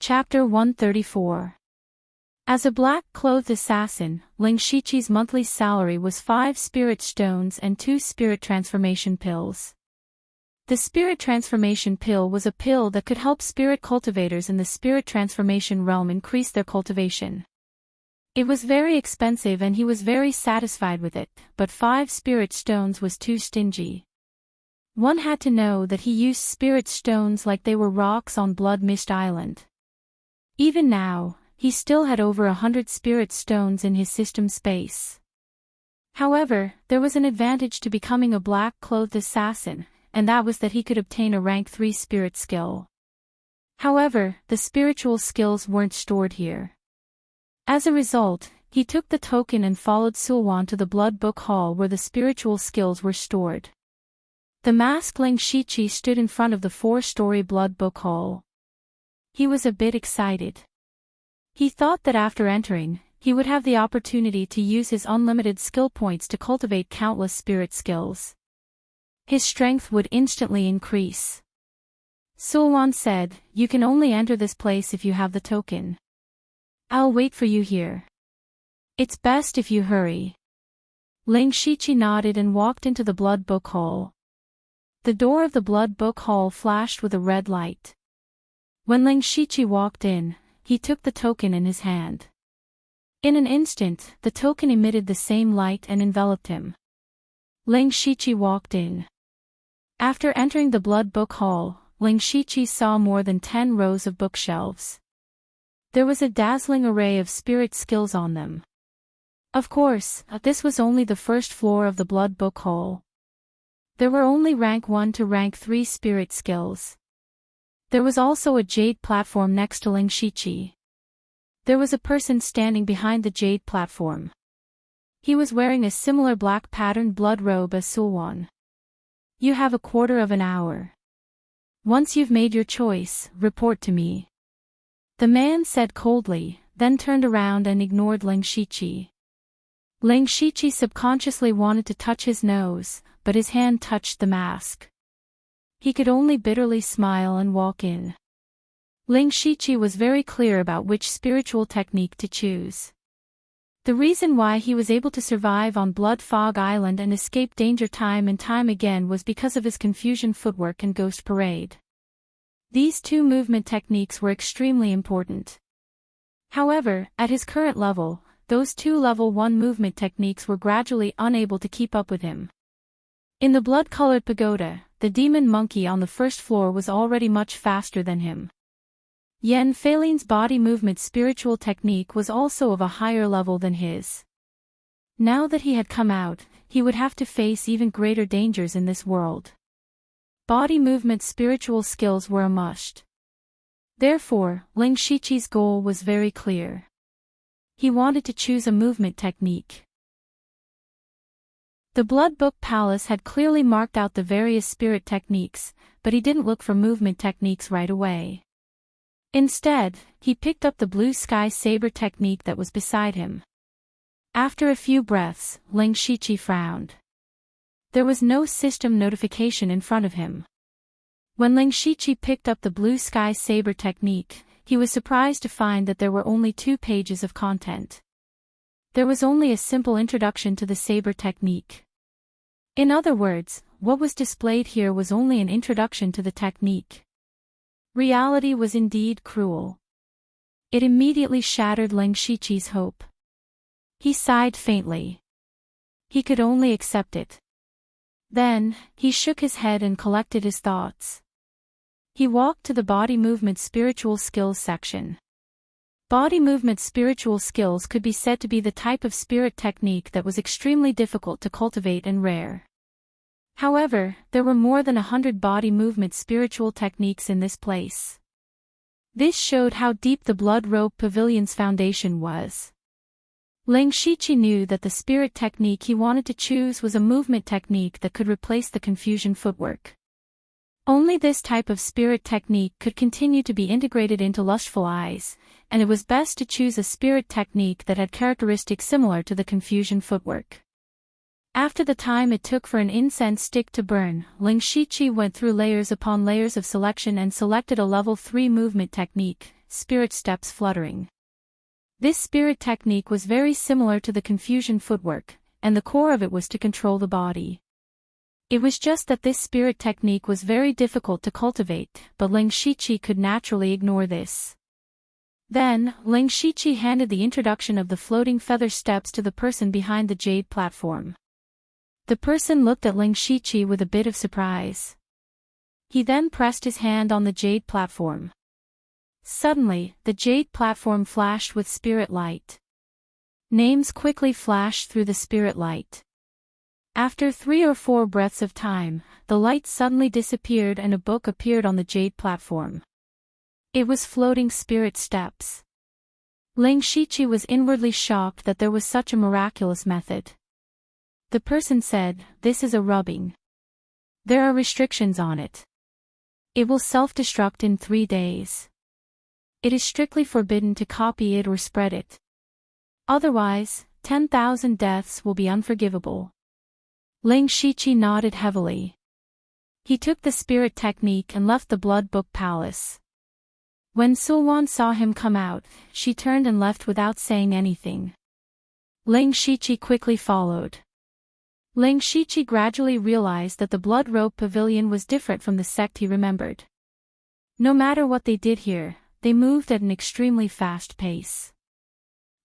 Chapter 134. As a black-clothed assassin, Ling Shiqi's monthly salary was 5 spirit stones and 2 spirit transformation pills. The spirit transformation pill was a pill that could help spirit cultivators in the spirit transformation realm increase their cultivation. It was very expensive and he was very satisfied with it, but 5 spirit stones was too stingy. One had to know that he used spirit stones like they were rocks on Blood Mist Island. Even now, he still had over 100 spirit stones in his system space. However, there was an advantage to becoming a black-clothed assassin, and that was that he could obtain a rank 3 spirit skill. However, the spiritual skills weren't stored here. As a result, he took the token and followed Sulwan to the Blood Book Hall where the spiritual skills were stored. The masked Ling Shiqi stood in front of the 4-story Blood Book Hall. He was a bit excited. He thought that after entering, he would have the opportunity to use his unlimited skill points to cultivate countless spirit skills. His strength would instantly increase. Sulwan said, "You can only enter this place if you have the token. I'll wait for you here. It's best if you hurry." Ling Shiqi nodded and walked into the Blood Book Hall. The door of the Blood Book Hall flashed with a red light. When Ling Shiqi walked in, he took the token in his hand. In an instant, the token emitted the same light and enveloped him. Ling Shiqi walked in. After entering the Blood Book Hall, Ling Shiqi saw more than 10 rows of bookshelves. There was a dazzling array of spirit skills on them. Of course, this was only the first floor of the Blood Book Hall. There were only rank 1 to rank 3 spirit skills. There was also a jade platform next to Ling Shiqi. There was a person standing behind the jade platform. He was wearing a similar black patterned blood robe as Sulwan. "You have a quarter of an hour. Once you've made your choice, report to me," the man said coldly, then turned around and ignored Ling Shiqi. Ling Shiqi subconsciously wanted to touch his nose, but his hand touched the mask. He could only bitterly smile and walk in. Ling Shiqi was very clear about which spiritual technique to choose. The reason why he was able to survive on Blood Fog Island and escape danger time and time again was because of his confusion footwork and ghost parade. These 2 movement techniques were extremely important. However, at his current level, those 2 level 1 movement techniques were gradually unable to keep up with him. In the blood-colored pagoda, the demon monkey on the 1st floor was already much faster than him. Yen Feilin's body movement spiritual technique was also of a higher level than his. Now that he had come out, he would have to face even greater dangers in this world. Body movement spiritual skills were a must. Therefore, Ling Shiqi's goal was very clear. He wanted to choose a movement technique. The Blood Book Palace had clearly marked out the various spirit techniques, but he didn't look for movement techniques right away. Instead, he picked up the blue sky saber technique that was beside him. After a few breaths, Ling Shiqi frowned. There was no system notification in front of him. When Ling Shiqi picked up the blue sky saber technique, he was surprised to find that there were only 2 pages of content. There was only a simple introduction to the saber technique. In other words, what was displayed here was only an introduction to the technique. Reality was indeed cruel. It immediately shattered Ling Shiqi's hope. He sighed faintly. He could only accept it. Then, he shook his head and collected his thoughts. He walked to the body movement spiritual skills section. Body movement spiritual skills could be said to be the type of spirit technique that was extremely difficult to cultivate and rare. However, there were more than 100 body movement spiritual techniques in this place. This showed how deep the Blood Robe Pavilion's foundation was. Ling Shiqi knew that the spirit technique he wanted to choose was a movement technique that could replace the confusion footwork. Only this type of spirit technique could continue to be integrated into Lustful Eyes, and it was best to choose a spirit technique that had characteristics similar to the confusion footwork. After the time it took for an incense stick to burn, Ling Shiqi went through layers upon layers of selection and selected a level 3 movement technique, spirit steps fluttering. This spirit technique was very similar to the confusion footwork, and the core of it was to control the body. It was just that this spirit technique was very difficult to cultivate, but Ling Shiqi could naturally ignore this. Then, Ling Shiqi handed the introduction of the floating feather steps to the person behind the jade platform. The person looked at Ling Shiqi with a bit of surprise. He then pressed his hand on the jade platform. Suddenly, the jade platform flashed with spirit light. Names quickly flashed through the spirit light. After 3 or 4 breaths of time, the light suddenly disappeared and a book appeared on the jade platform. It was floating spirit steps. Ling Shiqi was inwardly shocked that there was such a miraculous method. The person said, "This is a rubbing. There are restrictions on it. It will self-destruct in 3 days. It is strictly forbidden to copy it or spread it. Otherwise, 10,000 deaths will be unforgivable." Ling Shiqi nodded heavily. He took the spirit technique and left the Blood Book Palace. When Sulwan saw him come out, she turned and left without saying anything. Ling Shiqi quickly followed. Ling Shiqi gradually realized that the Blood Robe Pavilion was different from the sect he remembered. No matter what they did here, they moved at an extremely fast pace.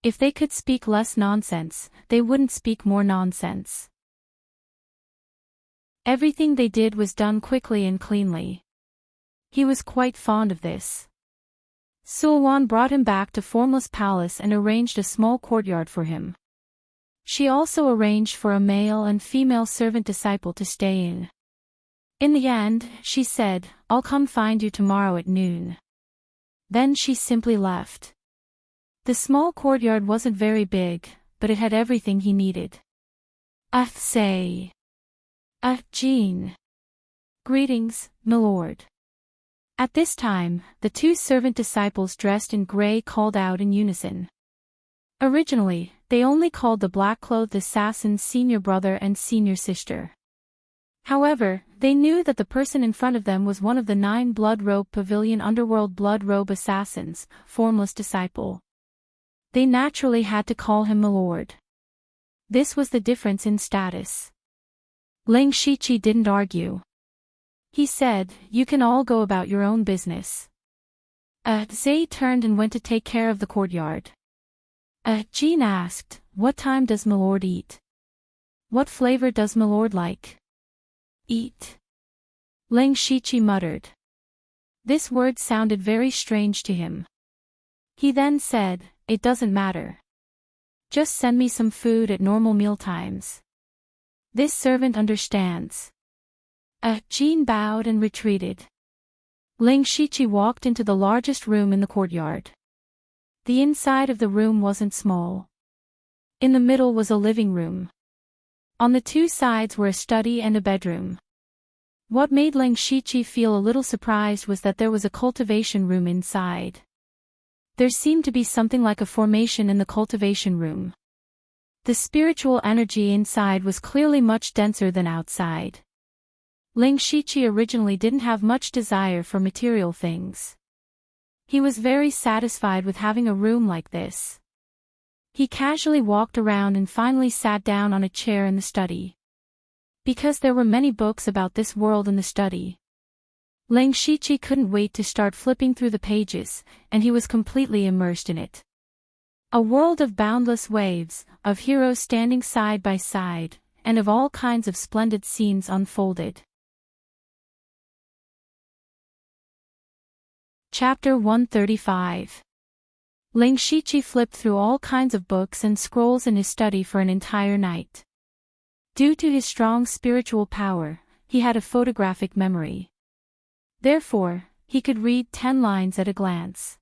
If they could speak less nonsense, they wouldn't speak more nonsense. Everything they did was done quickly and cleanly. He was quite fond of this. Sulwan brought him back to Formless Palace and arranged a small courtyard for him. She also arranged for a male and female servant disciple to stay in. In the end, she said, "I'll come find you tomorrow at noon." Then she simply left. The small courtyard wasn't very big, but it had everything he needed. Say. Jean. Greetings, milord. At this time, the 2 servant disciples dressed in grey called out in unison. Originally, they only called the black-clothed assassins senior brother and senior sister. However, they knew that the person in front of them was one of the 9 Blood Robe Pavilion Underworld Blood Robe assassins, Formless Disciple. They naturally had to call him milord. This was the difference in status. Ling Shiqi didn't argue. He said, "You can all go about your own business." Zay turned and went to take care of the courtyard. Jean asked, "What time does milord eat? What flavor does milord like?" "Eat." Ling Shiqi muttered. This word sounded very strange to him. He then said, "It doesn't matter. Just send me some food at normal meal times. This servant understands." Jean bowed and retreated. Ling Shiqi walked into the largest room in the courtyard. The inside of the room wasn't small. In the middle was a living room. On the 2 sides were a study and a bedroom. What made Ling Shiqi feel a little surprised was that there was a cultivation room inside. There seemed to be something like a formation in the cultivation room. The spiritual energy inside was clearly much denser than outside. Ling Shiqi originally didn't have much desire for material things. He was very satisfied with having a room like this. He casually walked around and finally sat down on a chair in the study. Because there were many books about this world in the study, Ling Shiqi couldn't wait to start flipping through the pages, and he was completely immersed in it. A world of boundless waves, of heroes standing side by side, and of all kinds of splendid scenes unfolded. Chapter 135. Ling Shiqi flipped through all kinds of books and scrolls in his study for an entire night. Due to his strong spiritual power, he had a photographic memory. Therefore, he could read 10 lines at a glance.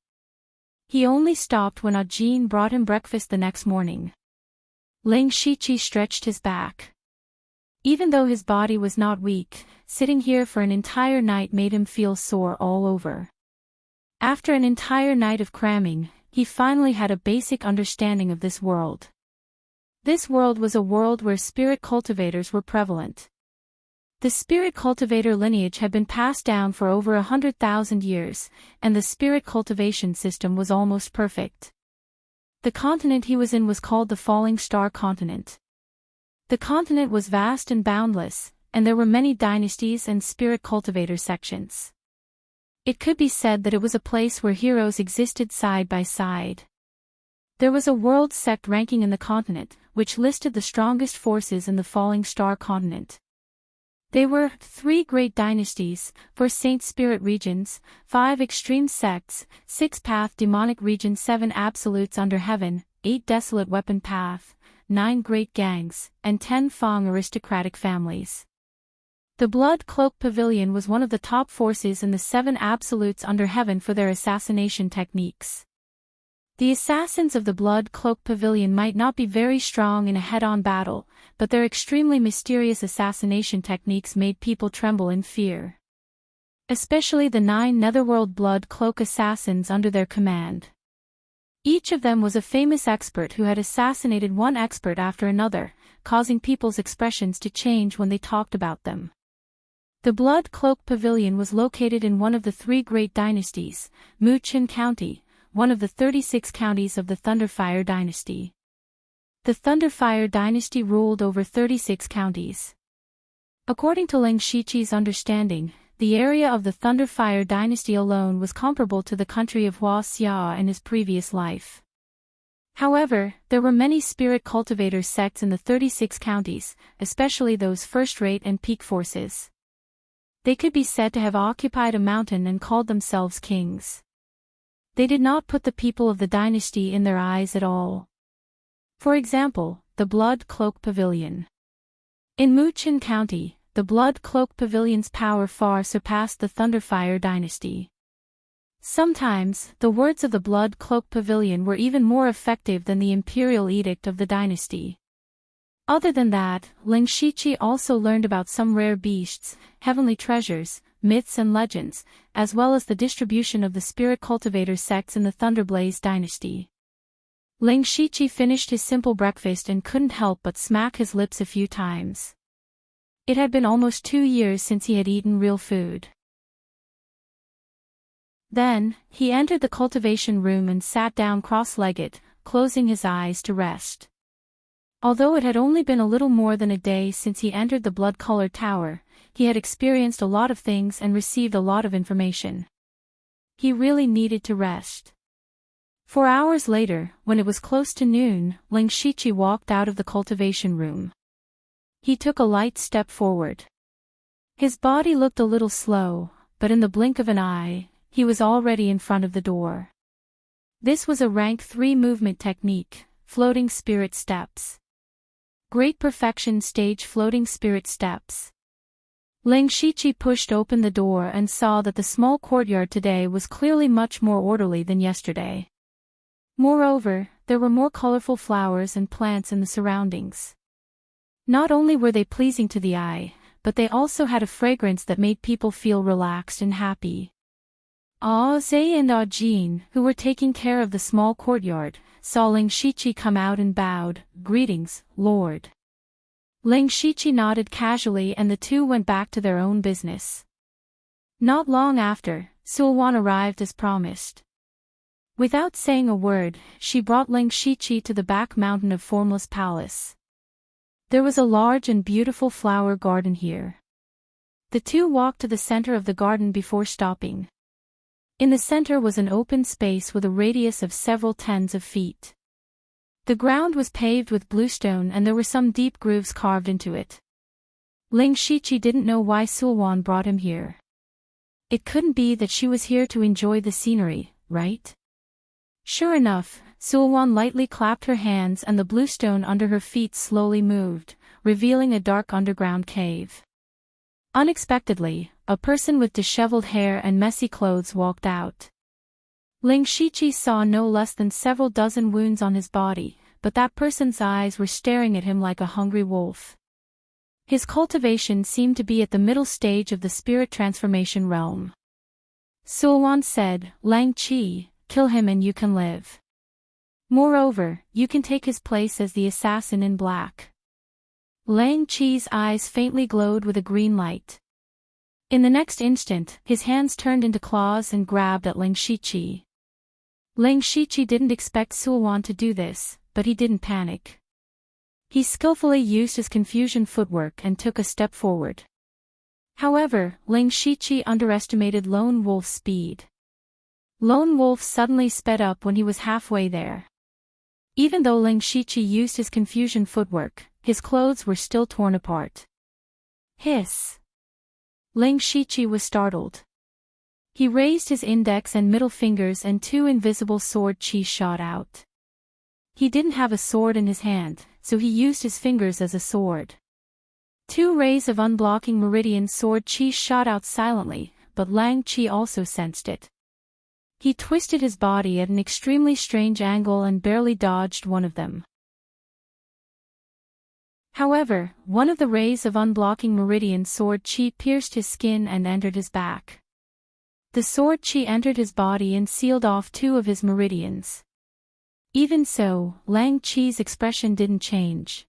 He only stopped when Jean brought him breakfast the next morning. Ling Shiqi stretched his back. Even though his body was not weak, sitting here for an entire night made him feel sore all over. After an entire night of cramming, he finally had a basic understanding of this world. This world was a world where spirit cultivators were prevalent. The spirit cultivator lineage had been passed down for over 100,000 years, and the spirit cultivation system was almost perfect. The continent he was in was called the Falling Star Continent. The continent was vast and boundless, and there were many dynasties and spirit cultivator sections. It could be said that it was a place where heroes existed side by side. There was a world sect ranking in the continent, which listed the strongest forces in the Falling Star Continent. They were 3 great dynasties, 4 saint spirit regions, 5 extreme sects, 6 path demonic regions, 7 absolutes under heaven, 8 desolate weapon path, 9 great gangs, and 10 Fang aristocratic families. The Blood Cloak Pavilion was one of the top forces in the 7 absolutes under heaven for their assassination techniques. The assassins of the Blood Cloak Pavilion might not be very strong in a head-on battle, but their extremely mysterious assassination techniques made people tremble in fear. Especially the 9 Netherworld Blood Cloak assassins under their command. Each of them was a famous expert who had assassinated one expert after another, causing people's expressions to change when they talked about them. The Blood Cloak Pavilion was located in one of the 3 great dynasties, Muchin County, one of the 36 counties of the Thunderfire dynasty. The Thunderfire dynasty ruled over 36 counties. According to Ling Shiqi's understanding, the area of the Thunderfire dynasty alone was comparable to the country of Hua Xia in his previous life. However, there were many spirit cultivator sects in the 36 counties, especially those first-rate and peak forces. They could be said to have occupied a mountain and called themselves kings. They did not put the people of the dynasty in their eyes at all. For example, the Blood Cloak Pavilion. In Muchin County, the Blood Cloak Pavilion's power far surpassed the Thunderfire dynasty. Sometimes, the words of the Blood Cloak Pavilion were even more effective than the imperial edict of the dynasty. Other than that, Ling Shiqi also learned about some rare beasts, heavenly treasures, myths and legends, as well as the distribution of the spirit cultivator sects in the Thunderblaze dynasty. Ling Shiqi finished his simple breakfast and couldn't help but smack his lips a few times. It had been almost 2 years since he had eaten real food. Then, he entered the cultivation room and sat down cross-legged, closing his eyes to rest. Although it had only been a little more than a day since he entered the blood-colored tower, he had experienced a lot of things and received a lot of information. He really needed to rest. 4 hours later, when it was close to noon, Ling Shiqi walked out of the cultivation room. He took a light step forward. His body looked a little slow, but in the blink of an eye, he was already in front of the door. This was a rank 3 movement technique, floating spirit steps. Great perfection stage floating spirit steps. Ling Shiqi pushed open the door and saw that the small courtyard today was clearly much more orderly than yesterday. Moreover, there were more colorful flowers and plants in the surroundings. Not only were they pleasing to the eye, but they also had a fragrance that made people feel relaxed and happy. Zhe and Jin, who were taking care of the small courtyard, saw Ling Shiqi come out and bowed, "Greetings, Lord." Ling Shiqi nodded casually and the two went back to their own business. Not long after, Sulwan arrived as promised. Without saying a word, she brought Ling Shiqi to the back mountain of Formless Palace. There was a large and beautiful flower garden here. The two walked to the center of the garden before stopping. In the center was an open space with a radius of several tens of feet. The ground was paved with bluestone and there were some deep grooves carved into it. Ling Shiqi didn't know why Sulwan brought him here. It couldn't be that she was here to enjoy the scenery, right? Sure enough, Sulwan lightly clapped her hands and the bluestone under her feet slowly moved, revealing a dark underground cave. Unexpectedly, a person with disheveled hair and messy clothes walked out. Ling Shiqi saw no less than several dozen wounds on his body, but that person's eyes were staring at him like a hungry wolf. His cultivation seemed to be at the middle stage of the spirit transformation realm. Sulwan said, "Lang Qi, kill him and you can live. Moreover, you can take his place as the assassin in black." Lang Chi's eyes faintly glowed with a green light. In the next instant, his hands turned into claws and grabbed at Lang Shichi. Lang Shichi didn't expect Sulwan to do this, but he didn't panic. He skillfully used his confusion footwork and took a step forward. However, Lang Shichi underestimated Lone Wolf's speed. Lone Wolf suddenly sped up when he was halfway there. Even though Lang Shichi used his confusion footwork, his clothes were still torn apart. Hiss! Lang Shichi was startled. He raised his index and middle fingers and two invisible sword chi shot out. He didn't have a sword in his hand, so he used his fingers as a sword. Two rays of unblocking meridian sword chi shot out silently, but Lang Chi also sensed it. He twisted his body at an extremely strange angle and barely dodged one of them. However, one of the rays of unblocking meridian sword chi pierced his skin and entered his back. The sword chi entered his body and sealed off two of his meridians. Even so, Lang Chi's expression didn't change.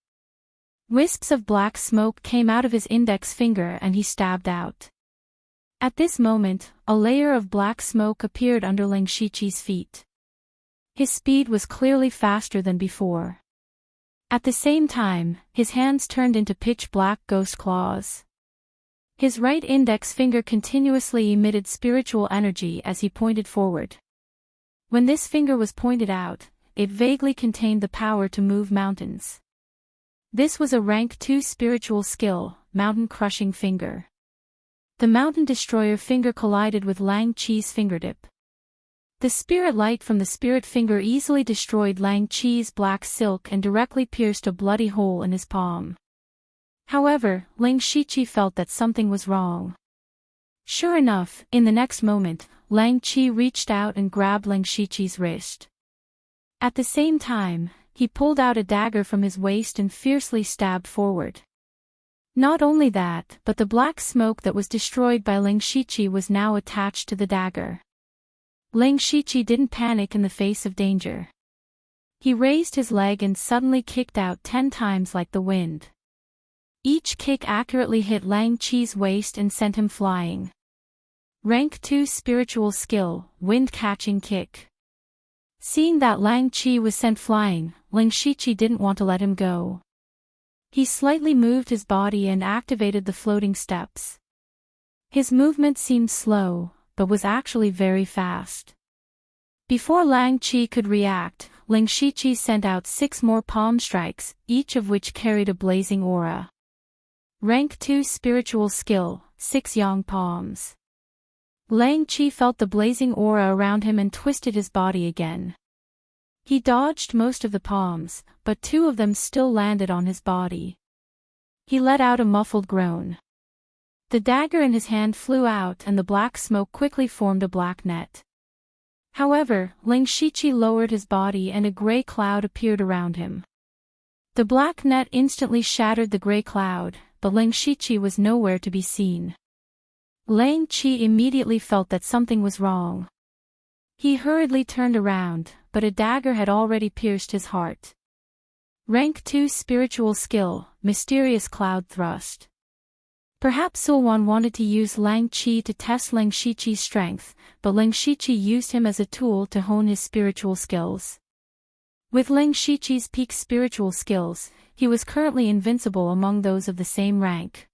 Wisps of black smoke came out of his index finger and he stabbed out. At this moment, a layer of black smoke appeared under Lang Shichi's feet. His speed was clearly faster than before. At the same time, his hands turned into pitch-black ghost claws. His right index finger continuously emitted spiritual energy as he pointed forward. When this finger was pointed out, it vaguely contained the power to move mountains. This was a rank 2 spiritual skill, Mountain Crushing Finger. The Mountain Destroyer finger collided with Lang Chi's fingertip. The spirit light from the spirit finger easily destroyed Lang Chi's black silk and directly pierced a bloody hole in his palm. However, Lang Shichi felt that something was wrong. Sure enough, in the next moment, Lang Chi reached out and grabbed Lang Shichi's wrist. At the same time, he pulled out a dagger from his waist and fiercely stabbed forward. Not only that, but the black smoke that was destroyed by Lang Shichi was now attached to the dagger. Lang Shichi didn't panic in the face of danger. He raised his leg and suddenly kicked out 10 times like the wind. Each kick accurately hit Lang Chi's waist and sent him flying. Rank 2 spiritual skill, Wind-Catching Kick. Seeing that Lang Chi was sent flying, Lang Shichi didn't want to let him go. He slightly moved his body and activated the floating steps. His movement seemed slow, but was actually very fast. Before Lang Chi could react, Lang Shichi sent out 6 more palm strikes, each of which carried a blazing aura. Rank 2 spiritual skill, 6 Yang Palms. Lang Chi felt the blazing aura around him and twisted his body again. He dodged most of the palms, but 2 of them still landed on his body. He let out a muffled groan. The dagger in his hand flew out and the black smoke quickly formed a black net. However, Lang Shichi lowered his body and a gray cloud appeared around him. The black net instantly shattered the gray cloud, but Lang Shichi was nowhere to be seen. Lang Chi immediately felt that something was wrong. He hurriedly turned around, but a dagger had already pierced his heart. Rank 2 spiritual skill, Mysterious Cloud Thrust. Perhaps Sulwan wanted to use Lang Chi to test Lang Shichi's strength, but Lang Shichi used him as a tool to hone his spiritual skills. With Lang Shichi's peak spiritual skills, he was currently invincible among those of the same rank.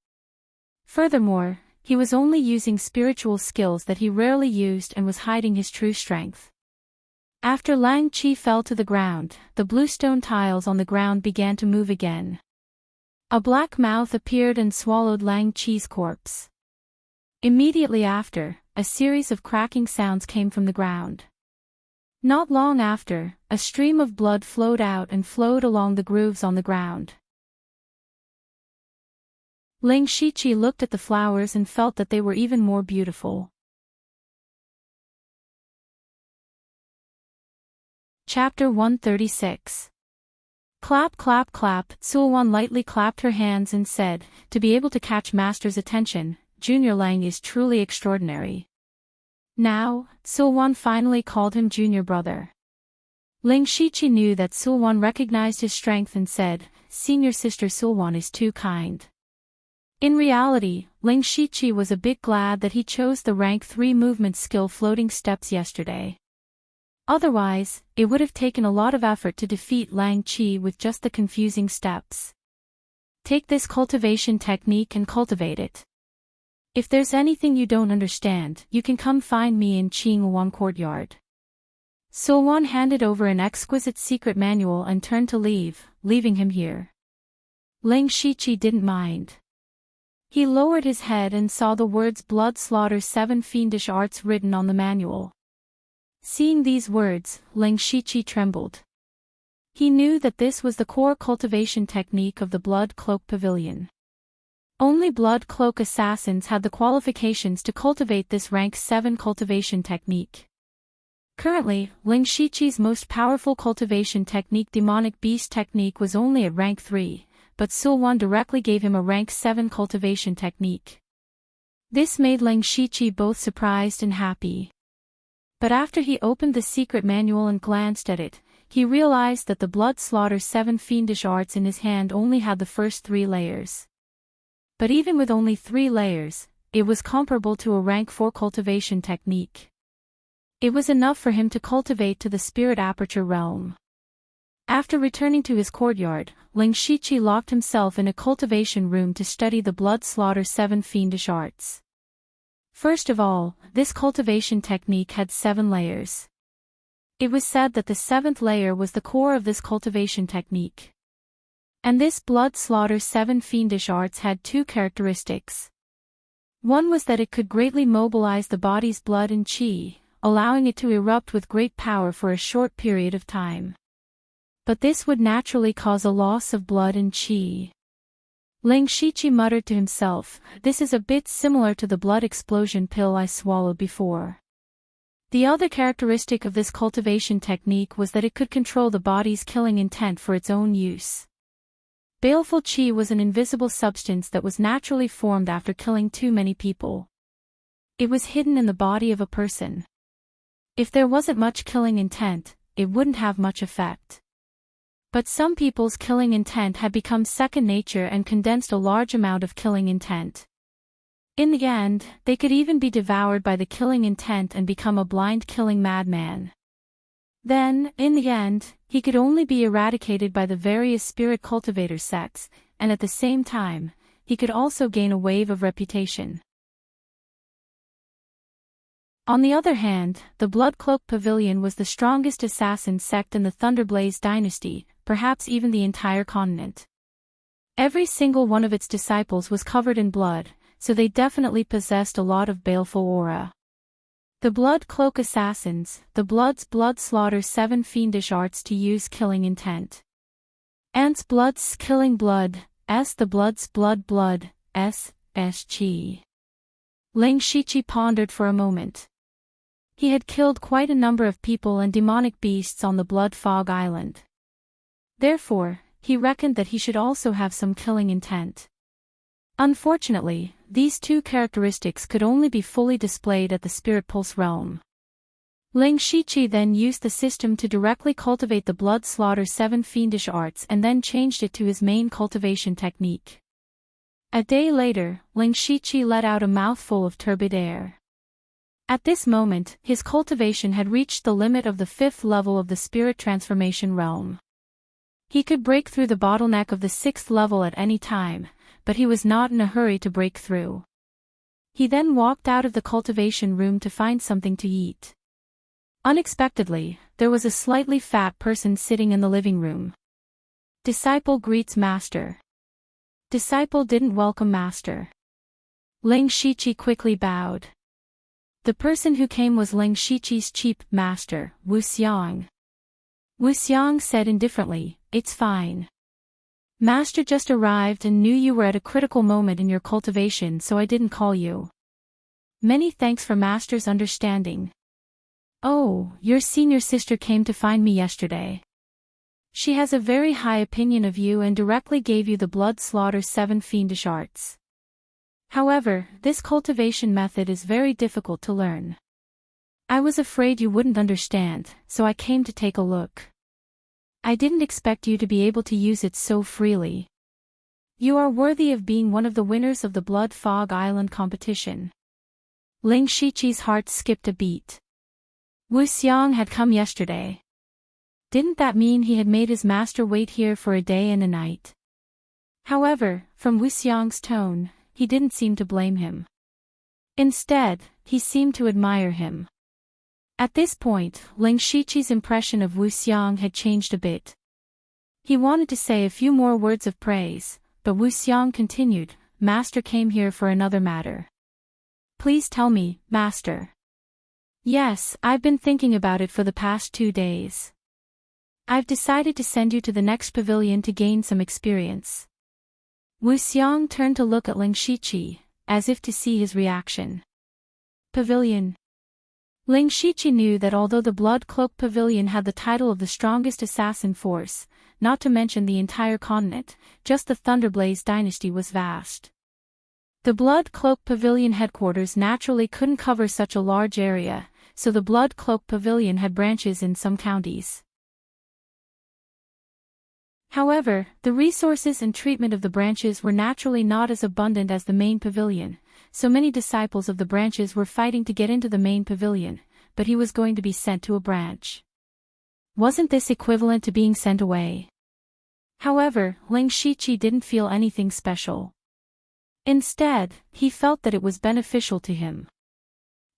Furthermore, he was only using spiritual skills that he rarely used and was hiding his true strength. After Lang Chi fell to the ground, the bluestone tiles on the ground began to move again. A black mouth appeared and swallowed Lang Chi's corpse. Immediately after, a series of cracking sounds came from the ground. Not long after, a stream of blood flowed out and flowed along the grooves on the ground. Lang Shichi looked at the flowers and felt that they were even more beautiful. Chapter 136. Clap clap clap, Sulwan lightly clapped her hands and said, "To be able to catch Master's attention, Junior Lang is truly extraordinary." Now, Sulwan finally called him junior brother. Lang Shichi knew that Sulwan recognized his strength and said, senior sister Sulwan is too kind. In reality, Ling Shiqi was a bit glad that he chose the rank 3 movement skill floating steps yesterday. Otherwise, it would have taken a lot of effort to defeat Lang Qi with just the confusing steps. Take this cultivation technique and cultivate it. If there's anything you don't understand, you can come find me in Qingyuan Courtyard. Sulwan handed over an exquisite secret manual and turned to leave, leaving him here. Ling Shiqi didn't mind. He lowered his head and saw the words Blood Slaughter 7 Fiendish Arts written on the manual. Seeing these words, Ling Shiqi trembled. He knew that this was the core cultivation technique of the Blood Cloak Pavilion. Only Blood Cloak assassins had the qualifications to cultivate this rank 7 cultivation technique. Currently, Ling Shiqi's most powerful cultivation technique, Demonic Beast technique, was only at rank 3, but Sulwan directly gave him a rank 7 cultivation technique. This made Ling Shiqi both surprised and happy. But after he opened the secret manual and glanced at it, he realized that the Blood Slaughter 7 Fiendish Arts in his hand only had the first 3 layers. But even with only 3 layers, it was comparable to a rank 4 cultivation technique. It was enough for him to cultivate to the Spirit Aperture realm. After returning to his courtyard, Ling Shiqi locked himself in a cultivation room to study the Blood Slaughter 7 Fiendish Arts. First of all, this cultivation technique had 7 layers. It was said that the 7th layer was the core of this cultivation technique. And this Blood Slaughter 7 Fiendish Arts had 2 characteristics. One was that it could greatly mobilize the body's blood and qi, allowing it to erupt with great power for a short period of time. But this would naturally cause a loss of blood and qi. Ling Shiqi muttered to himself, "This is a bit similar to the blood explosion pill I swallowed before." The other characteristic of this cultivation technique was that it could control the body's killing intent for its own use. Baleful qi was an invisible substance that was naturally formed after killing too many people. It was hidden in the body of a person. If there wasn't much killing intent, it wouldn't have much effect. But some people's killing intent had become second nature and condensed a large amount of killing intent. In the end, they could even be devoured by the killing intent and become a blind killing madman. Then, in the end, he could only be eradicated by the various spirit cultivator sects, and at the same time, he could also gain a wave of reputation. On the other hand, the Bloodcloak Pavilion was the strongest assassin sect in the Thunderblaze dynasty, perhaps even the entire continent. Every single one of its disciples was covered in blood, so they definitely possessed a lot of baleful aura. The Blood Cloak Assassins, the Blood Slaughter 7 Fiendish Arts to use killing intent. Ants Bloods killing blood, S the Bloods blood, S Chi. Ling Shiqi pondered for a moment. He had killed quite a number of people and demonic beasts on the Blood Fog Island. Therefore, he reckoned that he should also have some killing intent. Unfortunately, these 2 characteristics could only be fully displayed at the Spirit Pulse realm. Ling Shiqi then used the system to directly cultivate the Blood Slaughter 7 Fiendish Arts and then changed it to his main cultivation technique. A day later, Ling Shiqi let out a mouthful of turbid air. At this moment, his cultivation had reached the limit of the 5th level of the Spirit Transformation realm. He could break through the bottleneck of the 6th level at any time, but he was not in a hurry to break through. He then walked out of the cultivation room to find something to eat. Unexpectedly, there was a slightly fat person sitting in the living room. Disciple greets master. Disciple didn't welcome master. Ling Shiqi quickly bowed. The person who came was Ling Shiqi's chief master, Wu Xiang. Wu Xiang said indifferently, "It's fine. Master just arrived and knew you were at a critical moment in your cultivation, so I didn't call you. Many thanks for Master's understanding. Oh, your senior sister came to find me yesterday. She has a very high opinion of you and directly gave you the Blood Slaughter 7 Fiendish Arts. However, this cultivation method is very difficult to learn. I was afraid you wouldn't understand, so I came to take a look." I didn't expect you to be able to use it so freely. You are worthy of being one of the winners of the Blood Fog Island competition. Ling Shiqi's heart skipped a beat. Wu Xiang had come yesterday. Didn't that mean he had made his master wait here for a day and a night? However, from Wu Xiang's tone, he didn't seem to blame him. Instead, he seemed to admire him. At this point, Ling Shiqi's impression of Wu Xiang had changed a bit. He wanted to say a few more words of praise, but Wu Xiang continued, Master came here for another matter. Please tell me, Master. Yes, I've been thinking about it for the past 2 days. I've decided to send you to the next pavilion to gain some experience. Wu Xiang turned to look at Ling Shiqi, as if to see his reaction. Pavilion. Ling Shiqi knew that although the Blood Cloak Pavilion had the title of the strongest assassin force, not to mention the entire continent, just the Thunderblaze dynasty was vast. The Blood Cloak Pavilion headquarters naturally couldn't cover such a large area, so the Blood Cloak Pavilion had branches in some counties. However, the resources and treatment of the branches were naturally not as abundant as the main pavilion, so many disciples of the branches were fighting to get into the main pavilion, but he was going to be sent to a branch. Wasn't this equivalent to being sent away? However, Ling Shiqi didn't feel anything special. Instead, he felt that it was beneficial to him.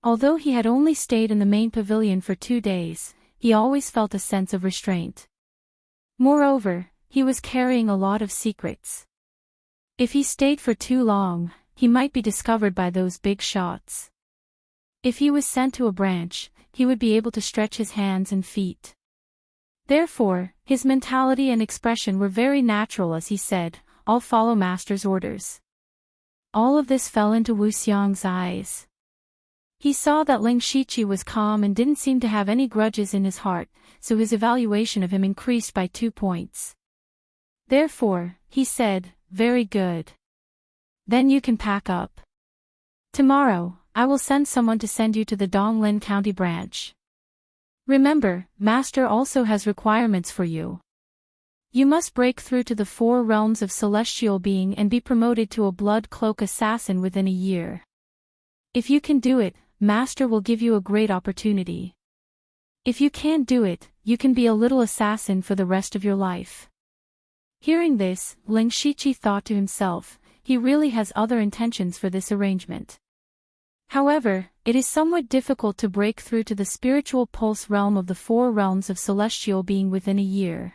Although he had only stayed in the main pavilion for 2 days, he always felt a sense of restraint. Moreover, he was carrying a lot of secrets. If he stayed for too long, he might be discovered by those big shots. If he was sent to a branch, he would be able to stretch his hands and feet. Therefore, his mentality and expression were very natural as he said, I'll follow Master's orders. All of this fell into Wu Xiang's eyes. He saw that Ling Shiqi was calm and didn't seem to have any grudges in his heart, so his evaluation of him increased by 2 points. Therefore, he said, very good. Then you can pack up. Tomorrow, I will send someone to send you to the Donglin County branch. Remember, Master also has requirements for you. You must break through to the 4 realms of celestial being and be promoted to a Blood Cloak assassin within a year. If you can do it, Master will give you a great opportunity. If you can't do it, you can be a little assassin for the rest of your life. Hearing this, Ling Shiqi thought to himself, he really has other intentions for this arrangement. However, it is somewhat difficult to break through to the spiritual pulse realm of the 4 realms of celestial being within a year.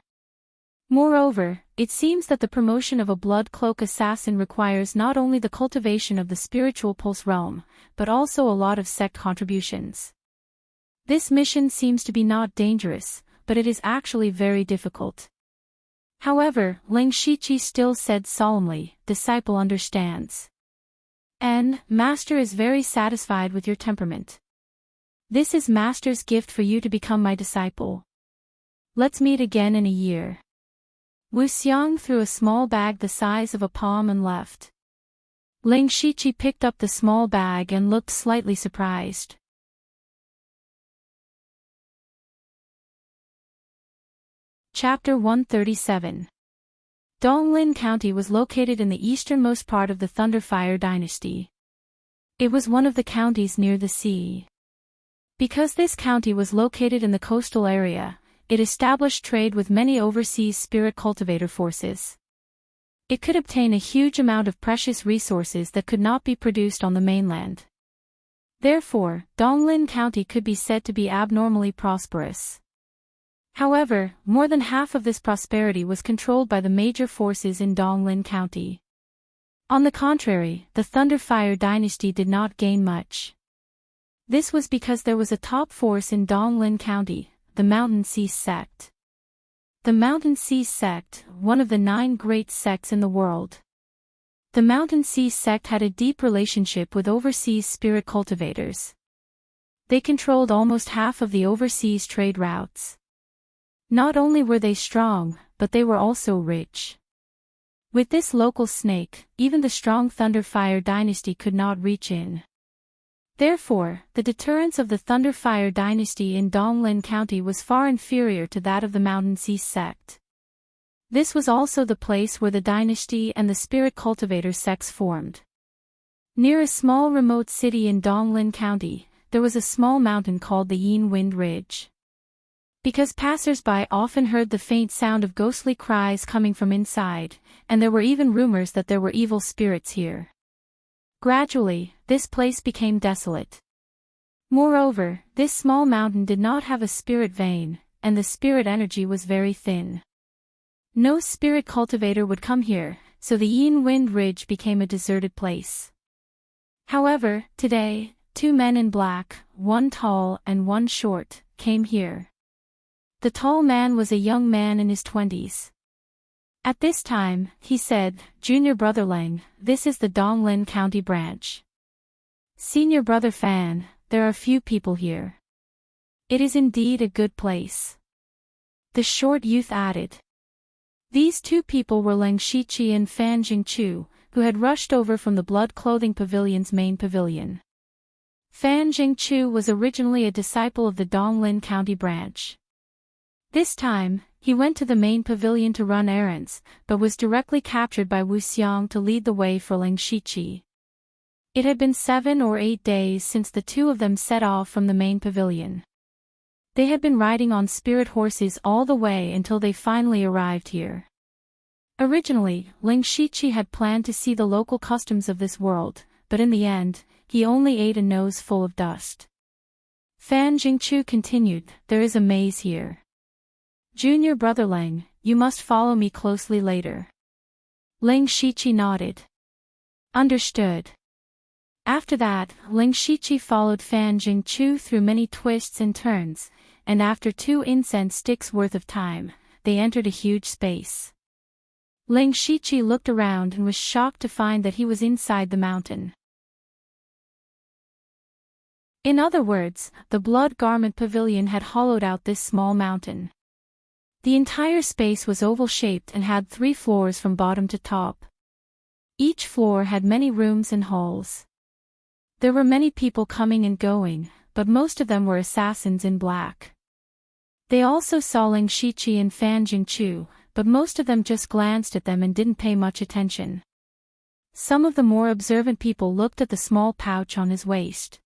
Moreover, it seems that the promotion of a Blood Cloak assassin requires not only the cultivation of the spiritual pulse realm, but also a lot of sect contributions. This mission seems to be not dangerous, but it is actually very difficult. However, Ling Shiqi still said solemnly, Disciple understands. And, Master is very satisfied with your temperament. This is Master's gift for you to become my disciple. Let's meet again in a year. Wu Xiang threw a small bag the size of a palm and left. Ling Shiqi picked up the small bag and looked slightly surprised. Chapter 137. Donglin County was located in the easternmost part of the Thunderfire dynasty. It was one of the counties near the sea. Because this county was located in the coastal area, it established trade with many overseas spirit cultivator forces. It could obtain a huge amount of precious resources that could not be produced on the mainland. Therefore, Donglin County could be said to be abnormally prosperous. However, more than half of this prosperity was controlled by the major forces in Donglin County. On the contrary, the Thunderfire dynasty did not gain much. This was because there was a top force in Donglin County, the Mountain Sea Sect. The Mountain Sea Sect, one of the 9 great sects in the world. The Mountain Sea Sect had a deep relationship with overseas spirit cultivators. They controlled almost half of the overseas trade routes. Not only were they strong, but they were also rich. With this local snake, even the strong Thunderfire dynasty could not reach in. Therefore, the deterrence of the Thunderfire dynasty in Donglin County was far inferior to that of the Mountain Sea sect. This was also the place where the dynasty and the spirit cultivator sects formed. Near a small remote city in Donglin County, there was a small mountain called the Yin Wind Ridge. Because passers-by often heard the faint sound of ghostly cries coming from inside, and there were even rumors that there were evil spirits here. Gradually, this place became desolate. Moreover, this small mountain did not have a spirit vein, and the spirit energy was very thin. No spirit cultivator would come here, so the Yin Wind Ridge became a deserted place. However, today, 2 men in black, one tall and one short, came here. The tall man was a young man in his 20s. At this time, he said, "Junior Brother Lang, this is the Donglin County branch. Senior Brother Fan, there are few people here. It is indeed a good place." The short youth added. These 2 people were Lang Shiqi and Fan Jingchu, who had rushed over from the Blood Clothing Pavilion's main pavilion. Fan Jingchu was originally a disciple of the Donglin County branch. This time, he went to the main pavilion to run errands, but was directly captured by Wu Xiang to lead the way for Lang Shiqi. It had been 7 or 8 days since the 2 of them set off from the main pavilion. They had been riding on spirit horses all the way until they finally arrived here. Originally, Lang Shiqi had planned to see the local customs of this world, but in the end, he only ate a nose full of dust. Fan Jingchu continued, "There is a maze here. Junior Brother Lang, you must follow me closely later." Lang Shiqi nodded. Understood. After that, Lang Shiqi followed Fan Jingchu through many twists and turns, and after 2 incense sticks worth of time, they entered a huge space. Lang Shiqi looked around and was shocked to find that he was inside the mountain. In other words, the Blood Garment Pavilion had hollowed out this small mountain. The entire space was oval-shaped and had 3 floors from bottom to top. Each floor had many rooms and halls. There were many people coming and going, but most of them were assassins in black. They also saw Lang Shiqi and Fan Jingchu, but most of them just glanced at them and didn't pay much attention. Some of the more observant people looked at the small pouch on his waist.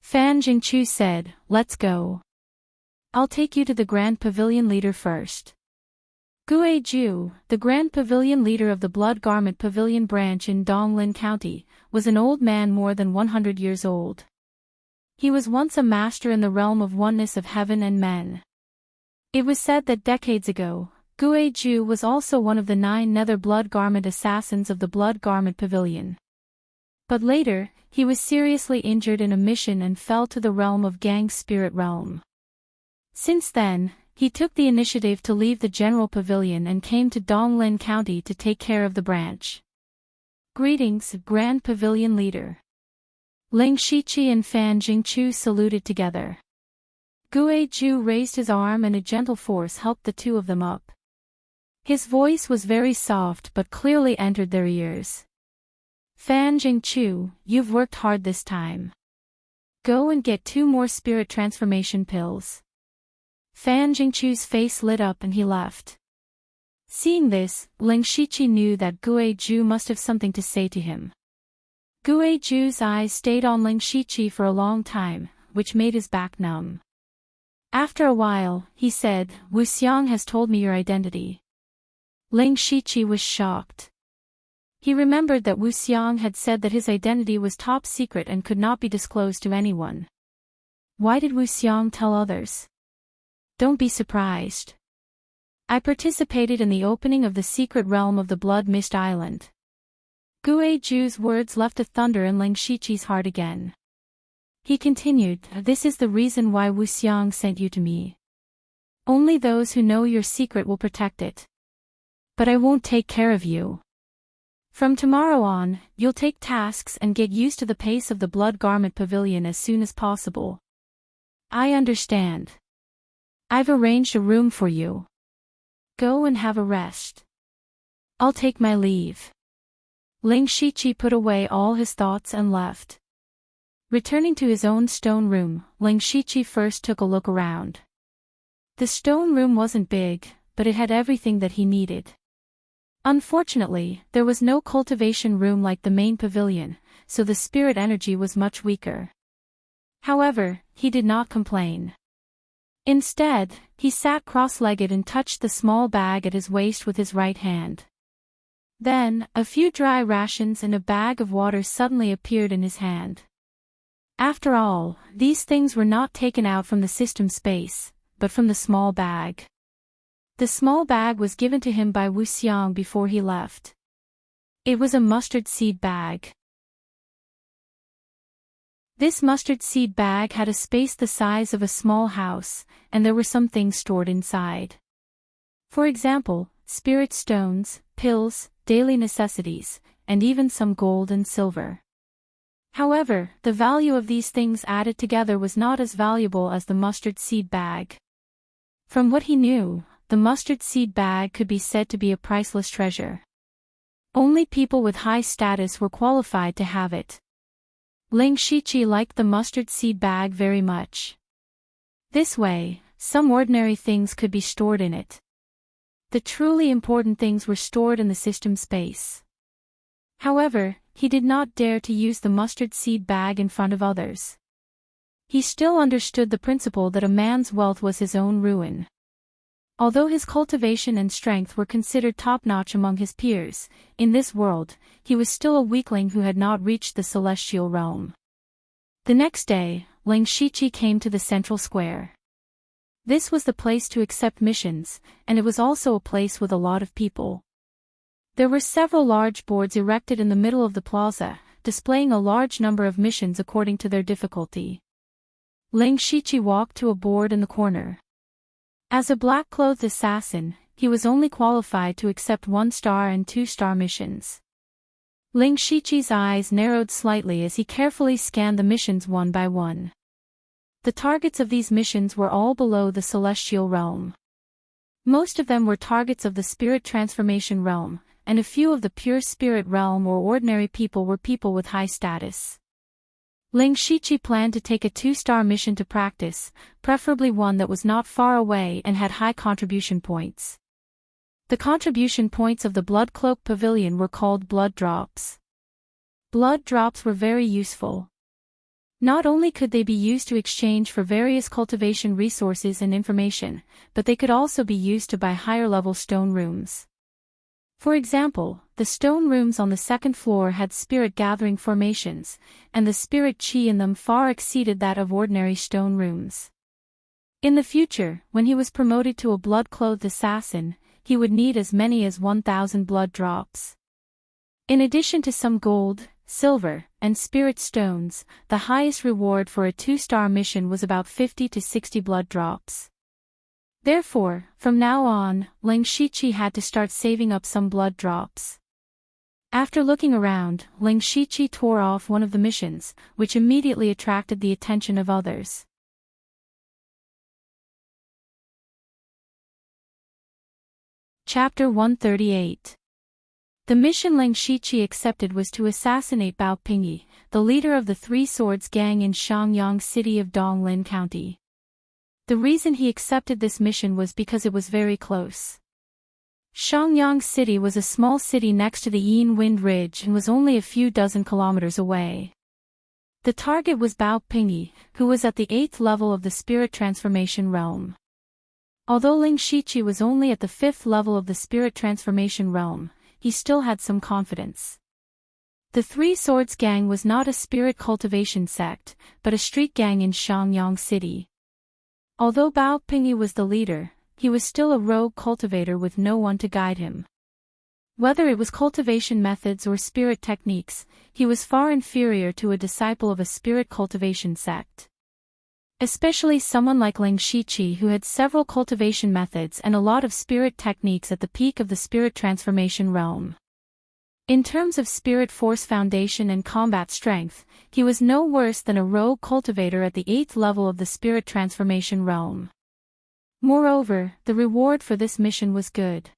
Fan Jingchu said, "Let's go. I'll take you to the Grand Pavilion leader first." Gue Ju, the Grand Pavilion leader of the Blood Garment Pavilion branch in Donglin County, was an old man more than 100 years old. He was once a master in the realm of oneness of heaven and men. It was said that decades ago, Gue Ju was also one of the 9 nether blood garment assassins of the Blood Garment Pavilion. But later, he was seriously injured in a mission and fell to the realm of Gang Spirit Realm. Since then, he took the initiative to leave the General Pavilion and came to Donglin County to take care of the branch. Greetings, Grand Pavilion Leader. Lang Shiqi and Fan Jingchu saluted together. Gue Ju raised his arm and a gentle force helped the 2 of them up. His voice was very soft but clearly entered their ears. Fan Jingchu, you've worked hard this time. Go and get 2 more spirit transformation pills. Fan Jingchu's face lit up and he left. Seeing this, Lang Shiqi knew that Gue Ju must have something to say to him. Gue Ju's eyes stayed on Lang Shiqi for a long time, which made his back numb. After a while, he said, "Wu Xiang has told me your identity." Lang Shiqi was shocked. He remembered that Wu Xiang had said that his identity was top secret and could not be disclosed to anyone. Why did Wu Xiang tell others? Don't be surprised. I participated in the opening of the secret realm of the Blood Mist Island. Gue Ju's words left a thunder in Lang Shiqi's heart again. He continued, "This is the reason why Wu Xiang sent you to me. Only those who know your secret will protect it. But I won't take care of you. From tomorrow on, you'll take tasks and get used to the pace of the Blood Garment Pavilion as soon as possible." "I understand. I've arranged a room for you. Go and have a rest. I'll take my leave." Lang Shiqi put away all his thoughts and left. Returning to his own stone room, Ling Shiqi first took a look around. The stone room wasn't big, but it had everything that he needed. Unfortunately, there was no cultivation room like the main pavilion, so the spirit energy was much weaker. However, he did not complain. Instead, he sat cross-legged and touched the small bag at his waist with his right hand. Then, a few dry rations and a bag of water suddenly appeared in his hand. After all, these things were not taken out from the system space, but from the small bag. The small bag was given to him by Wu Xiang before he left. It was a mustard seed bag. This mustard seed bag had a space the size of a small house, and there were some things stored inside. For example, spirit stones, pills, daily necessities, and even some gold and silver. However, the value of these things added together was not as valuable as the mustard seed bag. From what he knew, the mustard seed bag could be said to be a priceless treasure. Only people with high status were qualified to have it. Ling Shiqi liked the mustard seed bag very much. This way, some ordinary things could be stored in it. The truly important things were stored in the system space. However, he did not dare to use the mustard seed bag in front of others. He still understood the principle that a man's wealth was his own ruin. Although his cultivation and strength were considered top-notch among his peers, in this world, he was still a weakling who had not reached the celestial realm. The next day, Ling Shiqi came to the central square. This was the place to accept missions, and it was also a place with a lot of people. There were several large boards erected in the middle of the plaza, displaying a large number of missions according to their difficulty. Ling Shiqi walked to a board in the corner. As a black-clothed assassin, he was only qualified to accept 1-star and 2-star missions. Ling Shiqi's eyes narrowed slightly as he carefully scanned the missions one by one. The targets of these missions were all below the celestial realm. Most of them were targets of the spirit transformation realm, and a few of the pure spirit realm or ordinary people were people with high status. Ling Shiqi planned to take a 2-star mission to practice, preferably one that was not far away and had high contribution points. The contribution points of the Blood Cloak Pavilion were called blood drops. Blood drops were very useful. Not only could they be used to exchange for various cultivation resources and information, but they could also be used to buy higher-level stone rooms. For example, the stone rooms on the second floor had spirit-gathering formations, and the spirit chi in them far exceeded that of ordinary stone rooms. In the future, when he was promoted to a blood-clothed assassin, he would need as many as 1,000 blood drops. In addition to some gold, silver, and spirit stones, the highest reward for a 2-star mission was about 50 to 60 blood drops. Therefore, from now on, Ling Shiqi had to start saving up some blood drops. After looking around, Ling Shiqi tore off one of the missions, which immediately attracted the attention of others. Chapter 138. The mission Ling Shiqi accepted was to assassinate Bao Pingyi, the leader of the Three Swords Gang in Shangyang City of Donglin County. The reason he accepted this mission was because it was very close. Shangyang City was a small city next to the Yin Wind Ridge and was only a few dozen kilometers away. The target was Bao Pingyi, who was at the 8th level of the spirit transformation realm. Although Ling Shiqi was only at the 5th level of the spirit transformation realm, he still had some confidence. The Three Swords Gang was not a spirit cultivation sect, but a street gang in Shangyang City. Although Bao Pingyi was the leader, he was still a rogue cultivator with no one to guide him. Whether it was cultivation methods or spirit techniques, he was far inferior to a disciple of a spirit cultivation sect. Especially someone like Ling Shiqi who had several cultivation methods and a lot of spirit techniques at the peak of the spirit transformation realm. In terms of spirit force foundation and combat strength, he was no worse than a rogue cultivator at the 8th level of the spirit transformation realm. Moreover, the reward for this mission was good.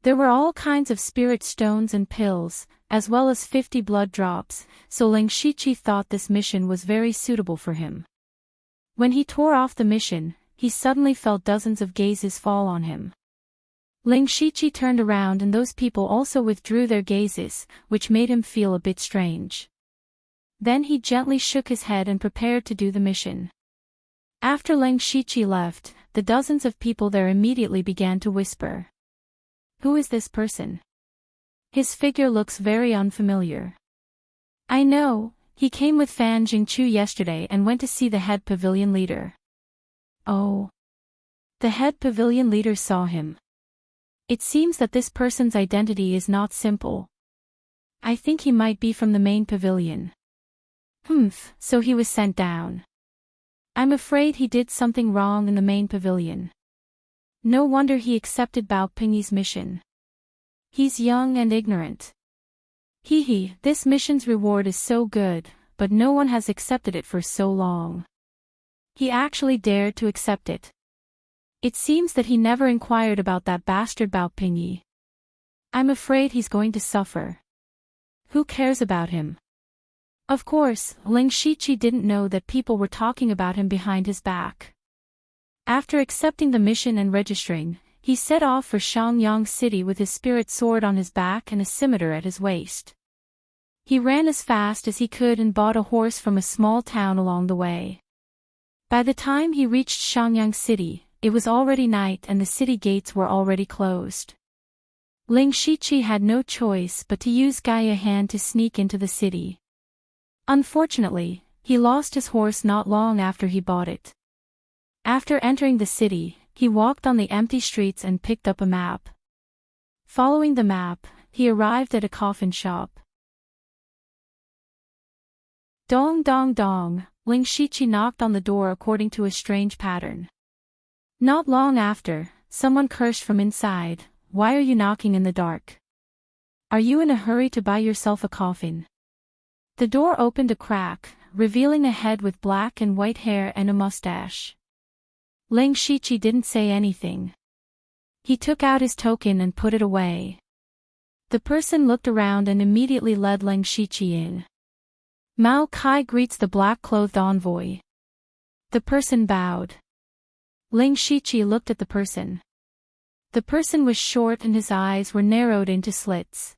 There were all kinds of spirit stones and pills, as well as 50 blood drops, so Ling Shiqi thought this mission was very suitable for him. When he tore off the mission, he suddenly felt dozens of gazes fall on him. Ling Shiqi turned around and those people also withdrew their gazes, which made him feel a bit strange. Then he gently shook his head and prepared to do the mission. After Ling Shiqi left, the dozens of people there immediately began to whisper. Who is this person? His figure looks very unfamiliar. I know, he came with Fan Jingchu yesterday and went to see the head pavilion leader. Oh. The head pavilion leader saw him. It seems that this person's identity is not simple. I think he might be from the main pavilion. So he was sent down. I'm afraid he did something wrong in the main pavilion. No wonder he accepted Bao Pingyi's mission. He's young and ignorant. This mission's reward is so good, but no one has accepted it for so long. He actually dared to accept it. It seems that he never inquired about that bastard Bao Pingyi. I'm afraid he's going to suffer. Who cares about him? Of course, Ling Shiqi didn't know that people were talking about him behind his back. After accepting the mission and registering, he set off for Shangyang City with his spirit sword on his back and a scimitar at his waist. He ran as fast as he could and bought a horse from a small town along the way. By the time he reached Shangyang City, it was already night and the city gates were already closed. Ling Shiqi had no choice but to use Gaia Hand to sneak into the city. Unfortunately, he lost his horse not long after he bought it. After entering the city, he walked on the empty streets and picked up a map. Following the map, he arrived at a coffin shop. Dong dong dong, Ling Shiqi knocked on the door according to a strange pattern. Not long after, someone cursed from inside, "Why are you knocking in the dark? Are you in a hurry to buy yourself a coffin?" The door opened a crack, revealing a head with black and white hair and a mustache. Ling Shiqi didn't say anything. He took out his token and put it away. The person looked around and immediately led Ling Shiqi in. Mao Kai greets the black-clothed envoy. The person bowed. Ling Shiqi looked at the person. The person was short and his eyes were narrowed into slits.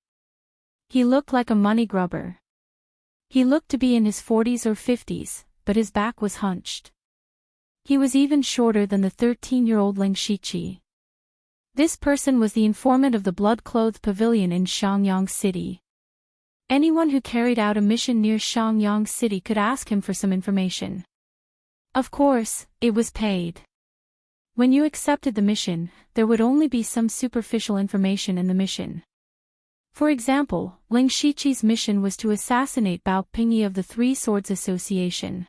He looked like a money grubber. He looked to be in his 40s or 50s, but his back was hunched. He was even shorter than the 13-year-old Ling Shiqi. This person was the informant of the blood-clothed pavilion in Shangyang City. Anyone who carried out a mission near Shangyang City could ask him for some information. Of course, it was paid. When you accepted the mission, there would only be some superficial information in the mission. For example, Ling Shiqi's mission was to assassinate Bao Pingyi of the Three Swords Association.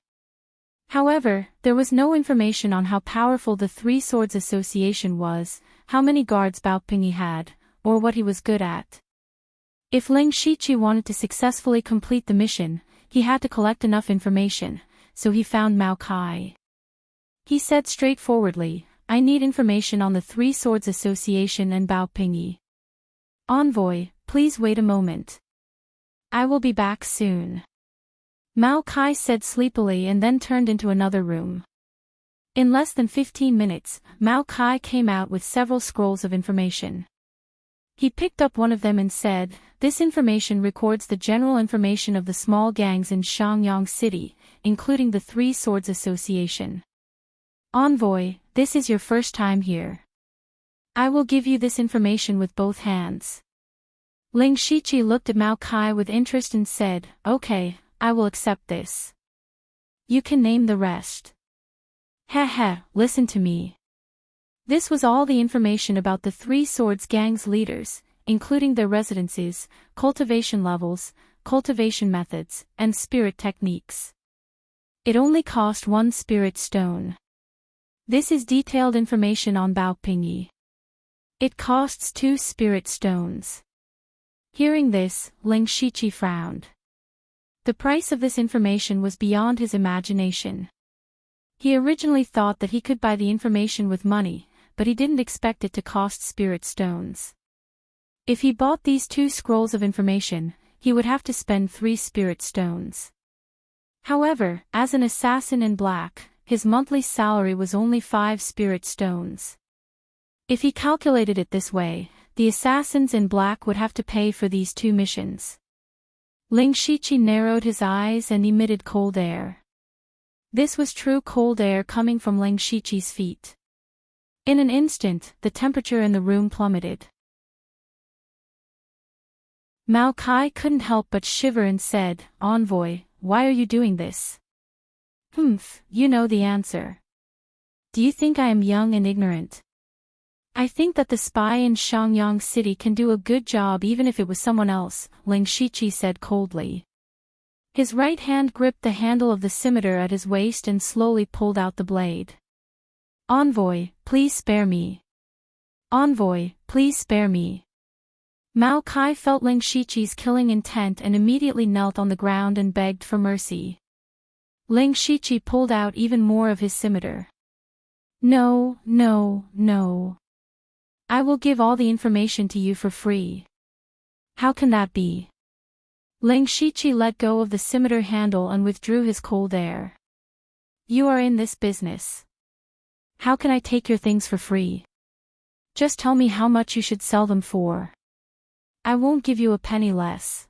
However, there was no information on how powerful the Three Swords Association was, how many guards Bao Pingyi had, or what he was good at. If Ling Shiqi wanted to successfully complete the mission, he had to collect enough information, so he found Mao Kai. He said straightforwardly, "I need information on the Three Swords Association and Bao Pingyi. Envoy, please wait a moment. I will be back soon." Mao Kai said sleepily and then turned into another room. In less than 15 minutes, Mao Kai came out with several scrolls of information. He picked up one of them and said, "This information records the general information of the small gangs in Shangyang City, including the Three Swords Association. Envoy, this is your first time here. I will give you this information with both hands." Ling Shiqi looked at Mao Kai with interest and said, "Okay, I will accept this. You can name the rest." Listen to me. This was all the information about the Three Swords Gang's leaders, including their residences, cultivation levels, cultivation methods, and spirit techniques. It only cost 1 spirit stone. This is detailed information on Bao Pingyi. It costs 2 spirit stones. Hearing this, Ling Shiqi frowned. The price of this information was beyond his imagination. He originally thought that he could buy the information with money, but he didn't expect it to cost spirit stones. If he bought these 2 scrolls of information, he would have to spend 3 spirit stones. However, as an assassin in black, his monthly salary was only 5 spirit stones. If he calculated it this way, the assassins in black would have to pay for these 2 missions. Ling Shiqi narrowed his eyes and emitted cold air. This was true cold air coming from Ling Shiqi's feet. In an instant, the temperature in the room plummeted. Mao Kai couldn't help but shiver and said, "Envoy, why are you doing this?" You know the answer. Do you think I am young and ignorant? I think that the spy in Shangyang City can do a good job even if it was someone else, Ling Shiqi said coldly. His right hand gripped the handle of the scimitar at his waist and slowly pulled out the blade. "Envoy, please spare me. Envoy, please spare me." Mao Kai felt Ling Shiqi's killing intent and immediately knelt on the ground and begged for mercy. Ling Shiqi pulled out even more of his scimitar. "No, no, no. I will give all the information to you for free." "How can that be?" Ling Shiqi let go of the scimitar handle and withdrew his cold air. "You are in this business. How can I take your things for free? Just tell me how much you should sell them for. I won't give you a penny less."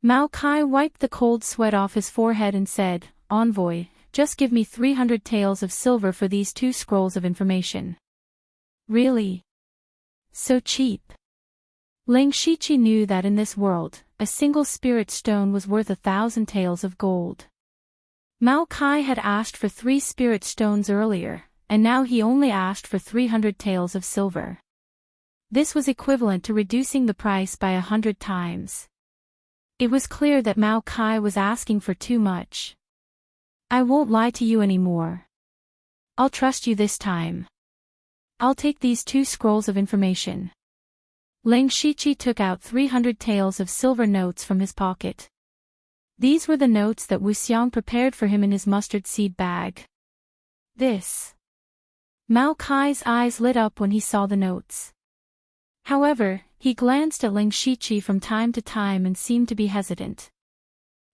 Mao Kai wiped the cold sweat off his forehead and said, "Envoy, just give me 300 taels of silver for these 2 scrolls of information." "Really? So cheap?" Ling Shiqi knew that in this world, a single spirit stone was worth 1,000 taels of gold. Mao Kai had asked for 3 spirit stones earlier, and now he only asked for 300 taels of silver. This was equivalent to reducing the price by 100 times. It was clear that Mao Kai was asking for too much. "I won't lie to you anymore. I'll trust you this time. I'll take these 2 scrolls of information." Ling Shiqi took out 300 taels of silver notes from his pocket. These were the notes that Wu Xiang prepared for him in his mustard seed bag. "This." Mao Kai's eyes lit up when he saw the notes. However, he glanced at Ling Shiqi from time to time and seemed to be hesitant.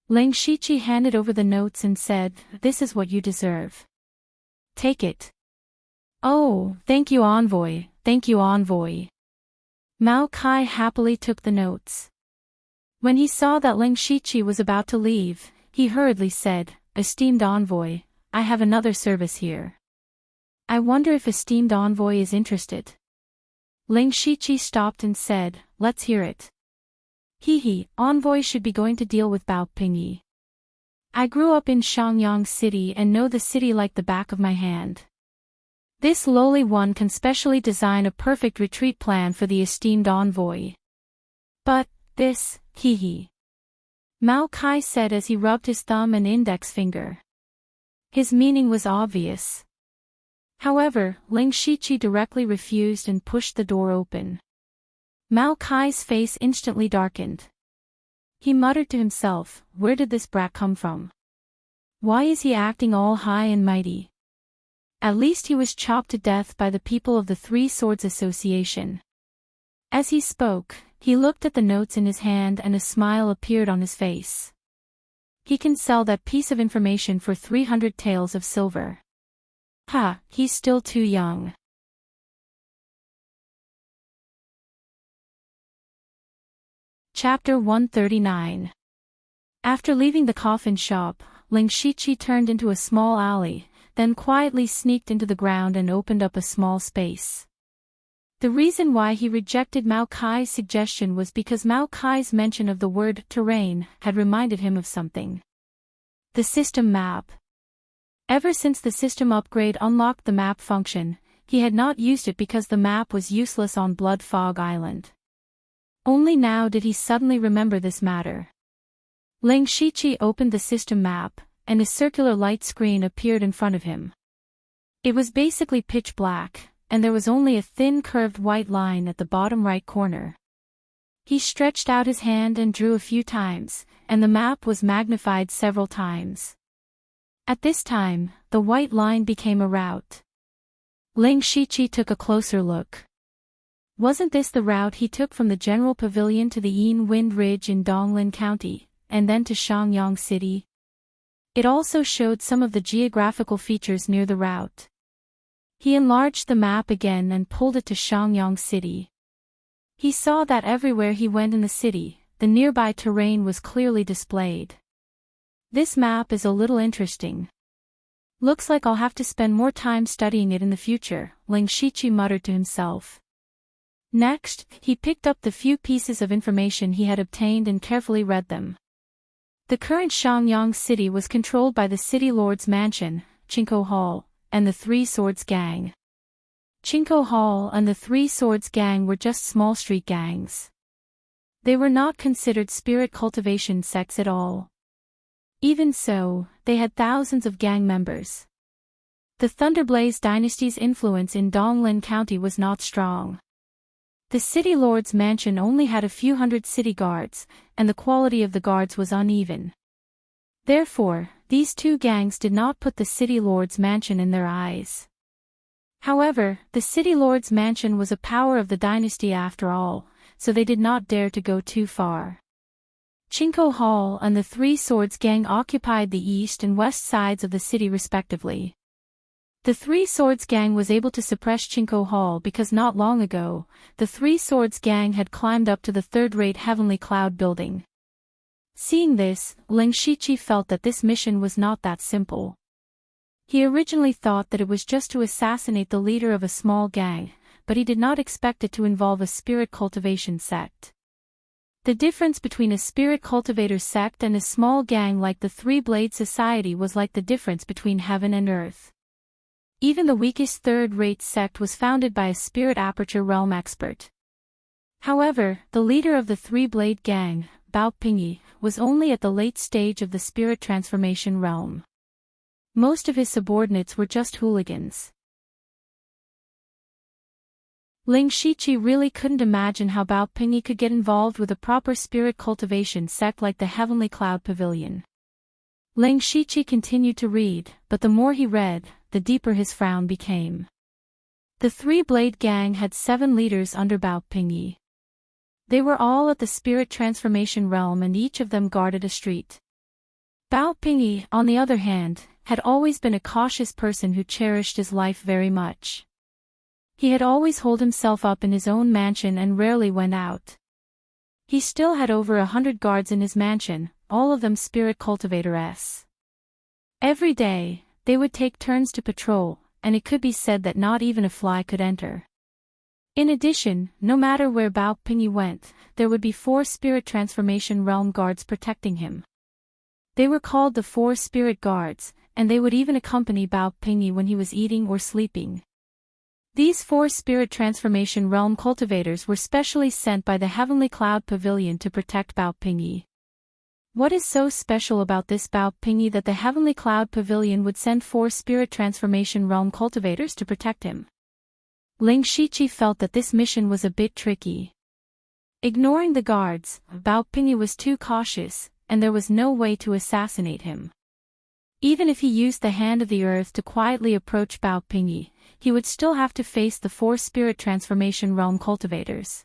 Ling Shiqi handed over the notes and said, "This is what you deserve. Take it." "Oh, thank you, Envoy, thank you, Envoy." Mao Kai happily took the notes. When he saw that Ling Shiqi was about to leave, he hurriedly said, "Esteemed Envoy, I have another service here. I wonder if esteemed Envoy is interested." Ling Shiqi stopped and said, "Let's hear it." Envoy should be going to deal with Bao Pingyi. I grew up in Shangyang City and know the city like the back of my hand. This lowly one can specially design a perfect retreat plan for the esteemed Envoy. But, this, Mao Kai said as he rubbed his thumb and index finger. His meaning was obvious. However, Ling Shiqi directly refused and pushed the door open. Mao Kai's face instantly darkened. He muttered to himself, "Where did this brat come from? Why is he acting all high and mighty? At least he was chopped to death by the people of the 3 Swords Association." As he spoke, he looked at the notes in his hand and a smile appeared on his face. He can sell that piece of information for 300 taels of silver. He's still too young. Chapter 139. After leaving the coffin shop, Ling Shiqi turned into a small alley, then quietly sneaked into the ground and opened up a small space. The reason why he rejected Mao Kai's suggestion was because Mao Kai's mention of the word terrain had reminded him of something. The system map. Ever since the system upgrade unlocked the map function, he had not used it because the map was useless on Blood Fog Island. Only now did he suddenly remember this matter. Ling Shiqi opened the system map, and a circular light screen appeared in front of him. It was basically pitch black, and there was only a thin curved white line at the bottom right corner. He stretched out his hand and drew a few times, and the map was magnified several times. At this time, the white line became a route. Ling Shiqi took a closer look. Wasn't this the route he took from the General Pavilion to the Yin Wind Ridge in Donglin County, and then to Shangyang City? It also showed some of the geographical features near the route. He enlarged the map again and pulled it to Shangyang City. He saw that everywhere he went in the city, the nearby terrain was clearly displayed. This map is a little interesting. Looks like I'll have to spend more time studying it in the future, Ling Shiqi muttered to himself. Next, he picked up the few pieces of information he had obtained and carefully read them. The current Shangyang City was controlled by the City Lord's Mansion, Chinko Hall, and the Three Swords Gang. Chinko Hall and the Three Swords Gang were just small street gangs. They were not considered spirit cultivation sects at all. Even so, they had thousands of gang members. The Thunderblaze dynasty's influence in Donglin County was not strong. The City Lord's Mansion only had a few hundred city guards, and the quality of the guards was uneven. Therefore, these two gangs did not put the City Lord's Mansion in their eyes. However, the City Lord's Mansion was a power of the dynasty after all, so they did not dare to go too far. Chinko Hall and the Three Swords Gang occupied the east and west sides of the city respectively. The Three Swords Gang was able to suppress Chinko Hall because not long ago, the Three Swords Gang had climbed up to the third-rate Heavenly Cloud building. Seeing this, Ling Shiqi felt that this mission was not that simple. He originally thought that it was just to assassinate the leader of a small gang, but he did not expect it to involve a spirit cultivation sect. The difference between a spirit cultivator sect and a small gang like the Three-Blade Society was like the difference between heaven and earth. Even the weakest third-rate sect was founded by a spirit aperture realm expert. However, the leader of the Three-Blade Gang, Bao Pingyi, was only at the late stage of the spirit transformation realm. Most of his subordinates were just hooligans. Ling Shiqi really couldn't imagine how Bao Pingyi could get involved with a proper spirit cultivation sect like the Heavenly Cloud Pavilion. Ling Shiqi continued to read, but the more he read, the deeper his frown became. The Three-Blade Gang had 7 leaders under Bao Pingyi. They were all at the spirit transformation realm and each of them guarded a street. Bao Pingyi, on the other hand, had always been a cautious person who cherished his life very much. He had always holed himself up in his own mansion and rarely went out. He still had over 100 guards in his mansion, all of them spirit cultivators. Every day, they would take turns to patrol, and it could be said that not even a fly could enter. In addition, no matter where Bao Pingyi went, there would be 4 spirit transformation realm guards protecting him. They were called the 4 spirit guards, and they would even accompany Bao Pingyi when he was eating or sleeping. These 4 spirit transformation realm cultivators were specially sent by the Heavenly Cloud Pavilion to protect Bao Pingyi. What is so special about this Bao Pingyi that the Heavenly Cloud Pavilion would send 4 spirit transformation realm cultivators to protect him? Ling Shiqi felt that this mission was a bit tricky. Ignoring the guards, Bao Pingyi was too cautious, and there was no way to assassinate him. Even if he used the Hand of the Earth to quietly approach Bao Pingyi, he would still have to face the 4 spirit transformation realm cultivators.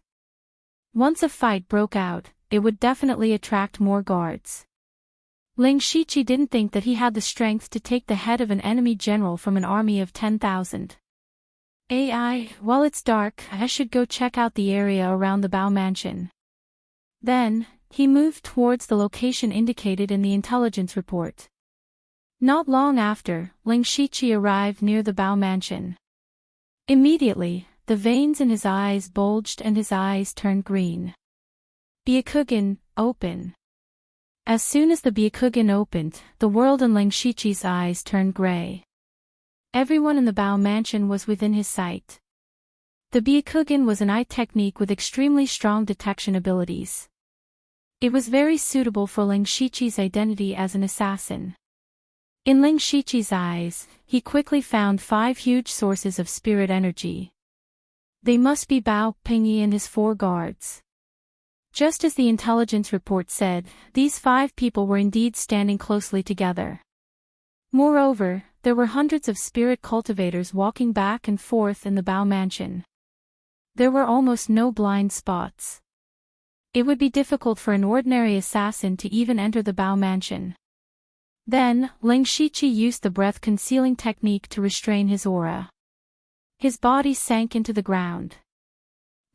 Once a fight broke out, it would definitely attract more guards. Ling Shiqi didn't think that he had the strength to take the head of an enemy general from an army of 10,000. While it's dark, I should go check out the area around the Bao Mansion. Then, he moved towards the location indicated in the intelligence report. Not long after, Ling Shiqi arrived near the Bao Mansion. Immediately, the veins in his eyes bulged and his eyes turned green. Byakugan, open. As soon as the Byakugan opened, the world in Ling Shiqi's eyes turned gray. Everyone in the Bao Mansion was within his sight. The Byakugan was an eye technique with extremely strong detection abilities. It was very suitable for Ling Shiqi's identity as an assassin. In Ling Shiqi's eyes, he quickly found 5 huge sources of spirit energy. They must be Bao Pingyi and his 4 guards. Just as the intelligence report said, these 5 people were indeed standing closely together. Moreover, there were hundreds of spirit cultivators walking back and forth in the Bao Mansion. There were almost no blind spots. It would be difficult for an ordinary assassin to even enter the Bao mansion. Then, Ling Shiqi used the breath-concealing technique to restrain his aura. His body sank into the ground.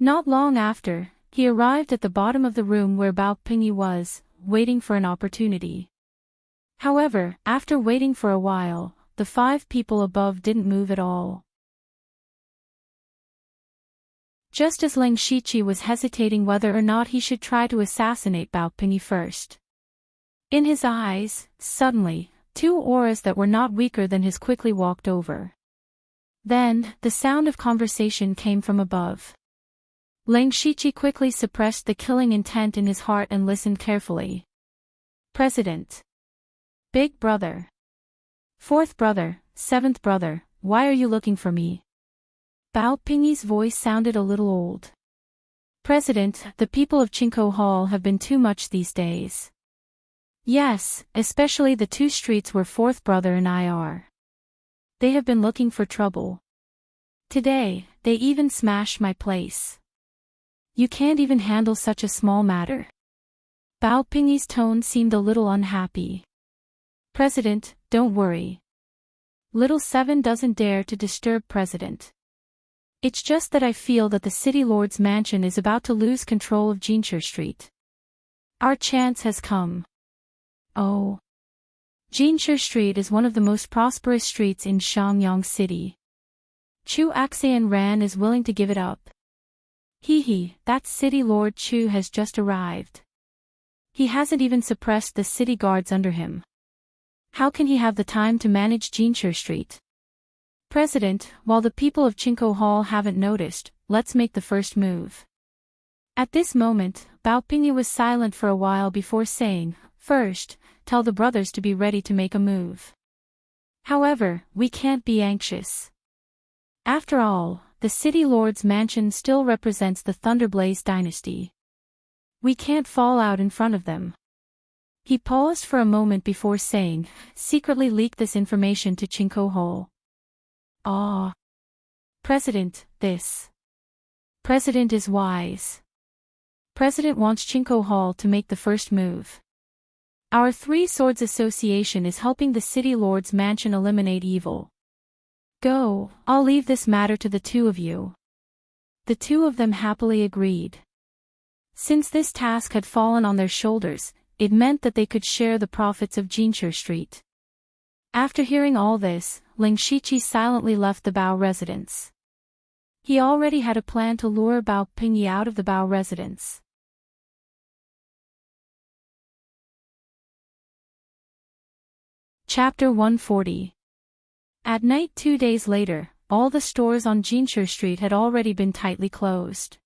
Not long after, he arrived at the bottom of the room where Bao Pingyi was, waiting for an opportunity. However, after waiting for a while, the 5 people above didn't move at all. Just as Ling Shiqi was hesitating whether or not he should try to assassinate Bao Pingyi first. In his eyes, suddenly, 2 auras that were not weaker than his quickly walked over. Then, the sound of conversation came from above. Ling Shiqi quickly suppressed the killing intent in his heart and listened carefully. President. Big brother. 4th brother, 7th brother, why are you looking for me? Bao Pingyi's voice sounded a little old. President, the people of Qingkou Hall have been too much these days. Yes, especially the 2 streets where 4th brother and I are. They have been looking for trouble. Today, they even smashed my place. You can't even handle such a small matter. Bao Pingyi's tone seemed a little unhappy. President, don't worry. Little 7 doesn't dare to disturb President. It's just that I feel that the City Lord's mansion is about to lose control of Jinshi Street. Our chance has come. Oh. Jinshi Street is one of the most prosperous streets in Shangyang City. Chu Axian Ran is willing to give it up. That City Lord Chu has just arrived. He hasn't even suppressed the city guards under him. How can he have the time to manage Jinshi Street? President, while the people of Qingkou Hall haven't noticed, let's make the first move. At this moment, Bao Pingyi was silent for a while before saying, First, tell the brothers to be ready to make a move. However, we can't be anxious. After all, the City Lord's mansion still represents the Thunderblaze dynasty. We can't fall out in front of them. He paused for a moment before saying, secretly leak this information to Qingkou Hall. Ah. President, this. President is wise. President wants Qingkou Hall to make the first move. Our 3 Swords Association is helping the City Lord's mansion eliminate evil. Go, I'll leave this matter to the 2 of you. The 2 of them happily agreed. Since this task had fallen on their shoulders, it meant that they could share the profits of Jinshi Street. After hearing all this, Ling Shiqi silently left the Bao residence. He already had a plan to lure Bao Pingyi out of the Bao residence. Chapter 140. At night 2 days later, all the stores on Jinshi Street had already been tightly closed.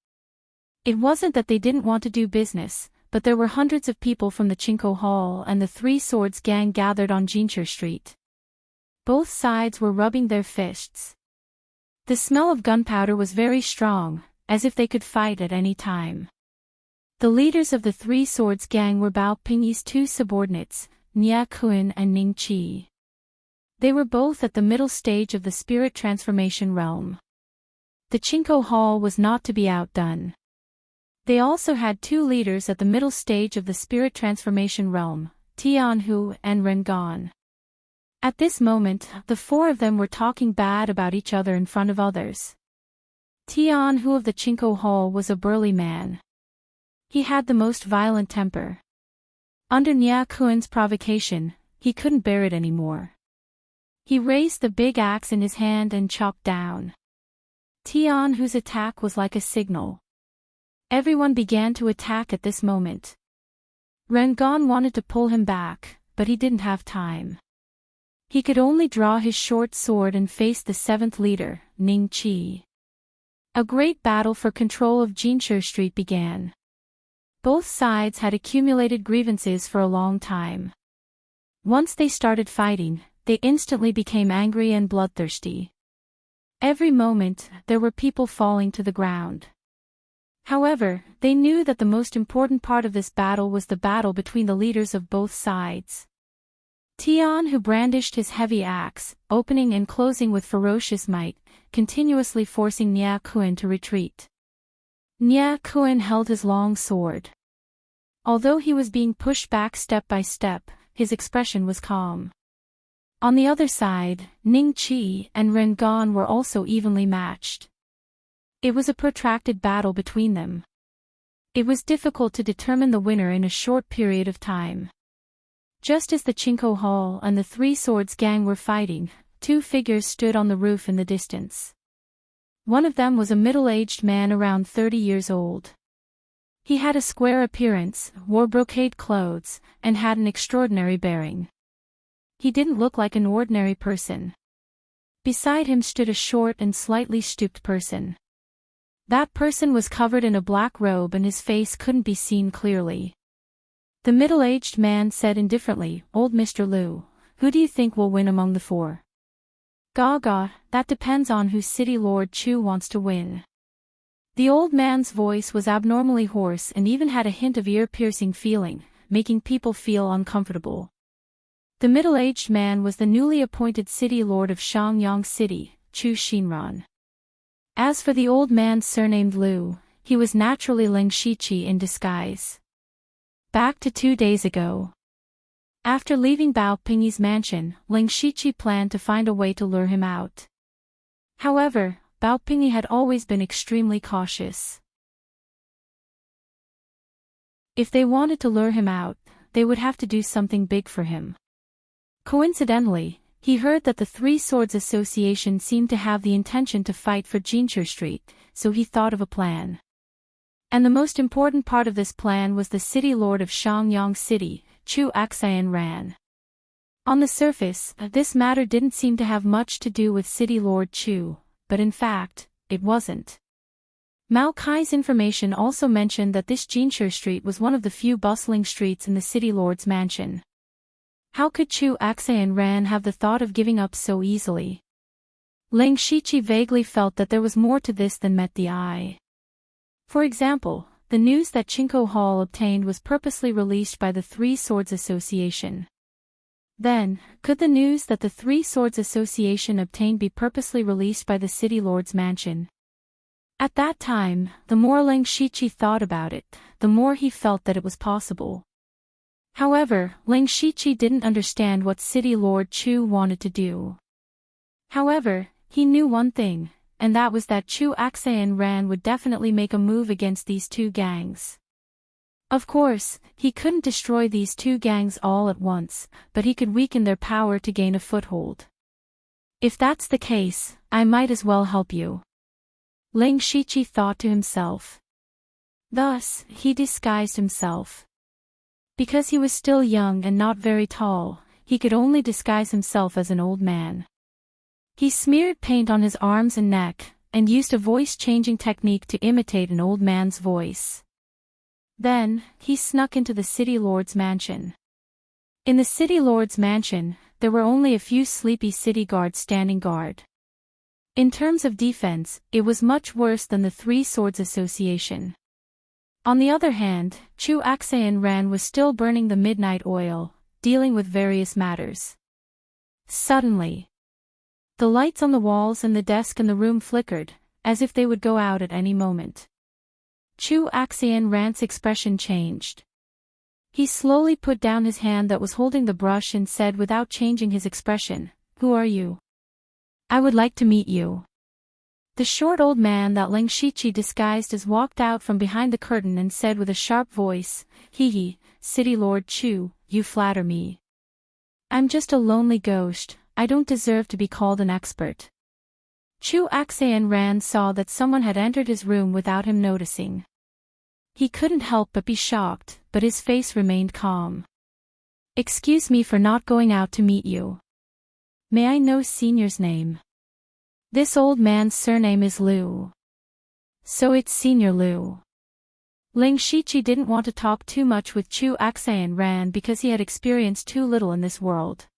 It wasn't that they didn't want to do business, but there were hundreds of people from the Qingkou Hall and the 3 Swords gang gathered on Jinshi Street. Both sides were rubbing their fists. The smell of gunpowder was very strong, as if they could fight at any time. The leaders of the 3 Swords gang were Bao Pingyi's 2 subordinates, Nia Kun and Ning Qi. They were both at the middle stage of the spirit transformation realm. The Qingkou Hall was not to be outdone. They also had 2 leaders at the middle stage of the spirit transformation realm, Tianhu and Rengan. At this moment, the 4 of them were talking bad about each other in front of others. Tianhu of the Qingkou Hall was a burly man. He had the most violent temper. Under Nia Kun's provocation, he couldn't bear it anymore. He raised the big axe in his hand and chopped down. Tianhu's attack was like a signal. Everyone began to attack at this moment. Rengan wanted to pull him back, but he didn't have time. He could only draw his short sword and face the 7th leader, Ning Qi. A great battle for control of Jinshi Street began. Both sides had accumulated grievances for a long time. Once they started fighting, they instantly became angry and bloodthirsty. Every moment, there were people falling to the ground. However, they knew that the most important part of this battle was the battle between the leaders of both sides. Tianhu brandished his heavy axe, opening and closing with ferocious might, continuously forcing Nia Kun to retreat. Nya Kuan held his long sword. Although he was being pushed back step by step, his expression was calm. On the other side, Ning Qi and Ren Gan were also evenly matched. It was a protracted battle between them. It was difficult to determine the winner in a short period of time. Just as the Chinko Hall and the Three Swords gang were fighting, two figures stood on the roof in the distance. One of them was a middle-aged man around 30 years old. He had a square appearance, wore brocade clothes, and had an extraordinary bearing. He didn't look like an ordinary person. Beside him stood a short and slightly stooped person. That person was covered in a black robe and his face couldn't be seen clearly. The middle-aged man said indifferently, "Old Mr. Liu, who do you think will win among the four?" "Gaga, that depends on who City Lord Chu wants to win." The old man's voice was abnormally hoarse and even had a hint of ear-piercing feeling, making people feel uncomfortable. The middle-aged man was the newly appointed city lord of Shangyang City, Chu Xinran. As for the old man surnamed Liu, he was naturally Ling Shiqi in disguise. Back to 2 days ago. After leaving Bao Pingyi's mansion, Ling Shiqi planned to find a way to lure him out. However, Bao Pingyi had always been extremely cautious. If they wanted to lure him out, they would have to do something big for him. Coincidentally, he heard that the Three Swords Association seemed to have the intention to fight for Jinchu Street, so he thought of a plan. And the most important part of this plan was the city lord of Shangyang City, Chu Axian Ran. On the surface, this matter didn't seem to have much to do with City Lord Chu, but in fact, it wasn't. Mao Kai's information also mentioned that this Jinchu Street was one of the few bustling streets in the city lord's mansion. How could Chu Axian Ran have the thought of giving up so easily? Ling Shiqi vaguely felt that there was more to this than met the eye. For example, the news that Chinko Hall obtained was purposely released by the Three Swords Association. Then, could the news that the Three Swords Association obtained be purposely released by the City Lord's mansion? At that time, the more Ling Shiqi thought about it, the more he felt that it was possible. However, Ling Shiqi didn't understand what City Lord Chu wanted to do. However, he knew one thing, and that was that Chu Axian Ran would definitely make a move against these two gangs. Of course, he couldn't destroy these two gangs all at once, but he could weaken their power to gain a foothold. If that's the case, I might as well help you. Ling Shiqi thought to himself. Thus, he disguised himself. Because he was still young and not very tall, he could only disguise himself as an old man. He smeared paint on his arms and neck, and used a voice-changing technique to imitate an old man's voice. Then, he snuck into the city lord's mansion. In the city lord's mansion, there were only a few sleepy city guards standing guard. In terms of defense, it was much worse than the Three Swords Association. On the other hand, Chu Axian Ran was still burning the midnight oil, dealing with various matters. Suddenly, the lights on the walls and the desk in the room flickered, as if they would go out at any moment. Chu Axian Ran's expression changed. He slowly put down his hand that was holding the brush and said without changing his expression, "Who are you? I would like to meet you." The short old man that Ling Shiqi disguised as walked out from behind the curtain and said with a sharp voice, "Hee, City Lord Chu, you flatter me. I'm just a lonely ghost, I don't deserve to be called an expert." Chu Axian Ran saw that someone had entered his room without him noticing. He couldn't help but be shocked, but his face remained calm. "Excuse me for not going out to meet you. May I know Senior's name?" "This old man's surname is Liu." "So it's Senior Liu." Ling Shiqi didn't want to talk too much with Chu Axian Ran because he had experienced too little in this world.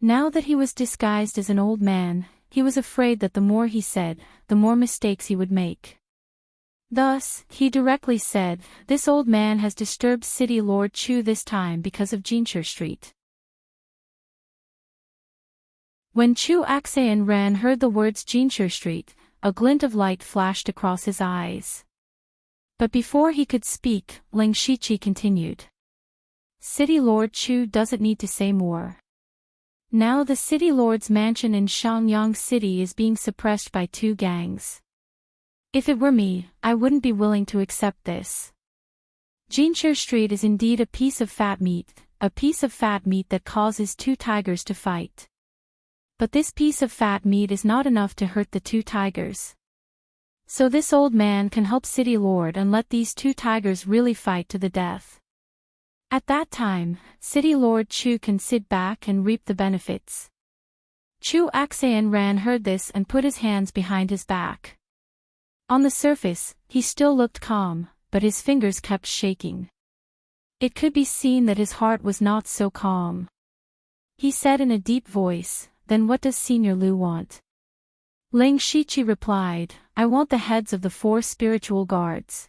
Now that he was disguised as an old man, he was afraid that the more he said, the more mistakes he would make. Thus, he directly said, "This old man has disturbed City Lord Chu this time because of Jinchu Street." When Chu Axian Ran heard the words Jinchu Street, a glint of light flashed across his eyes. But before he could speak, Ling Shiqi continued. City Lord Chu doesn't need to say more. Now the City Lord's mansion in Shangyang City is being suppressed by 2 gangs. If it were me, I wouldn't be willing to accept this. Jinshi Street is indeed a piece of fat meat that causes 2 tigers to fight. But this piece of fat meat is not enough to hurt the 2 tigers. So this old man can help City Lord and let these 2 tigers really fight to the death. At that time, City Lord Chu can sit back and reap the benefits. Chu Axian Ran heard this and put his hands behind his back. On the surface, he still looked calm, but his fingers kept shaking. It could be seen that his heart was not so calm. He said in a deep voice, "Then what does Senior Lu want?" Ling Shiqi replied, "I want the heads of the 4 spiritual guards."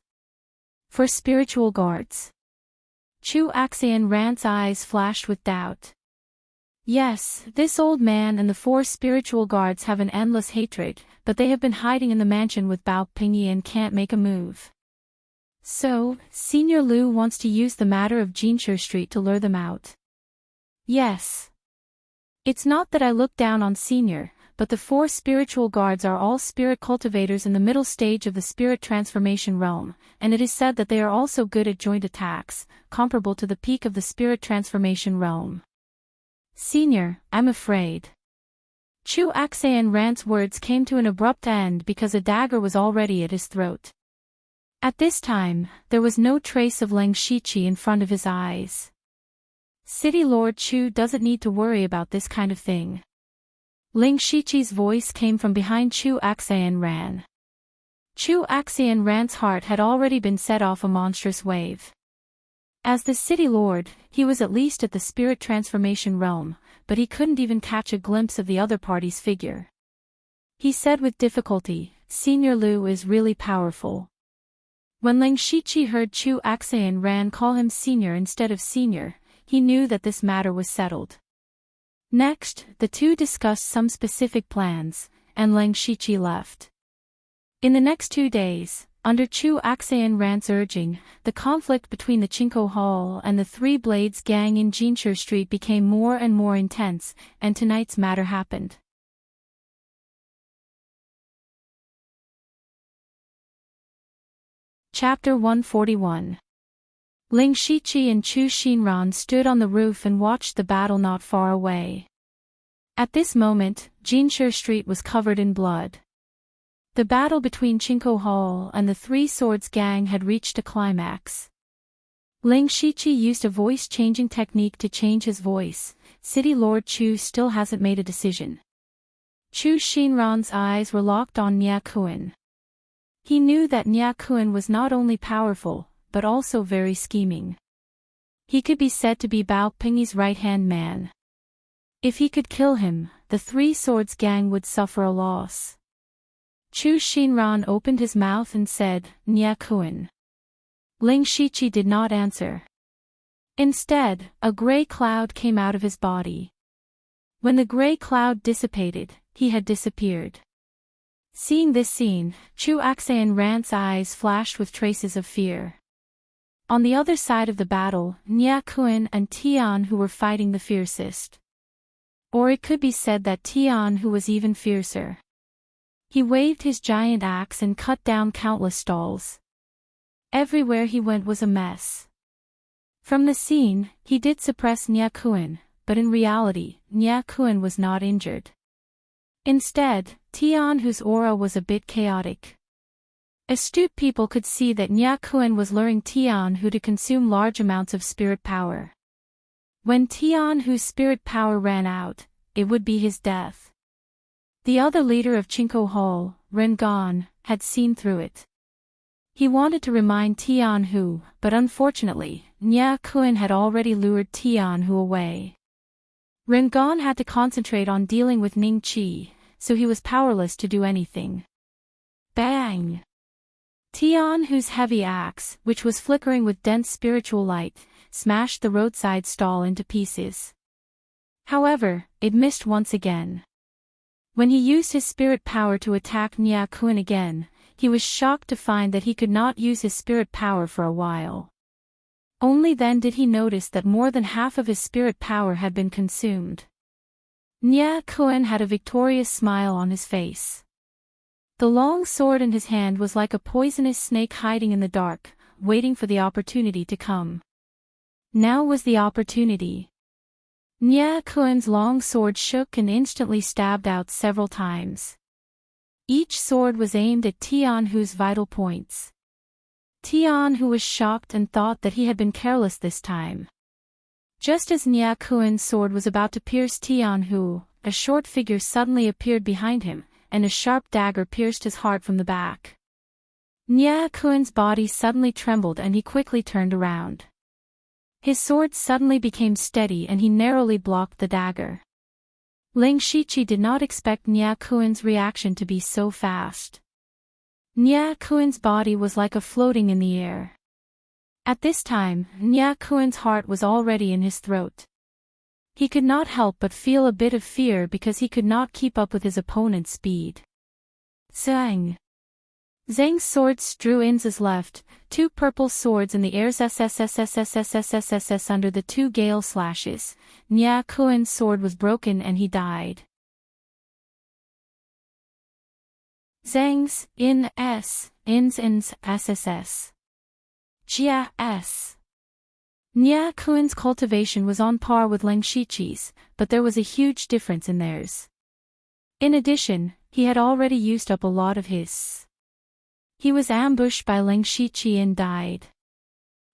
4 spiritual guards? Chu Axian Ran's eyes flashed with doubt. Yes, this old man and the 4 spiritual guards have an endless hatred, but they have been hiding in the mansion with Bao Pingyi and can't make a move. So, Senior Lu wants to use the matter of Jinshi Street to lure them out. Yes. It's not that I look down on Senior, but the 4 spiritual guards are all spirit cultivators in the middle stage of the spirit transformation realm, and it is said that they are also good at joint attacks, comparable to the peak of the spirit transformation realm. Senior, I'm afraid. Chu Axian Ran's words came to an abrupt end because a dagger was already at his throat. At this time, there was no trace of Ling Shiqi in front of his eyes. City Lord Chu doesn't need to worry about this kind of thing. Ling Shiqi's voice came from behind Chu Axian Ran. Chu Axian Ran's heart had already been set off a monstrous wave. As the City Lord, he was at least at the spirit transformation realm, but he couldn't even catch a glimpse of the other party's figure. He said with difficulty, "Senior Lu is really powerful." When Ling Shiqi heard Chu Axian Ran call him Senior instead of Senior, he knew that this matter was settled. Next, the 2 discussed some specific plans, and Ling Shiqi left. In the next 2 days, under Chu Axian Ran's urging, the conflict between the Chinko Hall and the 3 Blades gang in Jinshi Street became more and more intense, and tonight's matter happened. Chapter 141. Ling Shiqi and Chu Xinran stood on the roof and watched the battle not far away. At this moment, Jinshi Street was covered in blood. The battle between Chinko Hall and the 3 Swords gang had reached a climax. Ling Shiqi used a voice-changing technique to change his voice. City Lord Chu still hasn't made a decision. Chu Xinran's eyes were locked on Nia Kuan. He knew that Nia Kuan was not only powerful, but also very scheming. He could be said to be Bao Pingyi's right-hand man. If he could kill him, the 3 Swords gang would suffer a loss. Chu Xinran opened his mouth and said, "Nia Kuan." Ling Shiqi did not answer. Instead, a gray cloud came out of his body. When the gray cloud dissipated, he had disappeared. Seeing this scene, Chu Axian Ran's eyes flashed with traces of fear. On the other side of the battle, Nia Kuan and Tian who were fighting the fiercest. Or it could be said that Tian who was even fiercer. He waved his giant axe and cut down countless stalls. Everywhere he went was a mess. From the scene, he did suppress Nia Kuan, but in reality, Nia Kuan was not injured. Instead, Tian whose aura was a bit chaotic. Astute people could see that Nia Kuan was luring Tian who to consume large amounts of spirit power. When Tian whose spirit power ran out, it would be his death. The other leader of Chinko Hall, Rengan, had seen through it. He wanted to remind Tian Hu, but unfortunately, Nia Kuan had already lured Tian Hu away. Rengan had to concentrate on dealing with Ning Qi, so he was powerless to do anything. Bang! Tian Hu's heavy axe, which was flickering with dense spiritual light, smashed the roadside stall into pieces. However, it missed once again. When he used his spirit power to attack Nia Kuan again, he was shocked to find that he could not use his spirit power for a while. Only then did he notice that more than half of his spirit power had been consumed. Nya Kun had a victorious smile on his face. The long sword in his hand was like a poisonous snake hiding in the dark, waiting for the opportunity to come. Now was the opportunity. Nya Kun's long sword shook and instantly stabbed out several times. Each sword was aimed at Tianhu's vital points. Tianhu was shocked and thought that he had been careless this time. Just as Nya Kun's sword was about to pierce Tianhu, a short figure suddenly appeared behind him, and a sharp dagger pierced his heart from the back. Nya Kun's body suddenly trembled and he quickly turned around. His sword suddenly became steady and he narrowly blocked the dagger. Ling Shiqi did not expect Nya Kun's reaction to be so fast. Nya Kun's body was like a floating in the air. At this time, Nya Kun's heart was already in his throat. He could not help but feel a bit of fear because he could not keep up with his opponent's speed. Zhang. Zhang's sword strew in his left, two purple swords in the air SSSSSSSSSSS under the two gale slashes. Nya Kun's sword was broken and he died. Zhang's ins SSS. Jia S. Nya Kun's cultivation was on par with Ling Shiqi's, but there was a huge difference in theirs. In addition, he had already used up a lot of his. He was ambushed by Ling Shiqi and died.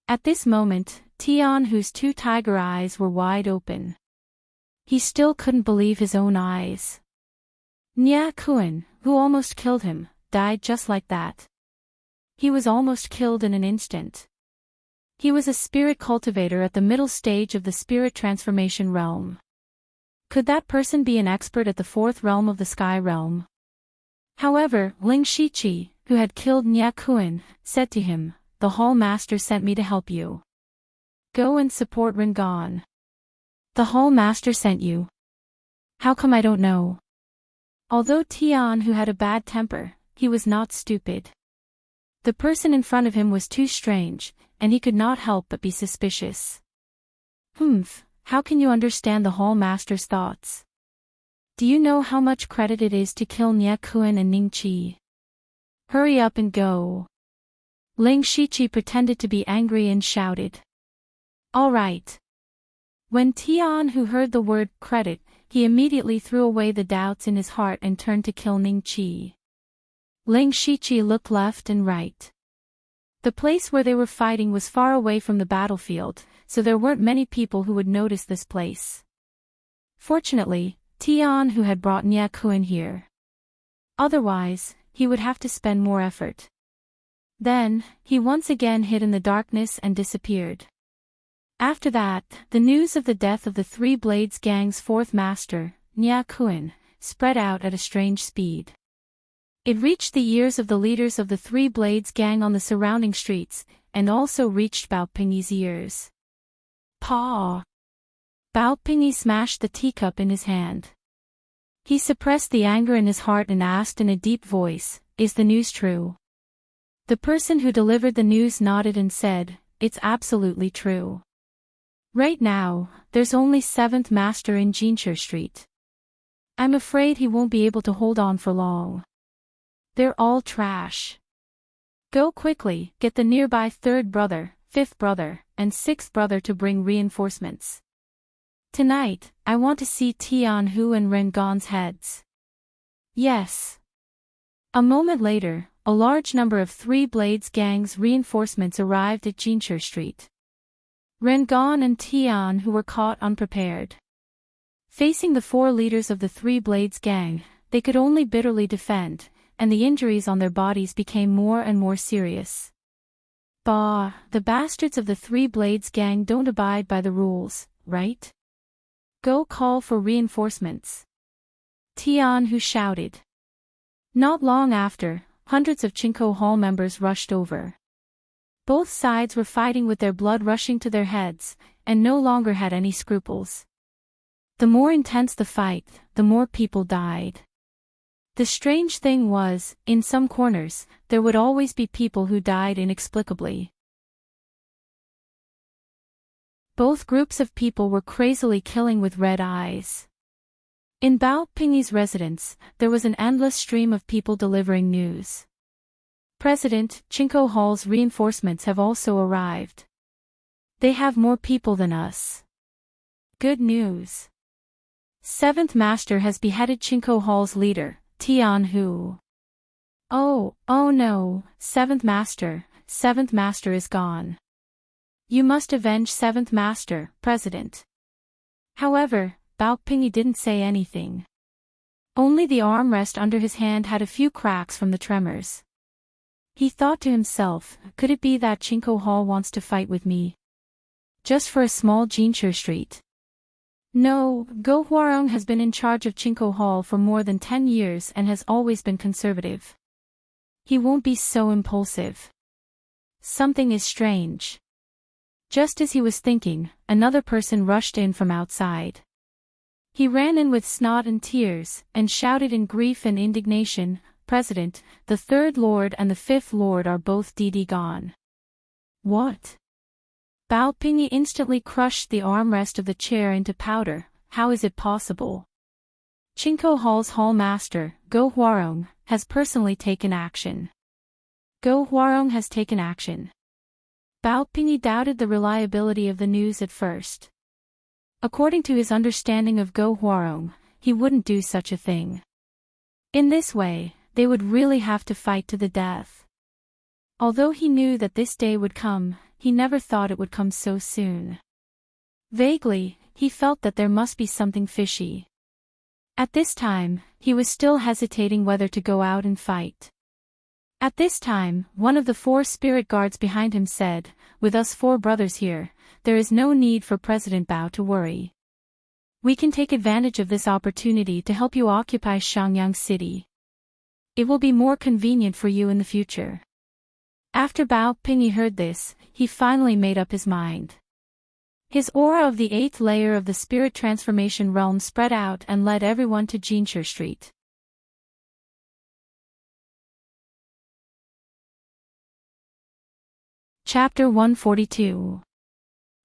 At this moment, Tianhu's two tiger eyes were wide open. He still couldn't believe his own eyes. Nya Kun, who almost killed him, died just like that. He was almost killed in an instant. He was a spirit cultivator at the middle stage of the spirit transformation realm. Could that person be an expert at the fourth realm of the sky realm? However, Ling Shiqi, who had killed Nya Kun, said to him, "The Hall Master sent me to help you. Go and support Ringon." "The Hall Master sent you? How come I don't know?" Although Tianhu had a bad temper, he was not stupid. The person in front of him was too strange, and he could not help but be suspicious. How can you understand the Hall Master's thoughts? Do you know how much credit it is to kill Nya Kun and Ning Qi? Hurry up and go. Ling Shiqi pretended to be angry and shouted. All right. When Tianhu heard the word credit, he immediately threw away the doubts in his heart and turned to kill Ning Qi. Ling Shiqi looked left and right. The place where they were fighting was far away from the battlefield, so there weren't many people who would notice this place. Fortunately, Tianhu had brought Nya Kun here. Otherwise, he would have to spend more effort. Then, he once again hid in the darkness and disappeared. After that, the news of the death of the Three Blades Gang's fourth master, Nya Kun, spread out at a strange speed. It reached the ears of the leaders of the Three Blades Gang on the surrounding streets, and also reached Bao Pingyi's ears. Paw! Bao Pingyi smashed the teacup in his hand. He suppressed the anger in his heart and asked in a deep voice, "Is the news true?" The person who delivered the news nodded and said, "It's absolutely true. Right now, there's only 7th Master in Jinshi Street. I'm afraid he won't be able to hold on for long. They're all trash. Go quickly, get the nearby 3rd brother, 5th brother, and 6th brother to bring reinforcements. Tonight, I want to see Tianhu and Rengon's heads." Yes. A moment later, a large number of Three Blades Gang's reinforcements arrived at Jinshi Street. Rengon and Tianhu were caught unprepared. Facing the 4 leaders of the Three Blades Gang, they could only bitterly defend, and the injuries on their bodies became more and more serious. Bah, the bastards of the Three Blades Gang don't abide by the rules, right? Go call for reinforcements. Tianhu shouted. Not long after, hundreds of Chinko Hall members rushed over. Both sides were fighting with their blood rushing to their heads, and no longer had any scruples. The more intense the fight, the more people died. The strange thing was, in some corners, there would always be people who died inexplicably. Both groups of people were crazily killing with red eyes. In Bao Pingyi's residence, there was an endless stream of people delivering news. President Chinko Hall's reinforcements have also arrived. They have more people than us. Good news. Seventh Master has beheaded Chinko Hall's leader, Tian Hu. Oh no, Seventh Master is gone. You must avenge Seventh Master, President. However, Bao Pingyi didn't say anything. Only the armrest under his hand had a few cracks from the tremors. He thought to himself, could it be that Chinko Hall wants to fight with me? Just for a small Jinshi Street. No, Go Hwarong has been in charge of Chinko Hall for more than 10 years and has always been conservative. He won't be so impulsive. Something is strange. Just as he was thinking, another person rushed in from outside. He ran in with snot and tears, and shouted in grief and indignation, President, the Third Lord and the Fifth Lord are both gone. What? Bao Pingyi instantly crushed the armrest of the chair into powder. How is it possible? Chinko Hall's hall master, Go Hwarong, has personally taken action. Go Hwarong has taken action. Bao Pingyi doubted the reliability of the news at first. According to his understanding of Go Hwarong, he wouldn't do such a thing. In this way, they would really have to fight to the death. Although he knew that this day would come, he never thought it would come so soon. Vaguely, he felt that there must be something fishy. At this time, he was still hesitating whether to go out and fight. At this time, one of the 4 spirit guards behind him said, with us 4 brothers here, there is no need for President Bao to worry. We can take advantage of this opportunity to help you occupy Shangyang City. It will be more convenient for you in the future. After Bao Pingyi heard this, he finally made up his mind. His aura of the 8th layer of the spirit transformation realm spread out and led everyone to Jinshi Street. Chapter 142.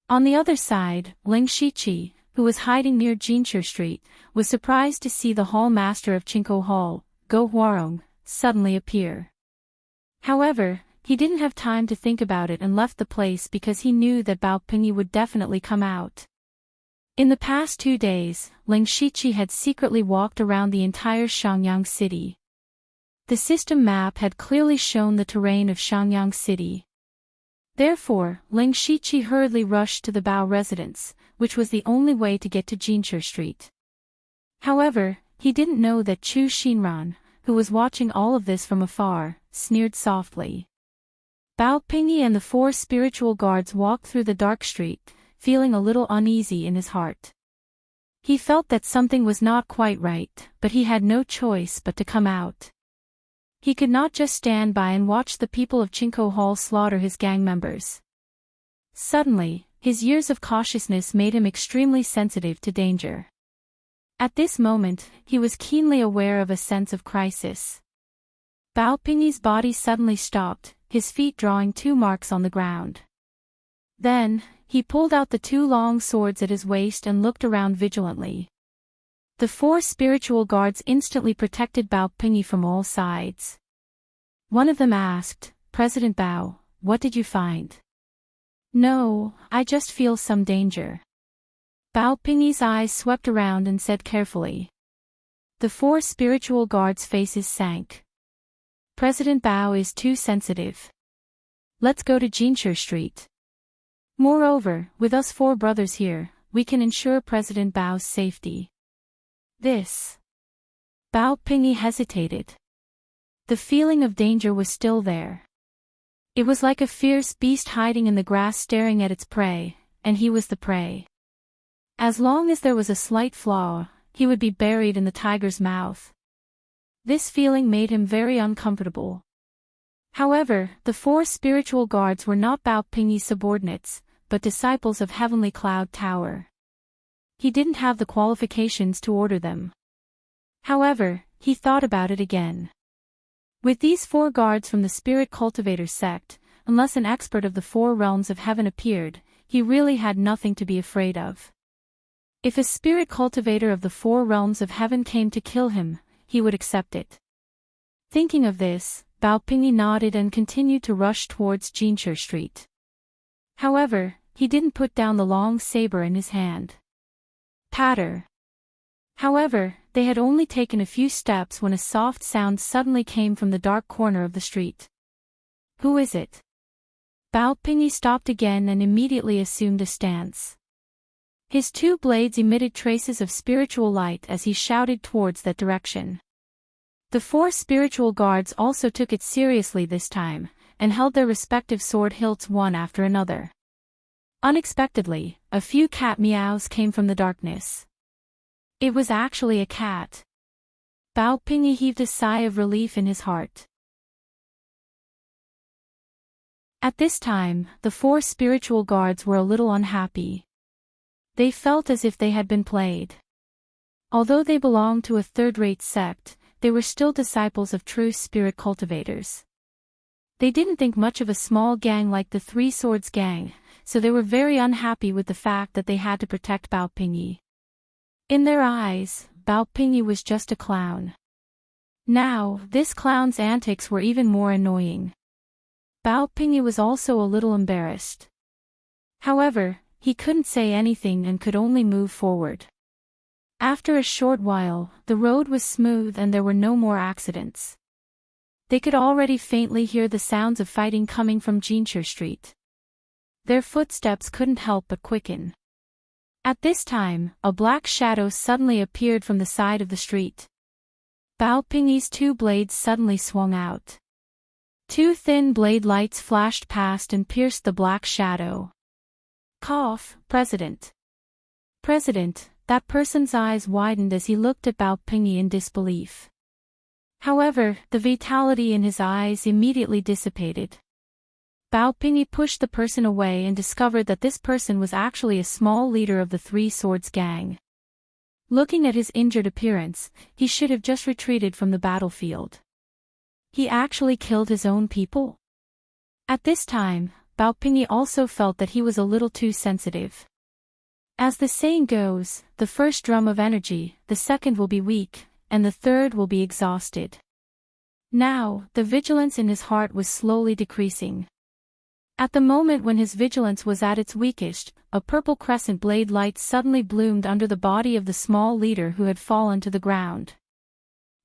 On the other side, Ling Shiqi, who was hiding near Jinshi Street, was surprised to see the hall master of Chinko Hall, Go Hwarong, suddenly appear. However, he didn't have time to think about it and left the place because he knew that Bao Pingyi would definitely come out. In the past 2 days, Ling Shiqi had secretly walked around the entire Shangyang City. The system map had clearly shown the terrain of Shangyang City. Therefore, Ling Shiqi hurriedly rushed to the Bao residence, which was the only way to get to Jinshi Street. However, he didn't know that Chu Xinran, who was watching all of this from afar, sneered softly. Bao Pingyi and the 4 spiritual guards walked through the dark street, feeling a little uneasy in his heart. He felt that something was not quite right, but he had no choice but to come out. He could not just stand by and watch the people of Chinko Hall slaughter his gang members. Suddenly, his years of cautiousness made him extremely sensitive to danger. At this moment, he was keenly aware of a sense of crisis. Bao Pingyi's body suddenly stopped, his feet drawing 2 marks on the ground. Then, he pulled out the 2 long swords at his waist and looked around vigilantly. The 4 spiritual guards instantly protected Bao Pingyi from all sides. One of them asked, President Bao, what did you find? No, I just feel some danger. Bao Pingyi's eyes swept around and said carefully. The 4 spiritual guards' faces sank. President Bao is too sensitive. Let's go to Jinshi Street. Moreover, with us 4 brothers here, we can ensure President Bao's safety. This. Bao Pingyi hesitated. The feeling of danger was still there. It was like a fierce beast hiding in the grass staring at its prey, and he was the prey. As long as there was a slight flaw, he would be buried in the tiger's mouth. This feeling made him very uncomfortable. However, the 4 spiritual guards were not Bao Pingyi's subordinates, but disciples of Heavenly Cloud Tower. He didn't have the qualifications to order them. However, he thought about it again. With these 4 guards from the Spirit Cultivator sect, unless an expert of the 4 realms of heaven appeared, he really had nothing to be afraid of. If a Spirit Cultivator of the 4 realms of heaven came to kill him, he would accept it. Thinking of this, Baopingyi nodded and continued to rush towards Jinshi Street. However, he didn't put down the long saber in his hand. Patter. However, they had only taken a few steps when a soft sound suddenly came from the dark corner of the street. Who is it? Baopingyi stopped again and immediately assumed a stance. His 2 blades emitted traces of spiritual light as he shouted towards that direction. The 4 spiritual guards also took it seriously this time, and held their respective sword hilts one after another. Unexpectedly, a few cat meows came from the darkness. It was actually a cat. Baopingyi heaved a sigh of relief in his heart. At this time, the 4 spiritual guards were a little unhappy. They felt as if they had been played. Although they belonged to a third-rate sect, they were still disciples of true spirit cultivators. They didn't think much of a small gang like the Three Swords gang, so they were very unhappy with the fact that they had to protect Baopingyi. In their eyes, Baopingyi was just a clown. Now, this clown's antics were even more annoying. Baopingyi was also a little embarrassed. However, he couldn't say anything and could only move forward. After a short while, the road was smooth and there were no more accidents. They could already faintly hear the sounds of fighting coming from Jinshi Street. Their footsteps couldn't help but quicken. At this time, a black shadow suddenly appeared from the side of the street. Baopingyi's 2 blades suddenly swung out. 2 thin blade lights flashed past and pierced the black shadow. Cough, President. President, that person's eyes widened as he looked at Baopingyi in disbelief. However, the vitality in his eyes immediately dissipated. Baopingyi pushed the person away and discovered that this person was actually a small leader of the Three Swords gang. Looking at his injured appearance, he should have just retreated from the battlefield. He actually killed his own people? At this time, Baopingyi also felt that he was a little too sensitive. As the saying goes, the first drum of energy, the second will be weak, and the third will be exhausted. Now, the vigilance in his heart was slowly decreasing. At the moment when his vigilance was at its weakest, a purple crescent blade light suddenly bloomed under the body of the small leader who had fallen to the ground.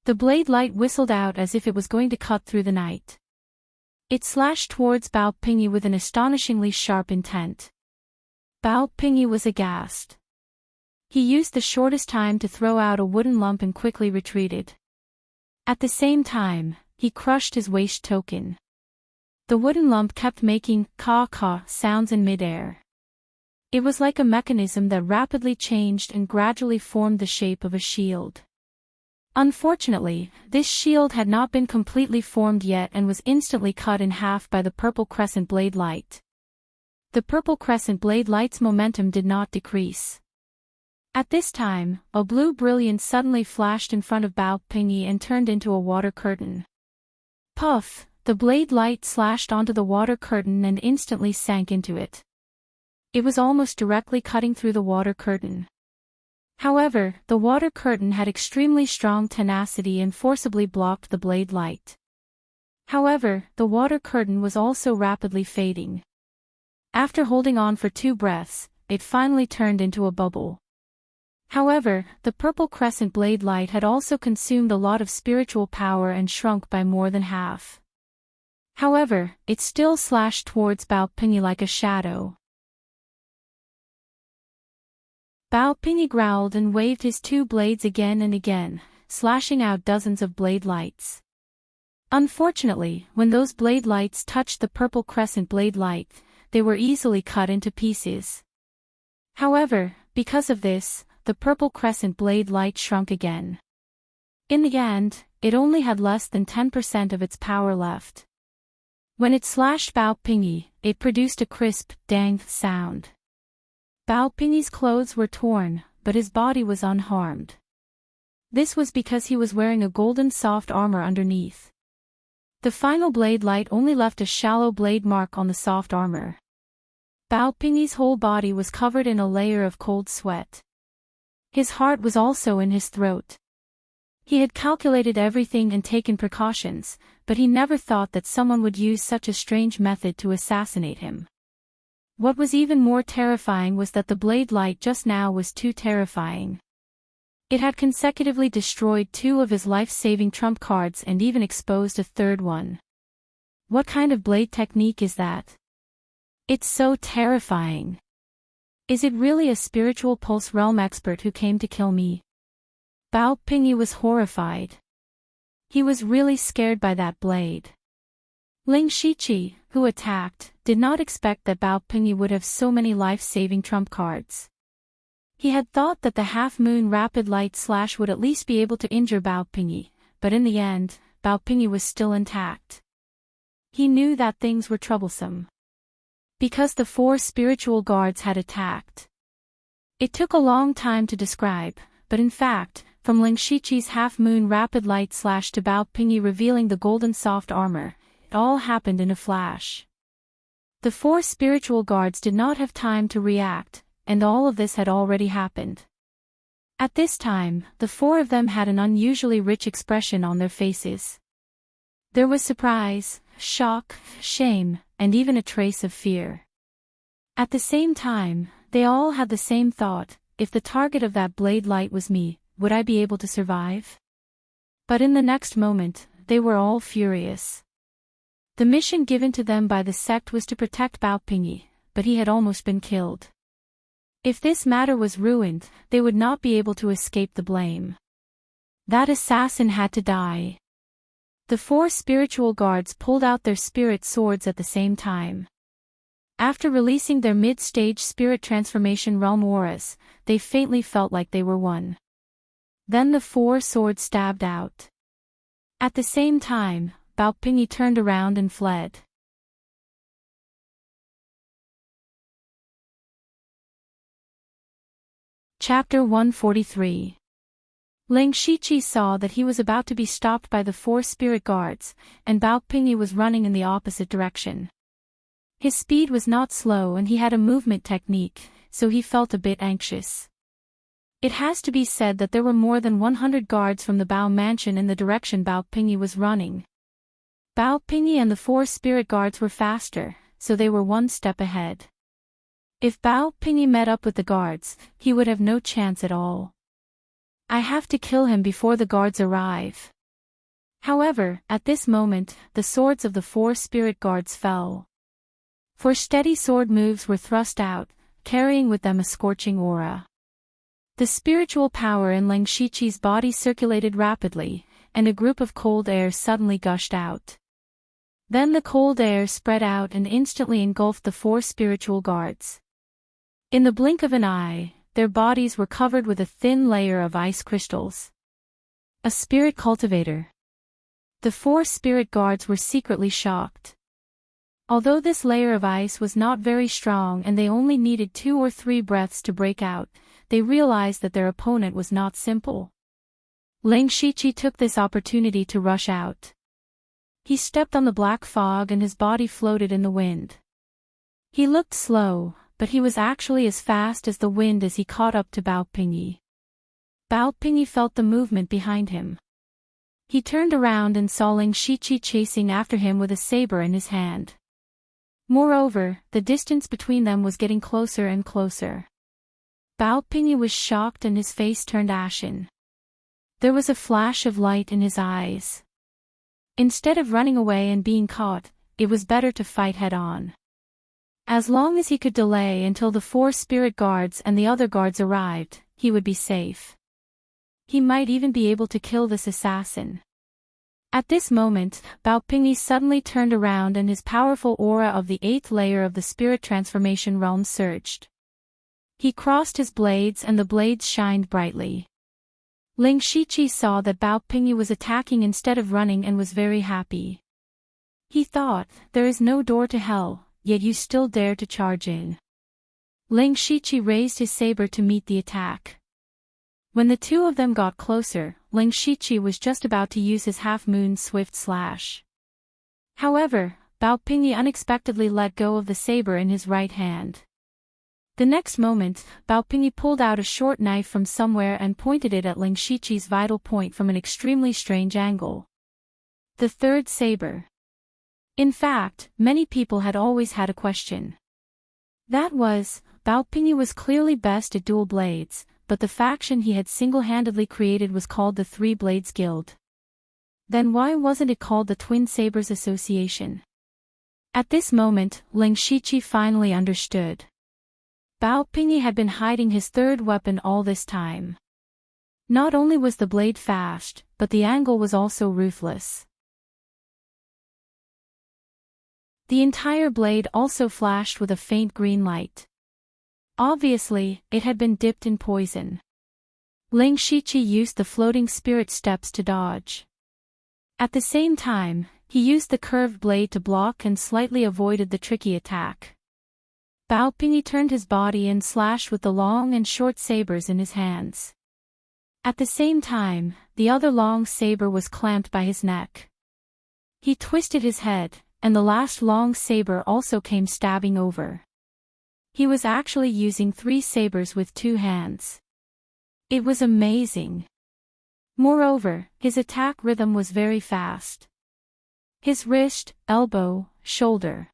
The blade light whistled out as if it was going to cut through the night. It slashed towards Baopingyi with an astonishingly sharp intent. Baopingyi was aghast. He used the shortest time to throw out a wooden lump and quickly retreated. At the same time, he crushed his waist token. The wooden lump kept making caw-caw sounds in midair. It was like a mechanism that rapidly changed and gradually formed the shape of a shield. Unfortunately, this shield had not been completely formed yet and was instantly cut in half by the purple crescent blade light. The purple crescent blade light's momentum did not decrease. At this time, a blue brilliance suddenly flashed in front of Baopingyi and turned into a water curtain. Puff! The blade light slashed onto the water curtain and instantly sank into it. It was almost directly cutting through the water curtain. However, the water curtain had extremely strong tenacity and forcibly blocked the blade light. However, the water curtain was also rapidly fading. After holding on for 2 breaths, it finally turned into a bubble. However, the purple crescent blade light had also consumed a lot of spiritual power and shrunk by more than half. However, it still slashed towards Baopingyi like a shadow. Baopingyi growled and waved his 2 blades again and again, slashing out dozens of blade lights. Unfortunately, when those blade lights touched the purple crescent blade light, they were easily cut into pieces. However, because of this, the purple crescent blade light shrunk again. In the end, it only had less than 10% of its power left. When it slashed Baopingyi, it produced a crisp, dang sound. Baopingyi's clothes were torn, but his body was unharmed. This was because he was wearing a golden soft armor underneath. The final blade light only left a shallow blade mark on the soft armor. Bao Pingyi's whole body was covered in a layer of cold sweat. His heart was also in his throat. He had calculated everything and taken precautions, but he never thought that someone would use such a strange method to assassinate him. What was even more terrifying was that the blade light just now was too terrifying. It had consecutively destroyed 2 of his life-saving trump cards and even exposed a 3rd one. What kind of blade technique is that? It's so terrifying. Is it really a spiritual pulse realm expert who came to kill me? Bao Pingyi was horrified. He was really scared by that blade. Ling Shiqi, who attacked, did not expect that Bao Pingyi would have so many life-saving trump cards. He had thought that the half-moon rapid light slash would at least be able to injure Bao Pingyi, but in the end, Bao Pingyi was still intact. He knew that things were troublesome. Because the 4 spiritual guards had attacked. It took a long time to describe, but in fact, from Ling Shiqi's half-moon rapid light slash to Bao Pingyi revealing the golden soft armor, it all happened in a flash. The 4 spiritual guards did not have time to react, and all of this had already happened. At this time, the 4 of them had an unusually rich expression on their faces. There was surprise, shock, shame, and even a trace of fear. At the same time, they all had the same thought: if the target of that blade light was me, would I be able to survive? But in the next moment, they were all furious. The mission given to them by the sect was to protect Bao Pingyi, but he had almost been killed. If this matter was ruined, they would not be able to escape the blame. That assassin had to die. The 4 spiritual guards pulled out their spirit swords at the same time. After releasing their mid-stage spirit transformation realm auras, they faintly felt like they were one. Then the 4 swords stabbed out. At the same time, Bao Pingyi turned around and fled. Chapter 143. Ling Shiqi saw that he was about to be stopped by the 4 spirit guards, and Bao Pingyi was running in the opposite direction. His speed was not slow and he had a movement technique, so he felt a bit anxious. It has to be said that there were more than 100 guards from the Bao mansion in the direction Bao Pingyi was running. Bao Pingyi and the 4 spirit guards were faster, so they were 1 step ahead. If Bao Pingyi met up with the guards, he would have no chance at all. I have to kill him before the guards arrive. However, at this moment, the swords of the 4 spirit guards fell. 4 steady sword moves were thrust out, carrying with them a scorching aura. The spiritual power in Ling Shiqi's body circulated rapidly, and a group of cold air suddenly gushed out. Then the cold air spread out and instantly engulfed the 4 spiritual guards. In the blink of an eye, their bodies were covered with a thin layer of ice crystals. A spirit cultivator. The 4 spirit guards were secretly shocked. Although this layer of ice was not very strong and they only needed 2 or 3 breaths to break out, they realized that their opponent was not simple. Ling Shiqi took this opportunity to rush out. He stepped on the black fog and his body floated in the wind. He looked slow, but he was actually as fast as the wind as he caught up to Bao Pingyi. Bao Pingyi felt the movement behind him. He turned around and saw Ling Shiqi chasing after him with a saber in his hand. Moreover, the distance between them was getting closer and closer. Bao Pingyi was shocked and his face turned ashen. There was a flash of light in his eyes. Instead of running away and being caught, it was better to fight head-on. As long as he could delay until the 4 spirit guards and the other guards arrived, he would be safe. He might even be able to kill this assassin. At this moment, Bao Pingyi suddenly turned around and his powerful aura of the 8th layer of the spirit transformation realm surged. He crossed his blades and the blades shined brightly. Ling Shiqi saw that Bao Pingyi was attacking instead of running and was very happy. He thought, there is no door to hell, yet you still dare to charge in. Ling Shiqi raised his saber to meet the attack. When the 2 of them got closer, Ling Shiqi was just about to use his half-moon swift slash. However, Bao Pingyi unexpectedly let go of the saber in his right hand. The next moment, Bao Pingyi pulled out a short knife from somewhere and pointed it at Ling Shiqi's vital point from an extremely strange angle. The third saber. In fact, many people had always had a question. That was, Bao Pingyi was clearly best at dual blades, but the faction he had single-handedly created was called the Three Blades Guild. Then why wasn't it called the Twin Sabers Association? At this moment, Ling Shiqi finally understood. Bao Pingyi had been hiding his third weapon all this time. Not only was the blade fast, but the angle was also ruthless. The entire blade also flashed with a faint green light. Obviously, it had been dipped in poison. Ling Shiqi used the floating spirit steps to dodge. At the same time, he used the curved blade to block and slightly avoided the tricky attack. Bao Pingyi turned his body and slashed with the long and short sabers in his hands. At the same time, the other long saber was clamped by his neck. He twisted his head, and the last long saber also came stabbing over. He was actually using 3 sabers with 2 hands. It was amazing. Moreover, his attack rhythm was very fast. His wrist, elbow, shoulder.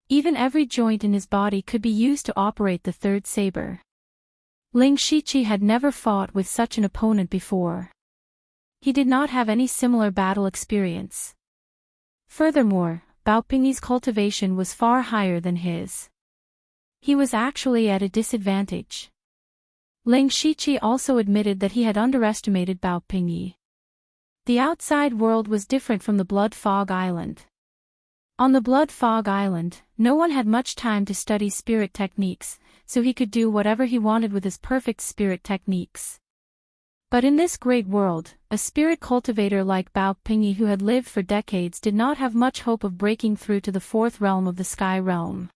Even every joint in his body could be used to operate the third saber. Ling Shiqi had never fought with such an opponent before. He did not have any similar battle experience. Furthermore, Bao Pingyi's cultivation was far higher than his. He was actually at a disadvantage. Ling Shiqi also admitted that he had underestimated Bao Pingyi. The outside world was different from the Blood Fog Island. On the Blood Fog Island, no one had much time to study spirit techniques, so he could do whatever he wanted with his perfect spirit techniques. But in this great world, a spirit cultivator like Bao Pingyi who had lived for decades did not have much hope of breaking through to the 4th realm of the Sky Realm.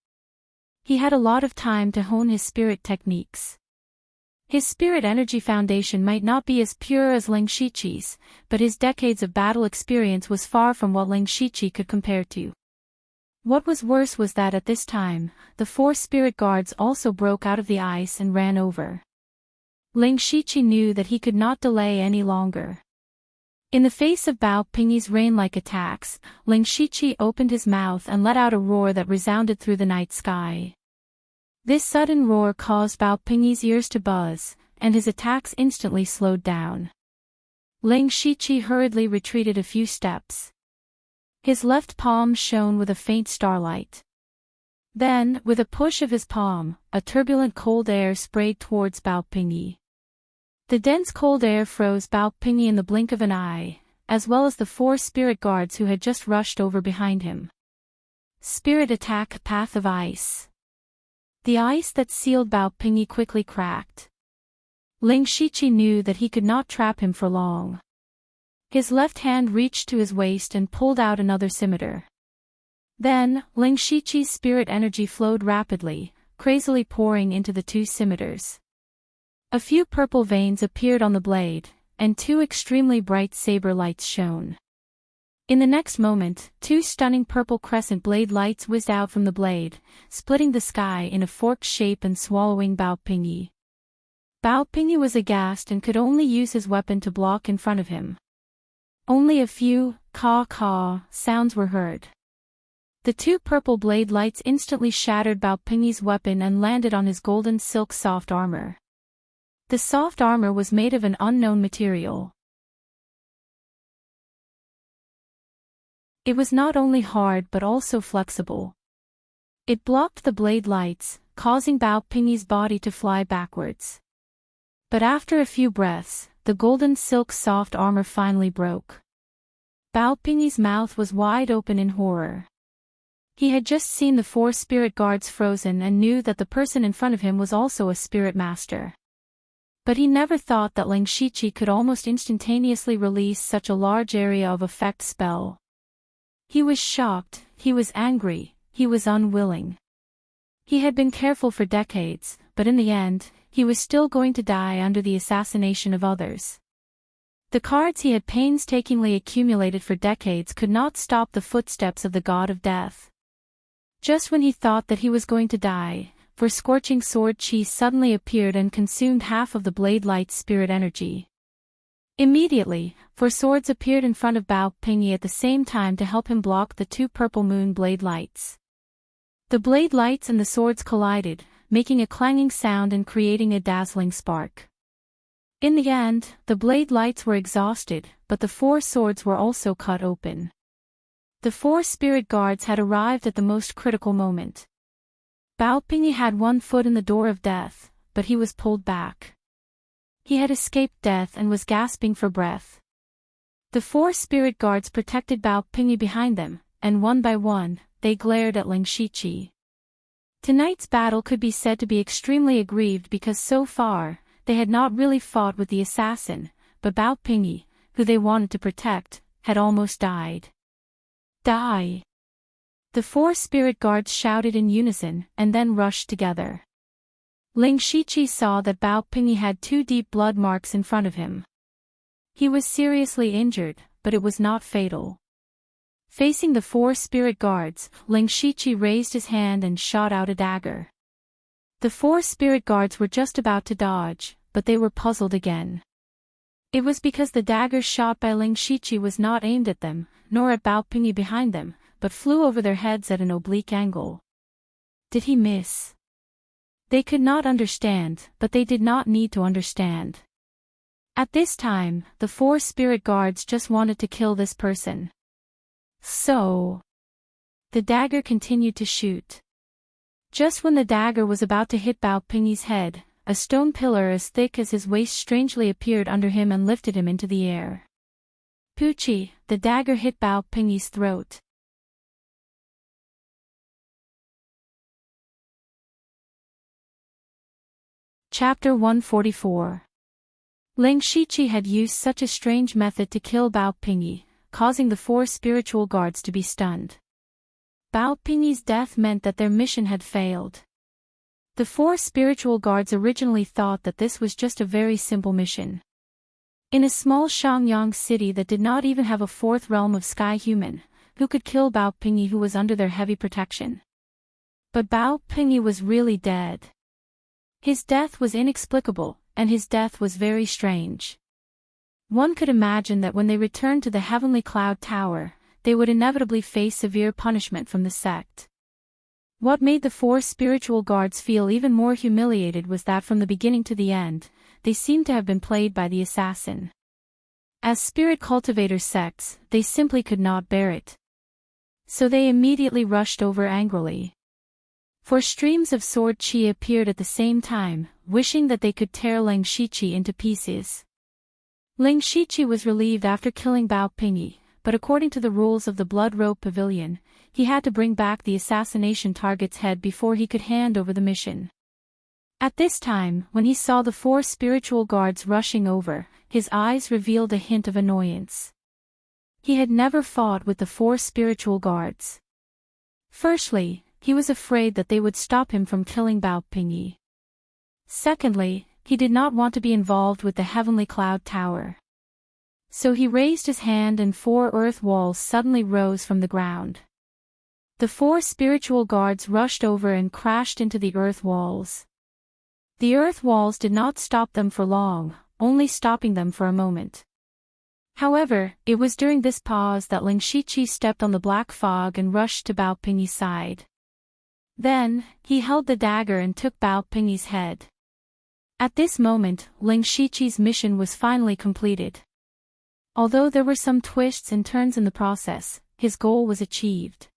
He had a lot of time to hone his spirit techniques. His spirit energy foundation might not be as pure as Ling Shiqi's, but his decades of battle experience was far from what Ling Shiqi could compare to. What was worse was that at this time, the 4 spirit guards also broke out of the ice and ran over. Ling Shiqi knew that he could not delay any longer. In the face of Bao Pingyi's rain-like attacks, Ling Shiqi opened his mouth and let out a roar that resounded through the night sky. This sudden roar caused Bao Pingyi's ears to buzz, and his attacks instantly slowed down. Ling Shiqi hurriedly retreated a few steps. His left palm shone with a faint starlight. Then, with a push of his palm, a turbulent cold air sprayed towards Bao Pingyi. The dense cold air froze Bao Pingyi in the blink of an eye, as well as the 4 spirit guards who had just rushed over behind him. Spirit attack Path of Ice. The ice that sealed Bao Pingyi quickly cracked. Ling Shiqi knew that he could not trap him for long. His left hand reached to his waist and pulled out another scimitar. Then, Ling Shiqi's spirit energy flowed rapidly, crazily pouring into the 2 scimitars. A few purple veins appeared on the blade, and 2 extremely bright saber lights shone. In the next moment, 2 stunning purple crescent blade lights whizzed out from the blade, splitting the sky in a forked shape and swallowing Bao Pingyi. Bao Pingyi was aghast and could only use his weapon to block in front of him. Only a few caw-caw sounds were heard. The 2 purple blade lights instantly shattered Bao Pingyi's weapon and landed on his golden silk soft armor. The soft armor was made of an unknown material. It was not only hard but also flexible. It blocked the blade lights, causing Bao Pingyi's body to fly backwards. But after a few breaths, the golden silk soft armor finally broke. Bao Pingyi's mouth was wide open in horror. He had just seen the 4 spirit guards frozen and knew that the person in front of him was also a spirit master. But he never thought that Ling Shiqi could almost instantaneously release such a large area of effect spell. He was shocked, he was angry, he was unwilling. He had been careful for decades, but in the end, he was still going to die under the assassination of others. The cards he had painstakingly accumulated for decades could not stop the footsteps of the god of death. Just when he thought that he was going to die, for scorching sword chi suddenly appeared and consumed half of the blade light's spirit energy. Immediately, four swords appeared in front of Bao Pingyi at the same time to help him block the two purple moon blade lights. The blade lights and the swords collided, making a clanging sound and creating a dazzling spark. In the end, the blade lights were exhausted, but the four swords were also cut open. The four spirit guards had arrived at the most critical moment. Bao Pingyi had one foot in the door of death, but he was pulled back. He had escaped death and was gasping for breath. The four spirit guards protected Bao Pingyi behind them, and one by one, they glared at Ling Shiqi. Tonight's battle could be said to be extremely aggrieved because so far, they had not really fought with the assassin, but Bao Pingyi, who they wanted to protect, had almost died. Die! The four spirit guards shouted in unison and then rushed together. Ling Shiqi saw that Bao Pingyi had two deep blood marks in front of him. He was seriously injured, but it was not fatal. Facing the four spirit guards, Ling Shiqi raised his hand and shot out a dagger. The four spirit guards were just about to dodge, but they were puzzled again. It was because the dagger shot by Ling Shiqi was not aimed at them, nor at Bao Pingyi behind them, but flew over their heads at an oblique angle. Did he miss? They could not understand, but they did not need to understand. At this time, the four spirit guards just wanted to kill this person. So, the dagger continued to shoot. Just when the dagger was about to hit Bao Pingyi's head, a stone pillar as thick as his waist strangely appeared under him and lifted him into the air. Pucci, the dagger hit Bao Pingyi's throat. Chapter 144. Ling Shiqi had used such a strange method to kill Bao Pingyi, causing the four spiritual guards to be stunned. Bao Pingyi's death meant that their mission had failed. The four spiritual guards originally thought that this was just a very simple mission. In a small Shangyang city that did not even have a fourth realm of sky human, who could kill Bao Pingyi who was under their heavy protection? But Bao Pingyi was really dead. His death was inexplicable, and his death was very strange. One could imagine that when they returned to the Heavenly Cloud Tower, they would inevitably face severe punishment from the sect. What made the four spiritual guards feel even more humiliated was that from the beginning to the end, they seemed to have been played by the assassin. As spirit cultivator sects, they simply could not bear it. So they immediately rushed over angrily. Four streams of sword chi appeared at the same time, wishing that they could tear Ling Shiqi into pieces. Ling Shiqi was relieved after killing Bao Pingyi, but according to the rules of the Blood Robe Pavilion, he had to bring back the assassination target's head before he could hand over the mission. At this time, when he saw the four spiritual guards rushing over, his eyes revealed a hint of annoyance. He had never fought with the four spiritual guards. Firstly, he was afraid that they would stop him from killing Bao Pingyi. Secondly, he did not want to be involved with the Heavenly Cloud Tower. So he raised his hand and four earth walls suddenly rose from the ground. The four spiritual guards rushed over and crashed into the earth walls. The earth walls did not stop them for long, only stopping them for a moment. However, it was during this pause that Ling Shiqi stepped on the black fog and rushed to Bao Pingyi's side. Then, he held the dagger and took Bao Pingyi's head. At this moment, Ling Shiqi's mission was finally completed. Although there were some twists and turns in the process, his goal was achieved.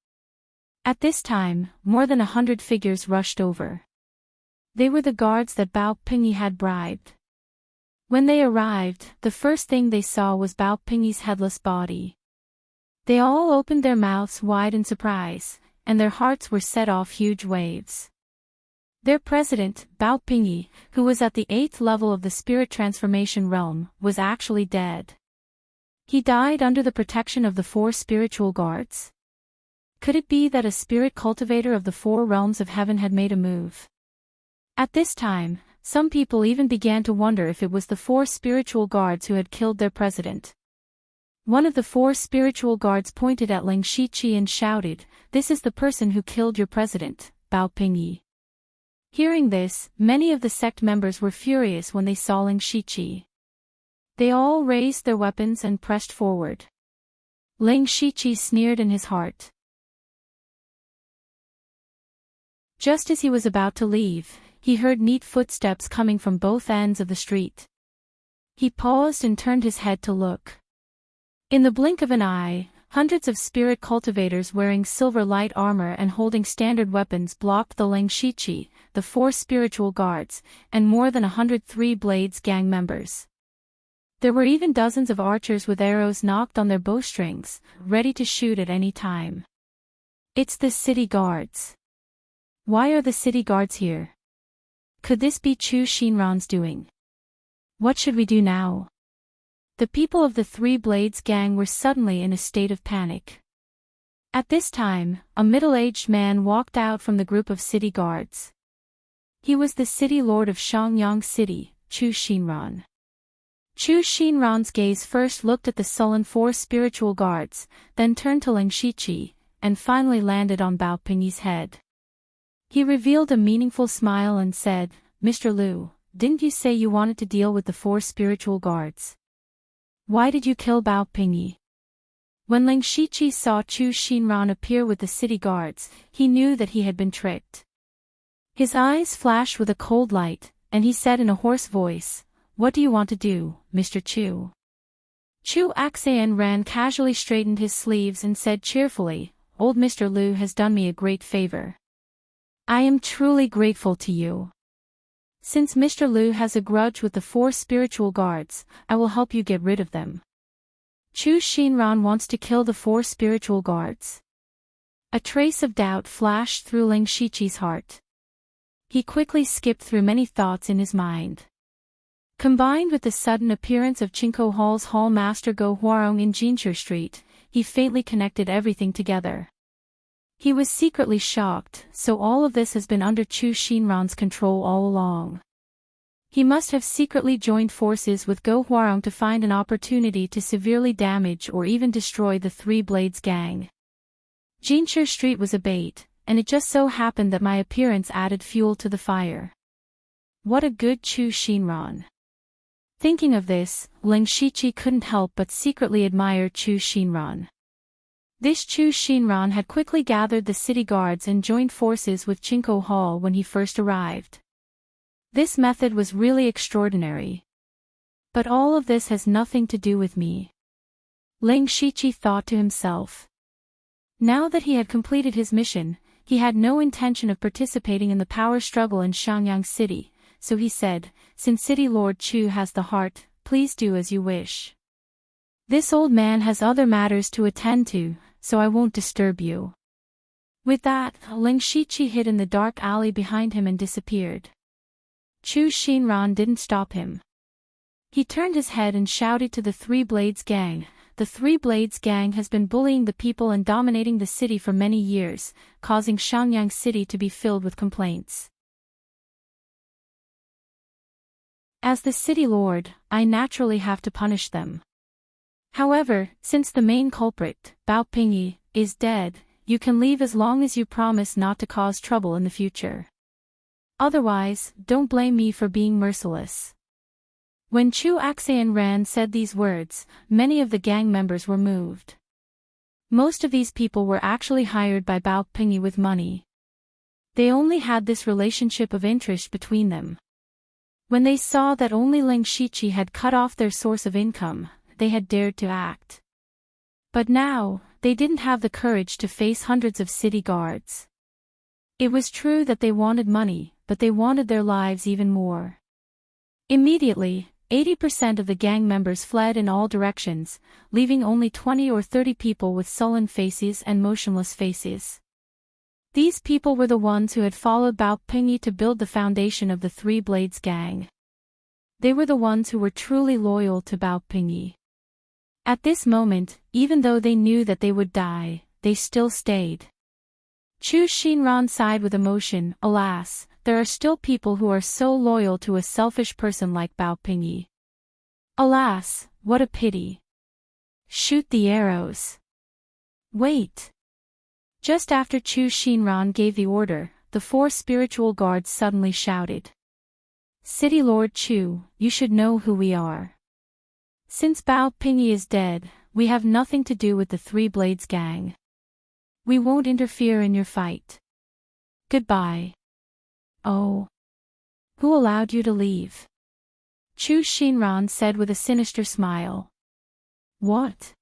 At this time, more than 100 figures rushed over. They were the guards that Bao Pingyi had bribed. When they arrived, the first thing they saw was Bao Pingyi's headless body. They all opened their mouths wide in surprise, and their hearts were set off huge waves. Their president, Bao Pingyi, who was at the 8th level of the spirit transformation realm, was actually dead. He died under the protection of the four spiritual guards. Could it be that a spirit cultivator of the four realms of heaven had made a move? At this time, Some people even began to wonder if it was the 4 spiritual guards who had killed their president. One of the 4 spiritual guards pointed at Ling Shiqi and shouted, "This is the person who killed your president, Bao Pingyi." Hearing this, many of the sect members were furious when they saw Ling Shiqi. They all raised their weapons and pressed forward. Ling Shiqi sneered in his heart. Just as he was about to leave, he heard neat footsteps coming from both ends of the street. He paused and turned his head to look. In the blink of an eye, hundreds of spirit cultivators wearing silver light armor and holding standard weapons blocked the Ling Shiqi, the 4 spiritual guards, and more than 103 Blades gang members. There were even dozens of archers with arrows nocked on their bowstrings, ready to shoot at any time. It's the city guards. Why are the city guards here? Could this be Chu Xinran's doing? What should we do now? The people of the 3 Blades gang were suddenly in a state of panic. At this time, a middle-aged man walked out from the group of city guards. He was the city lord of Shangyang City, Chu Xinran. Chu Xinran's gaze first looked at the sullen 4 spiritual guards, then turned to Ling Shiqi, and finally landed on Bao Pingyi's head. He revealed a meaningful smile and said, "Mr. Liu, didn't you say you wanted to deal with the 4 spiritual guards? Why did you kill Bao Pingyi?" When Ling Shiqi saw Chu Xinran appear with the city guards, he knew that he had been tricked. His eyes flashed with a cold light, and he said in a hoarse voice, "What do you want to do, Mr. Chu?" Chu Ran casually straightened his sleeves and said cheerfully, "Old Mr. Liu has done me a great favor. I am truly grateful to you. Since Mr. Liu has a grudge with the 4 spiritual guards, I will help you get rid of them." Chu Xinran wants to kill the 4 spiritual guards. A trace of doubt flashed through Ling Shiqi's heart. He quickly skipped through many thoughts in his mind. Combined with the sudden appearance of Qingkou Hall's hall master Go Huarong in Jinshi Street, he faintly connected everything together. He was secretly shocked, so all of this has been under Chu Xinran's control all along. He must have secretly joined forces with Go Huarong to find an opportunity to severely damage or even destroy the 3 Blades gang. Jinshi Street was a bait, and it just so happened that my appearance added fuel to the fire. What a good Chu Xinran. Thinking of this, Ling Shiqi couldn't help but secretly admire Chu Xinran. This Chu Xinran had quickly gathered the city guards and joined forces with Qingkou Hall when he first arrived. This method was really extraordinary. But all of this has nothing to do with me. Ling Shiqi thought to himself. Now that he had completed his mission, he had no intention of participating in the power struggle in Shangyang City, so he said, "Since City Lord Chu has the heart, please do as you wish. This old man has other matters to attend to, so I won't disturb you." With that, Ling Shiqi hid in the dark alley behind him and disappeared. Chu Xinran didn't stop him. He turned his head and shouted to the 3 Blades gang, "The 3 Blades gang has been bullying the people and dominating the city for many years, causing Shangyang City to be filled with complaints. As the city lord, I naturally have to punish them. However, since the main culprit, Bao Pingyi, is dead, you can leave as long as you promise not to cause trouble in the future. Otherwise, don't blame me for being merciless." When Chu Ran said these words, many of the gang members were moved. Most of these people were actually hired by Bao Pingyi with money. They only had this relationship of interest between them. When they saw that only Ling Shiqi had cut off their source of income, they had dared to act. But now, they didn't have the courage to face hundreds of city guards. It was true that they wanted money, but they wanted their lives even more. Immediately, 80% of the gang members fled in all directions, leaving only 20 or 30 people with sullen faces and motionless faces. These people were the ones who had followed Bao Pingyi to build the foundation of the 3 Blades gang. They were the ones who were truly loyal to Bao Pingyi. At this moment, even though they knew that they would die, they still stayed. Chu Xinran sighed with emotion, "Alas, there are still people who are so loyal to a selfish person like Bao Pingyi. Alas, what a pity. Shoot the arrows. Wait. Just after Chu Xinran gave the order, the 4 spiritual guards suddenly shouted. City Lord Chu, you should know who we are. Since Bao Pingyi is dead, we have nothing to do with the Three Blades gang. We won't interfere in your fight. Goodbye. Oh. Who allowed you to leave? Chu Xinran said with a sinister smile. What?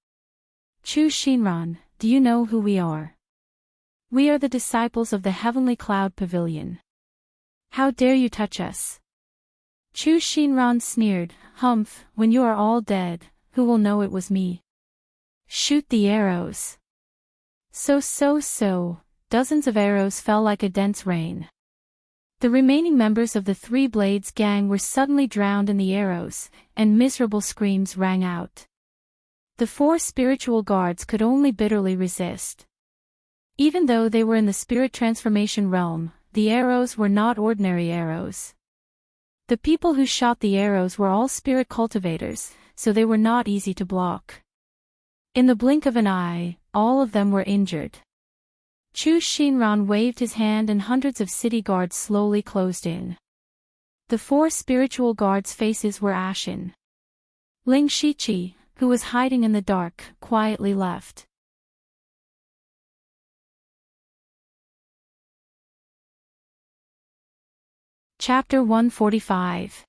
Chu Xinran, do you know who we are? We are the disciples of the Heavenly Cloud Pavilion. How dare you touch us? Chu Xinran sneered, Humph, when you are all dead, who will know it was me? Shoot the arrows. So, dozens of arrows fell like a dense rain. The remaining members of the Three Blades gang were suddenly drowned in the arrows, and miserable screams rang out. The 4 spiritual guards could only bitterly resist. Even though they were in the spirit transformation realm, the arrows were not ordinary arrows. The people who shot the arrows were all spirit cultivators, so they were not easy to block. In the blink of an eye, all of them were injured. Chu Xinran waved his hand and hundreds of city guards slowly closed in. The 4 spiritual guards' faces were ashen. Ling Shiqi, who was hiding in the dark, quietly left. Chapter 145.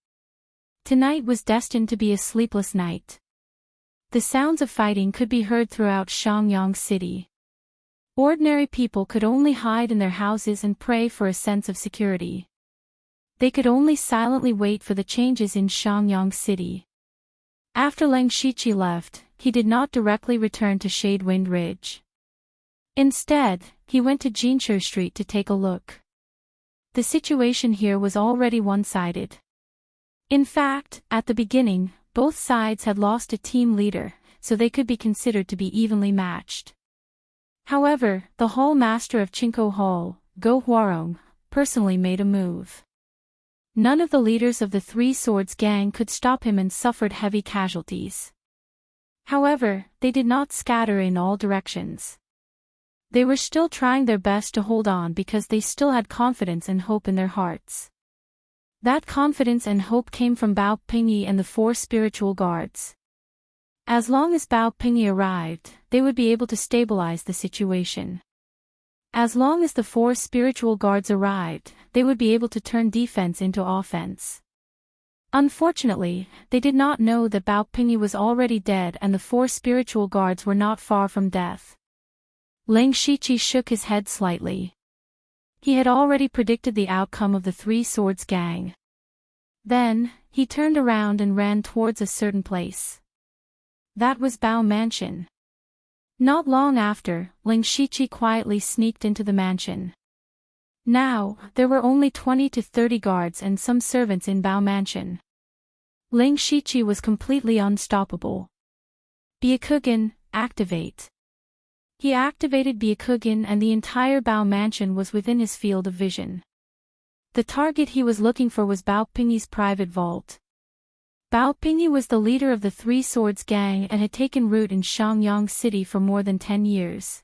Tonight was destined to be a sleepless night. The sounds of fighting could be heard throughout Shangyang City. Ordinary people could only hide in their houses and pray for a sense of security. They could only silently wait for the changes in Shangyang City. After Ling Shiqi left, he did not directly return to Shadewind Ridge. Instead, he went to Jinshu Street to take a look. The situation here was already one-sided. In fact, at the beginning, both sides had lost a team leader, so they could be considered to be evenly matched. However, the Hall Master of Chinko Hall, Go Huarong, personally made a move. None of the leaders of the Three Swords gang could stop him and suffered heavy casualties. However, they did not scatter in all directions. They were still trying their best to hold on because they still had confidence and hope in their hearts. That confidence and hope came from Bao Pingyi and the 4 spiritual guards. As long as Bao Pingyi arrived, they would be able to stabilize the situation. As long as the 4 spiritual guards arrived, they would be able to turn defense into offense. Unfortunately, they did not know that Bao Pingyi was already dead and the 4 spiritual guards were not far from death. Ling Shiqi shook his head slightly. He had already predicted the outcome of the Three Swords gang. Then, he turned around and ran towards a certain place. That was Bao Mansion. Not long after, Ling Shiqi quietly sneaked into the mansion. Now, there were only 20 to 30 guards and some servants in Bao Mansion. Ling Shiqi was completely unstoppable. Byakugan, activate. He activated Byakugan and the entire Bao Mansion was within his field of vision. The target he was looking for was Bao Pingyi's private vault. Bao Pingyi was the leader of the Three Swords gang and had taken root in Shangyang City for more than 10 years.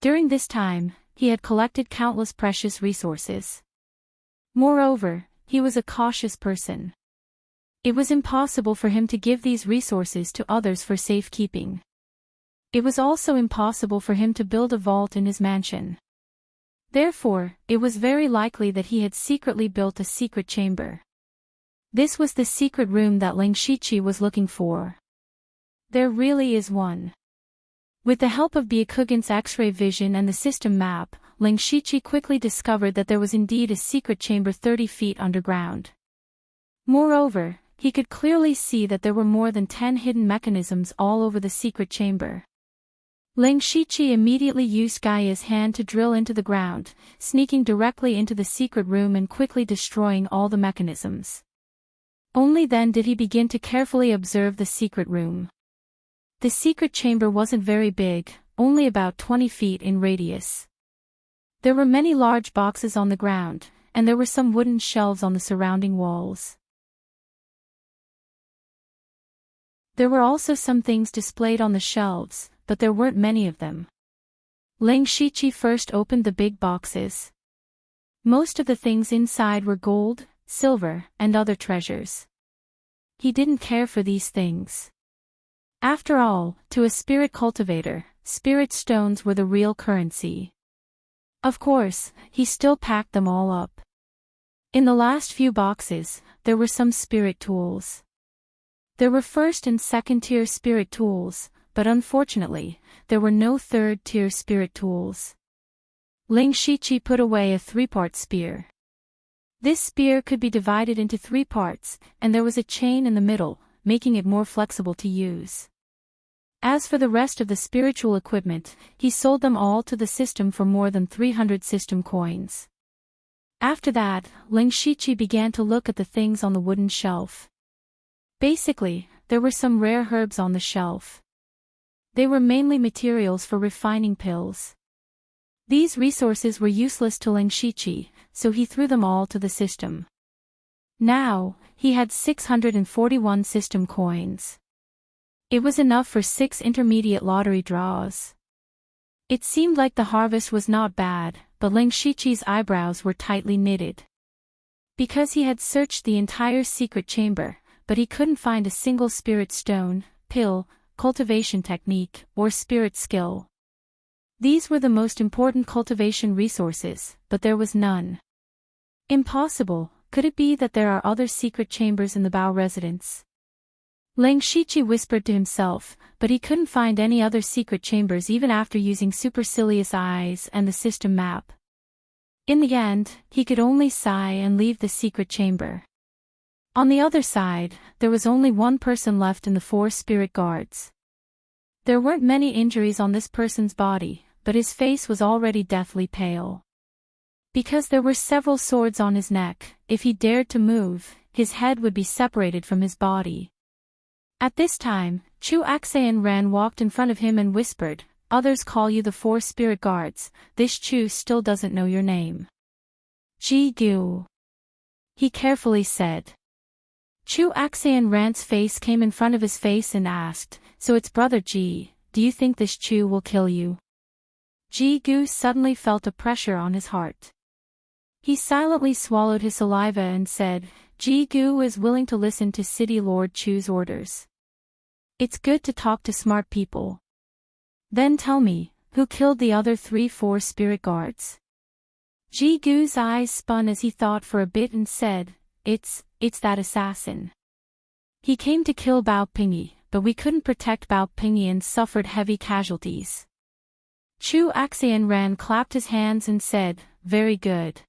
During this time, he had collected countless precious resources. Moreover, he was a cautious person. It was impossible for him to give these resources to others for safekeeping. It was also impossible for him to build a vault in his mansion. Therefore, it was very likely that he had secretly built a secret chamber. This was the secret room that Ling Shiqi was looking for. There really is one. With the help of Byakugan's X-ray vision and the system map, Ling Shiqi quickly discovered that there was indeed a secret chamber 30 feet underground. Moreover, he could clearly see that there were more than 10 hidden mechanisms all over the secret chamber. Ling Shiqi immediately used Gaia's hand to drill into the ground, sneaking directly into the secret room and quickly destroying all the mechanisms. Only then did he begin to carefully observe the secret room. The secret chamber wasn't very big, only about 20 feet in radius. There were many large boxes on the ground, and there were some wooden shelves on the surrounding walls. There were also some things displayed on the shelves, but there weren't many of them. Ling Shiqi first opened the big boxes. Most of the things inside were gold, silver, and other treasures. He didn't care for these things. After all, to a spirit cultivator, spirit stones were the real currency. Of course, he still packed them all up. In the last few boxes, there were some spirit tools. There were first and second tier spirit tools, but unfortunately, there were no third tier spirit tools. Ling Shiqi put away a 3-part spear. This spear could be divided into 3 parts, and there was a chain in the middle, making it more flexible to use. As for the rest of the spiritual equipment, he sold them all to the system for more than 300 system coins. After that, Ling Shiqi began to look at the things on the wooden shelf. Basically, there were some rare herbs on the shelf. They were mainly materials for refining pills. These resources were useless to Ling Shiqi, so he threw them all to the system. Now, he had 641 system coins. It was enough for 6 intermediate lottery draws. It seemed like the harvest was not bad, but Ling Shiqi's eyebrows were tightly knitted. Because he had searched the entire secret chamber, but he couldn't find a single spirit stone, pill, cultivation technique, or spirit skill. These were the most important cultivation resources, but there was none. Impossible. Could it be that there are other secret chambers in the Bao residence? Ling Shiqi whispered to himself, but he couldn't find any other secret chambers even after using supercilious eyes and the system map. In the end, he could only sigh and leave the secret chamber. On the other side, there was only one person left in the 4 spirit guards. There weren't many injuries on this person's body, but his face was already deathly pale. Because there were several swords on his neck, if he dared to move, his head would be separated from his body. At this time, Chu Axayan Ran walked in front of him and whispered, "Others call you the 4 spirit guards, this Chu still doesn't know your name." "Ji Gu," he carefully said. Chu Axayan Ran's face came in front of his face and asked, "So it's Brother Ji, do you think this Chu will kill you?" Ji Gu suddenly felt a pressure on his heart. He silently swallowed his saliva and said, "Ji Gu is willing to listen to City Lord Chu's orders. It's good to talk to smart people. Then tell me, who killed the other 3-4 spirit guards?" Ji Gu's eyes spun as he thought for a bit and said, It's that assassin. He came to kill Bao Pingyi, but we couldn't protect Bao Pingyi and suffered heavy casualties." Chu Axayan Ran clapped his hands and said, "Very good.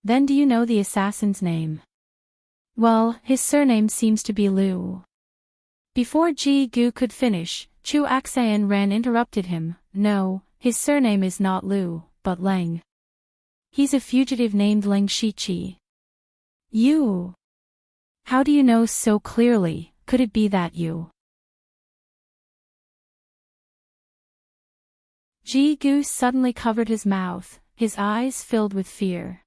Then do you know the assassin's name?" "Well, his surname seems to be Liu." Before Ji Gu could finish, Chu Axayan Ran interrupted him, "No, his surname is not Liu, but Leng. He's a fugitive named Ling Shiqi." "You? How do you know so clearly? Could it be that you?" Ji Gu suddenly covered his mouth, his eyes filled with fear.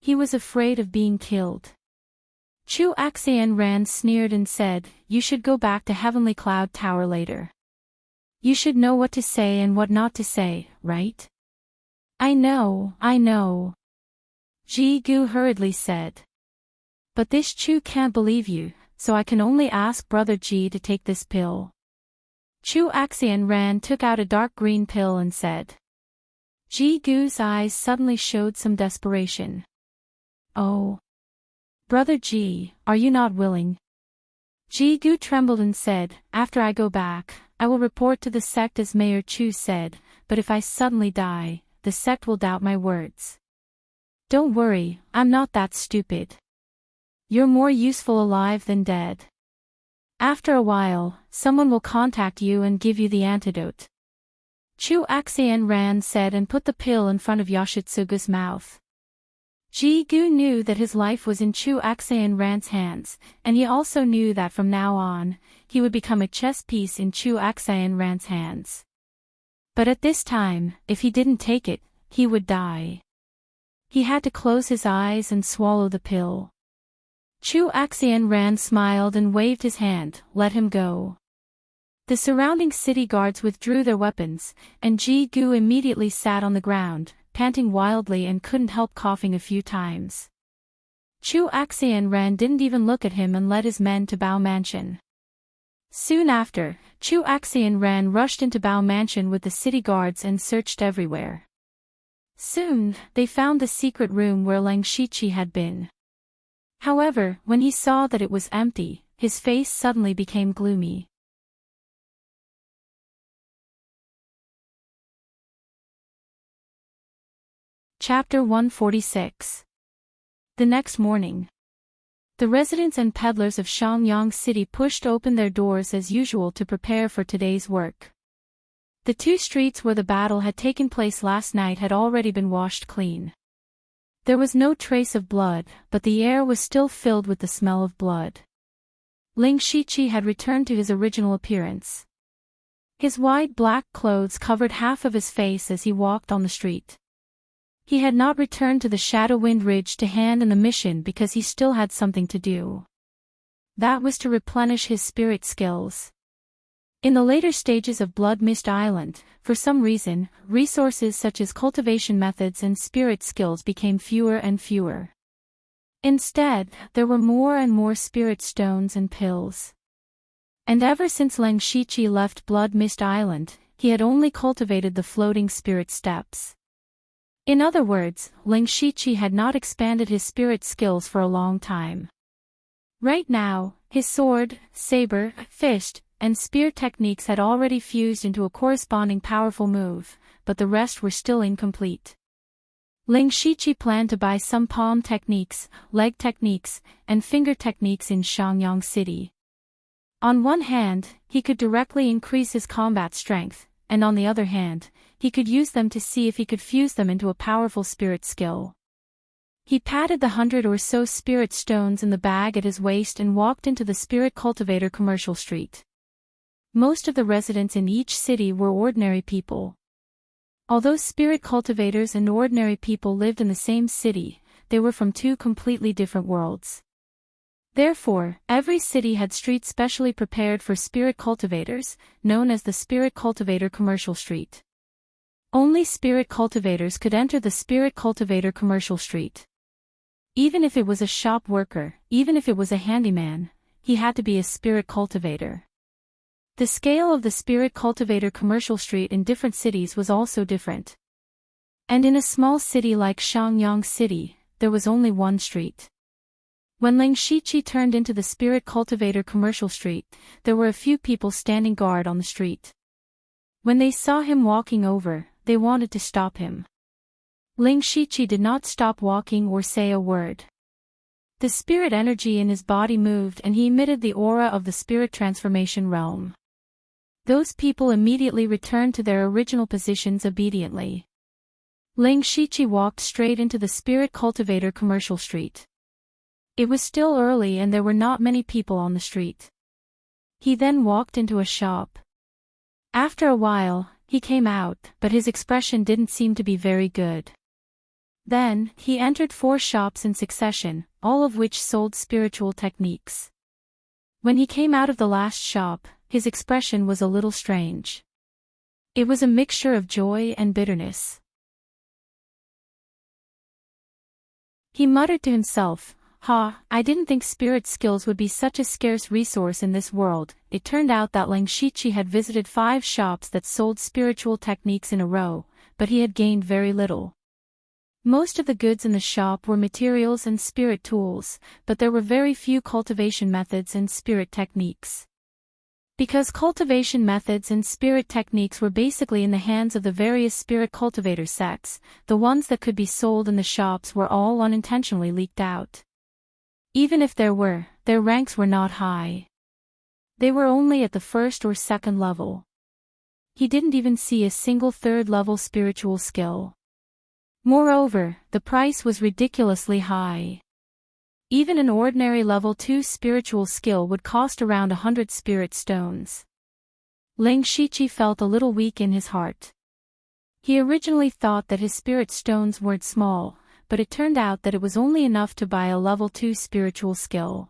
He was afraid of being killed. Chu Axayan Ran sneered and said, "You should go back to Heavenly Cloud Tower later. You should know what to say and what not to say, right?" I know. Ji Gu hurriedly said. "But this Chu can't believe you, so I can only ask Brother Ji to take this pill." Chu Axayan Ran took out a dark green pill and said. Ji Gu's eyes suddenly showed some desperation. "Oh. Brother Ji, are you not willing?" Ji Gu trembled and said, "After I go back, I will report to the sect as Mayor Chu said, but if I suddenly die, the sect will doubt my words." "Don't worry, I'm not that stupid. You're more useful alive than dead. After a while, someone will contact you and give you the antidote." Chu Axayan Ran said and put the pill in front of Yoshitsugu's mouth. Ji Gu knew that his life was in Chu Axayan Ran's hands, and he also knew that from now on, he would become a chess piece in Chu Axayan Ran's hands. But at this time, if he didn't take it, he would die. He had to close his eyes and swallow the pill. Chu Axian Ran smiled and waved his hand, let him go. The surrounding city guards withdrew their weapons, and Ji Gu immediately sat on the ground, panting wildly and couldn't help coughing a few times. Chu Axian Ran didn't even look at him and led his men to Bao Mansion. Soon after, Chu Axian Ran rushed into Bao Mansion with the city guards and searched everywhere. Soon, they found the secret room where Lang Shiqi had been. However, when he saw that it was empty, his face suddenly became gloomy. Chapter 146. The next morning. The residents and peddlers of Shangyang City pushed open their doors as usual to prepare for today's work. The two streets where the battle had taken place last night had already been washed clean. There was no trace of blood, but the air was still filled with the smell of blood. Ling Shiqi had returned to his original appearance. His wide black clothes covered half of his face as he walked on the street. He had not returned to the Shadowwind Ridge to hand in the mission because he still had something to do. That was to replenish his spirit skills. In the later stages of Blood Mist Island, for some reason, resources such as cultivation methods and spirit skills became fewer and fewer. Instead, there were more and more spirit stones and pills. And ever since Lang Shiqi left Blood Mist Island, he had only cultivated the floating spirit steps. In other words, Lang Shiqi had not expanded his spirit skills for a long time. Right now, his sword, saber, fist, and spear techniques had already fused into a corresponding powerful move, but the rest were still incomplete. Ling Shiqi planned to buy some palm techniques, leg techniques, and finger techniques in Shangyang City. On one hand, he could directly increase his combat strength, and on the other hand, he could use them to see if he could fuse them into a powerful spirit skill. He patted the 100 or so spirit stones in the bag at his waist and walked into the Spirit Cultivator commercial street. Most of the residents in each city were ordinary people. Although spirit cultivators and ordinary people lived in the same city, they were from two completely different worlds. Therefore, every city had streets specially prepared for spirit cultivators, known as the Spirit Cultivator Commercial Street. Only spirit cultivators could enter the Spirit Cultivator Commercial Street. Even if it was a shop worker, even if it was a handyman, he had to be a spirit cultivator. The scale of the Spirit Cultivator Commercial Street in different cities was also different. And in a small city like Shangyang City, there was only one street. When Ling Shiqi turned into the Spirit Cultivator Commercial Street, there were a few people standing guard on the street. When they saw him walking over, they wanted to stop him. Ling Shiqi did not stop walking or say a word. The spirit energy in his body moved and he emitted the aura of the spirit transformation realm. Those people immediately returned to their original positions obediently. Ling Shiqi walked straight into the Spirit Cultivator Commercial Street. It was still early and there were not many people on the street. He then walked into a shop. After a while, he came out, but his expression didn't seem to be very good. Then, he entered 4 shops in succession, all of which sold spiritual techniques. When he came out of the last shop, his expression was a little strange. It was a mixture of joy and bitterness. He muttered to himself, I didn't think spirit skills would be such a scarce resource in this world." It turned out that Lang Shiqi had visited 5 shops that sold spiritual techniques in a row, but he had gained very little. Most of the goods in the shop were materials and spirit tools, but there were very few cultivation methods and spirit techniques. Because cultivation methods and spirit techniques were basically in the hands of the various spirit cultivator sects, the ones that could be sold in the shops were all unintentionally leaked out. Even if there were, their ranks were not high. They were only at the 1st or 2nd level. He didn't even see a single 3rd level spiritual skill. Moreover, the price was ridiculously high. Even an ordinary level 2 spiritual skill would cost around 100 spirit stones. Ling Shiqi felt a little weak in his heart. He originally thought that his spirit stones weren't small, but it turned out that it was only enough to buy a level 2 spiritual skill.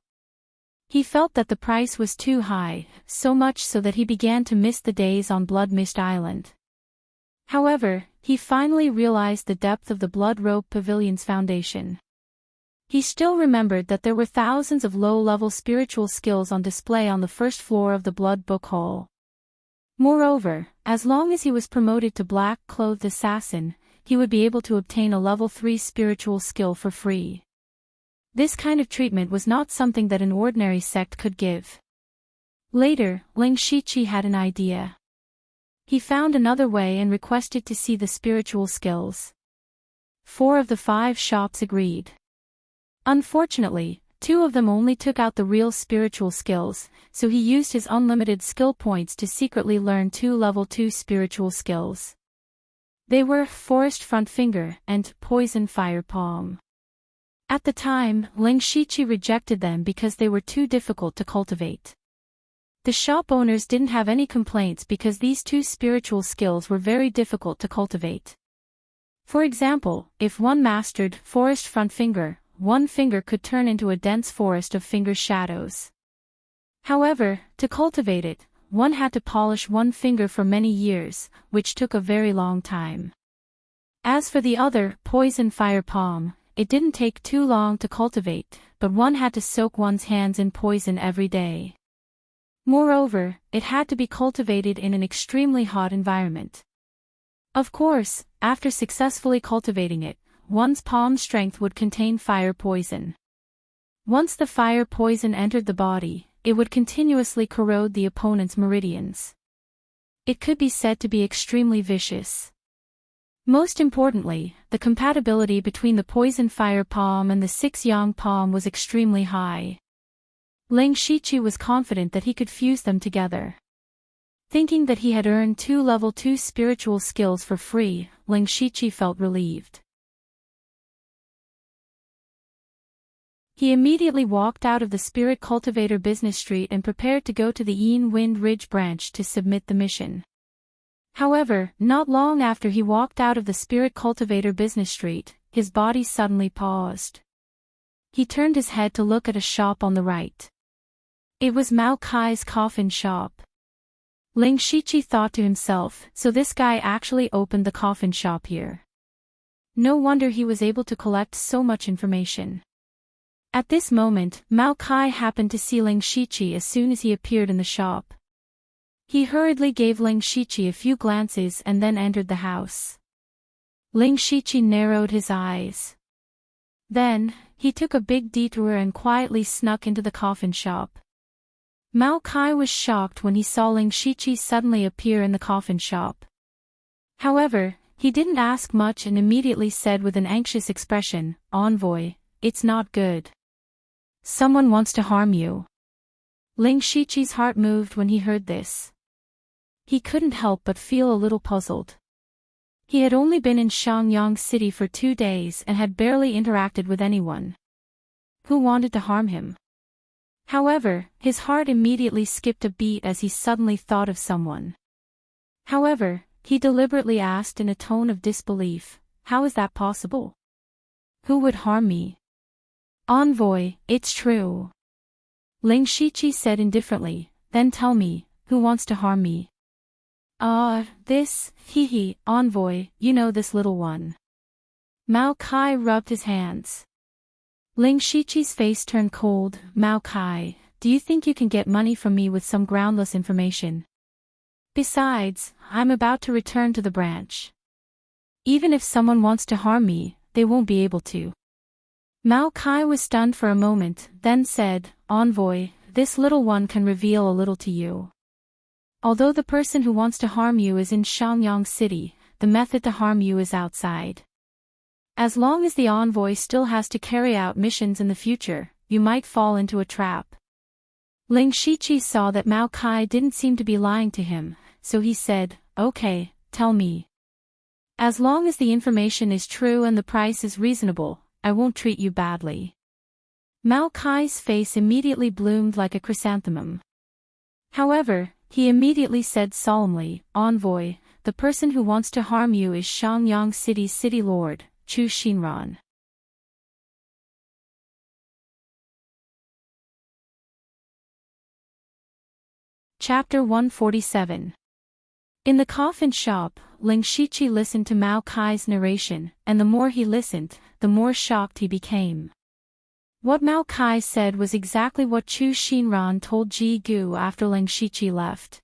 He felt that the price was too high, so much so that he began to miss the days on Blood Mist Island. However, he finally realized the depth of the Blood Robe Pavilion's foundation. He still remembered that there were thousands of low-level spiritual skills on display on the first floor of the Blood Book Hall. Moreover, as long as he was promoted to Black-Clothed Assassin, he would be able to obtain a level 3 spiritual skill for free. This kind of treatment was not something that an ordinary sect could give. Later, Ling Shiqi had an idea. He found another way and requested to see the spiritual skills. 4 of the 5 shops agreed. Unfortunately, 2 of them only took out the real spiritual skills, so he used his unlimited skill points to secretly learn 2 level 2 spiritual skills. They were Forest Front Finger and Poison Fire Palm. At the time, Ling Shiqi rejected them because they were too difficult to cultivate. The shop owners didn't have any complaints because these 2 spiritual skills were very difficult to cultivate. For example, if one mastered Forest Front Finger, one finger could turn into a dense forest of finger shadows. However, to cultivate it, one had to polish one finger for many years, which took a very long time. As for the other, Poison Fire Palm, it didn't take too long to cultivate, but one had to soak one's hands in poison every day. Moreover, it had to be cultivated in an extremely hot environment. Of course, after successfully cultivating it, one's palm strength would contain fire poison. Once the fire poison entered the body, it would continuously corrode the opponent's meridians. It could be said to be extremely vicious. Most importantly, the compatibility between the Poison Fire Palm and the 6 Yang Palm was extremely high. Ling Shiqi was confident that he could fuse them together. Thinking that he had earned 2 level 2 spiritual skills for free, Ling Shiqi felt relieved. He immediately walked out of the Spirit Cultivator Business Street and prepared to go to the Yin Wind Ridge branch to submit the mission. However, not long after he walked out of the Spirit Cultivator Business Street, his body suddenly paused. He turned his head to look at a shop on the right. It was Mao Kai's coffin shop. Ling Shiqi thought to himself, so this guy actually opened the coffin shop here. No wonder he was able to collect so much information. At this moment, Mao Kai happened to see Ling Shiqi as soon as he appeared in the shop. He hurriedly gave Ling Shiqi a few glances and then entered the house. Ling Shiqi narrowed his eyes. Then, he took a big detour and quietly snuck into the coffin shop. Mao Kai was shocked when he saw Ling Shiqi suddenly appear in the coffin shop. However, he didn't ask much and immediately said with an anxious expression, "Envoy, it's not good. Someone wants to harm you." Ling Shiqi's heart moved when he heard this. He couldn't help but feel a little puzzled. He had only been in Shangyang City for 2 days and had barely interacted with anyone. Who wanted to harm him? However, his heart immediately skipped a beat as he suddenly thought of someone. However, he deliberately asked in a tone of disbelief, "How is that possible? Who would harm me?" "Envoy, it's true," Ling Shiqi said indifferently, "Then tell me, who wants to harm me?" This, envoy, you know this little one." Mao Kai rubbed his hands. Ling Shiqi's face turned cold. "Mao Kai, do you think you can get money from me with some groundless information? Besides, I'm about to return to the branch. Even if someone wants to harm me, they won't be able to." Mao Kai was stunned for a moment, then said, "Envoy, this little one can reveal a little to you. Although the person who wants to harm you is in Shangyang City, the method to harm you is outside. As long as the envoy still has to carry out missions in the future, you might fall into a trap." Ling Shiqi saw that Mao Kai didn't seem to be lying to him, so he said, "Okay, tell me. As long as the information is true and the price is reasonable, I won't treat you badly." Mao Kai's face immediately bloomed like a chrysanthemum. However, he immediately said solemnly, "Envoy, the person who wants to harm you is Shangyang City's city lord, Chu Xinran. Chapter 147. In the coffin shop, Ling Shiqi listened to Mao Kai's narration, and the more he listened, the more shocked he became. What Mao Kai said was exactly what Chu Xinran told Ji Gu after Ling Shiqi left.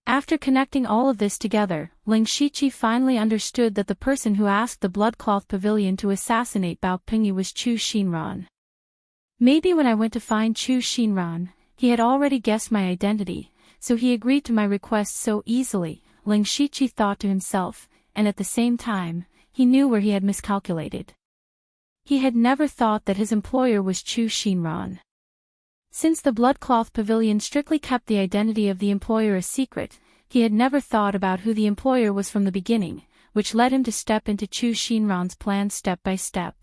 After connecting all of this together, Ling Shiqi finally understood that the person who asked the Bloodcloth Pavilion to assassinate Bao Pingyi was Chu Xinran. Maybe when I went to find Chu Xinran, he had already guessed my identity, so he agreed to my request so easily, Ling Shiqi thought to himself, and at the same time, he knew where he had miscalculated. He had never thought that his employer was Chu Xinran. Since the Bloodcloth Pavilion strictly kept the identity of the employer a secret, he had never thought about who the employer was from the beginning, which led him to step into Chu Xinran's plan step by step.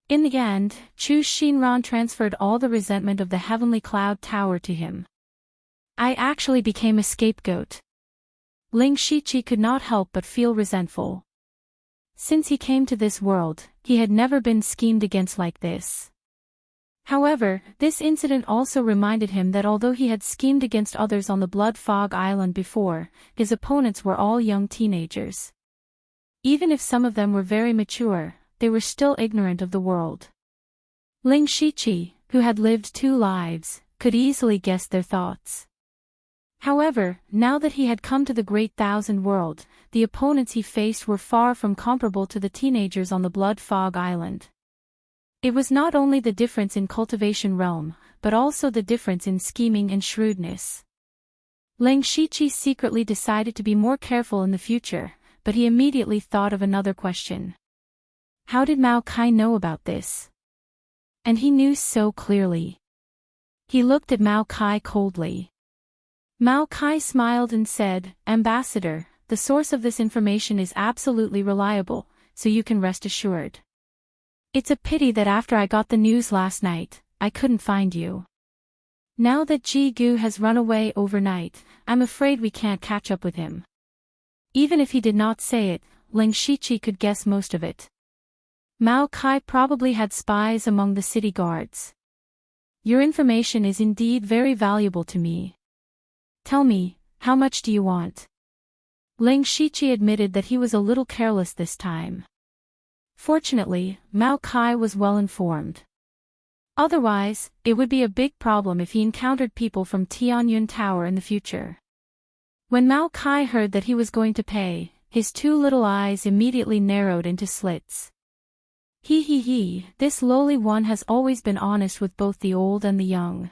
In the end, Chu Xinran transferred all the resentment of the Heavenly Cloud Tower to him. I actually became a scapegoat. Ling Shiqi could not help but feel resentful. Since he came to this world, he had never been schemed against like this. However, this incident also reminded him that although he had schemed against others on the Blood Fog Island before, his opponents were all young teenagers. Even if some of them were very mature, they were still ignorant of the world. Ling Shiqi, who had lived 2 lives, could easily guess their thoughts. However, now that he had come to the Great Thousand World, the opponents he faced were far from comparable to the teenagers on the Blood Fog Island. It was not only the difference in cultivation realm, but also the difference in scheming and shrewdness. Ling Shiqi secretly decided to be more careful in the future, but he immediately thought of another question. How did Mao Kai know about this? And he knew so clearly. He looked at Mao Kai coldly. Mao Kai smiled and said, "Ambassador, the source of this information is absolutely reliable, so you can rest assured. It's a pity that after I got the news last night, I couldn't find you. Now that Ji Gu has run away overnight, I'm afraid we can't catch up with him." Even if he did not say it, Ling Shiqi could guess most of it. Mao Kai probably had spies among the city guards. Your information is indeed very valuable to me. Tell me, how much do you want? Ling Shiqi admitted that he was a little careless this time. Fortunately, Mao Kai was well informed. Otherwise, it would be a big problem if he encountered people from Tianyun Tower in the future. When Mao Kai heard that he was going to pay, his 2 little eyes immediately narrowed into slits. He, this lowly one has always been honest with both the old and the young.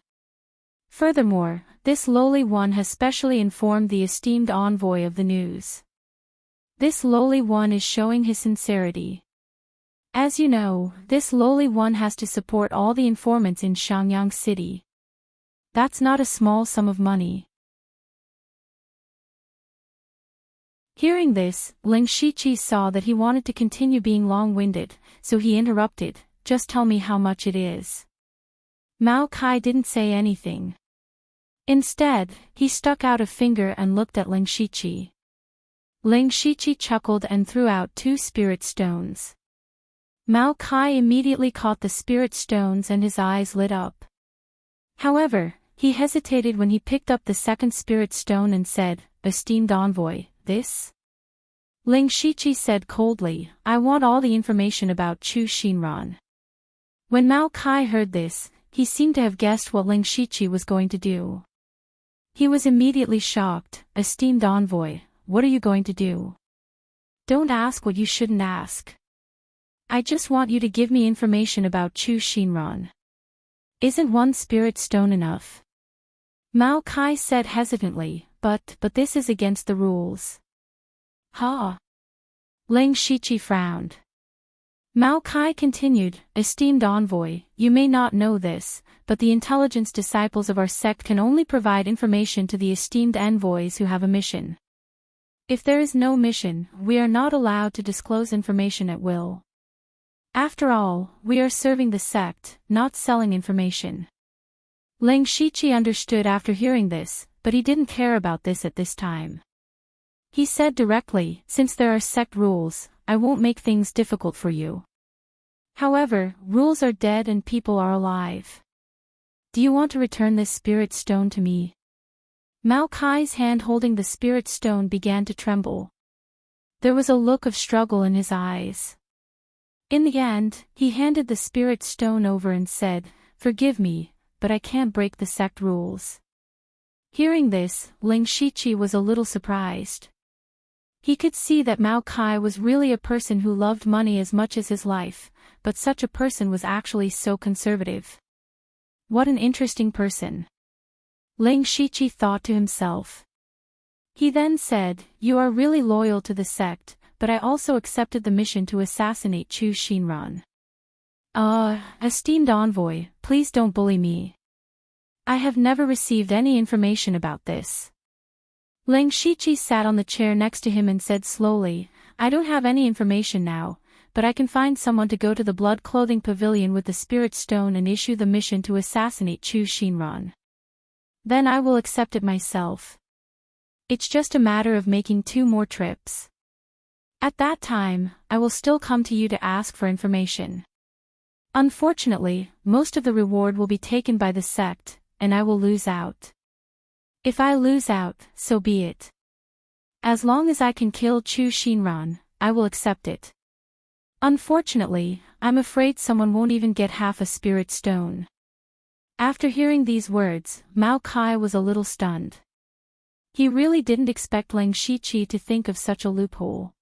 Furthermore, this lowly one has specially informed the esteemed envoy of the news. This lowly one is showing his sincerity. As you know, this lowly one has to support all the informants in Xiangyang City. That's not a small sum of money. Hearing this, Ling Shiqi saw that he wanted to continue being long-winded, so he interrupted, "Just tell me how much it is." Mao Kai didn't say anything. Instead, he stuck out a finger and looked at Ling Shiqi. Ling Shiqi chuckled and threw out 2 spirit stones. Mao Kai immediately caught the spirit stones and his eyes lit up. However, he hesitated when he picked up the 2nd spirit stone and said, "Esteemed envoy, this?" Ling Shiqi said coldly, "I want all the information about Chu Xinran." When Mao Kai heard this, he seemed to have guessed what Ling Shiqi was going to do. He was immediately shocked. "Esteemed envoy, what are you going to do? Don't ask what you shouldn't ask. I just want you to give me information about Chu Xinran. Isn't 1 spirit stone enough?" Mao Kai said hesitantly, but this is against the rules." "Ha!" Ling Shiqi frowned. Mao Kai continued, "Esteemed envoy, you may not know this, but the intelligence disciples of our sect can only provide information to the esteemed envoys who have a mission. If there is no mission, we are not allowed to disclose information at will. After all, we are serving the sect, not selling information." Ling Shiqi understood after hearing this, but he didn't care about this at this time. He said directly, "Since there are sect rules, I won't make things difficult for you. However, rules are dead and people are alive. Do you want to return this spirit stone to me?" Mao Kai's hand holding the spirit stone began to tremble. There was a look of struggle in his eyes. In the end, he handed the spirit stone over and said, "Forgive me, but I can't break the sect rules." Hearing this, Ling Shiqi was a little surprised. He could see that Mao Kai was really a person who loved money as much as his life, but such a person was actually so conservative. What an interesting person. Ling Shiqi thought to himself. He then said, "You are really loyal to the sect, but I also accepted the mission to assassinate Chu Xinran. Esteemed envoy, please don't bully me. I have never received any information about this." Ling Shiqi sat on the chair next to him and said slowly, "I don't have any information now, but I can find someone to go to the blood clothing pavilion with the spirit stone and issue the mission to assassinate Chu Xinran. Then I will accept it myself. It's just a matter of making 2 more trips. At that time, I will still come to you to ask for information. Unfortunately, most of the reward will be taken by the sect, and I will lose out. If I lose out, so be it. As long as I can kill Chu Xinran, I will accept it. Unfortunately, I'm afraid someone won't even get half a spirit stone." After hearing these words, Mao Kai was a little stunned. He really didn't expect Ling Shiqi to think of such a loophole.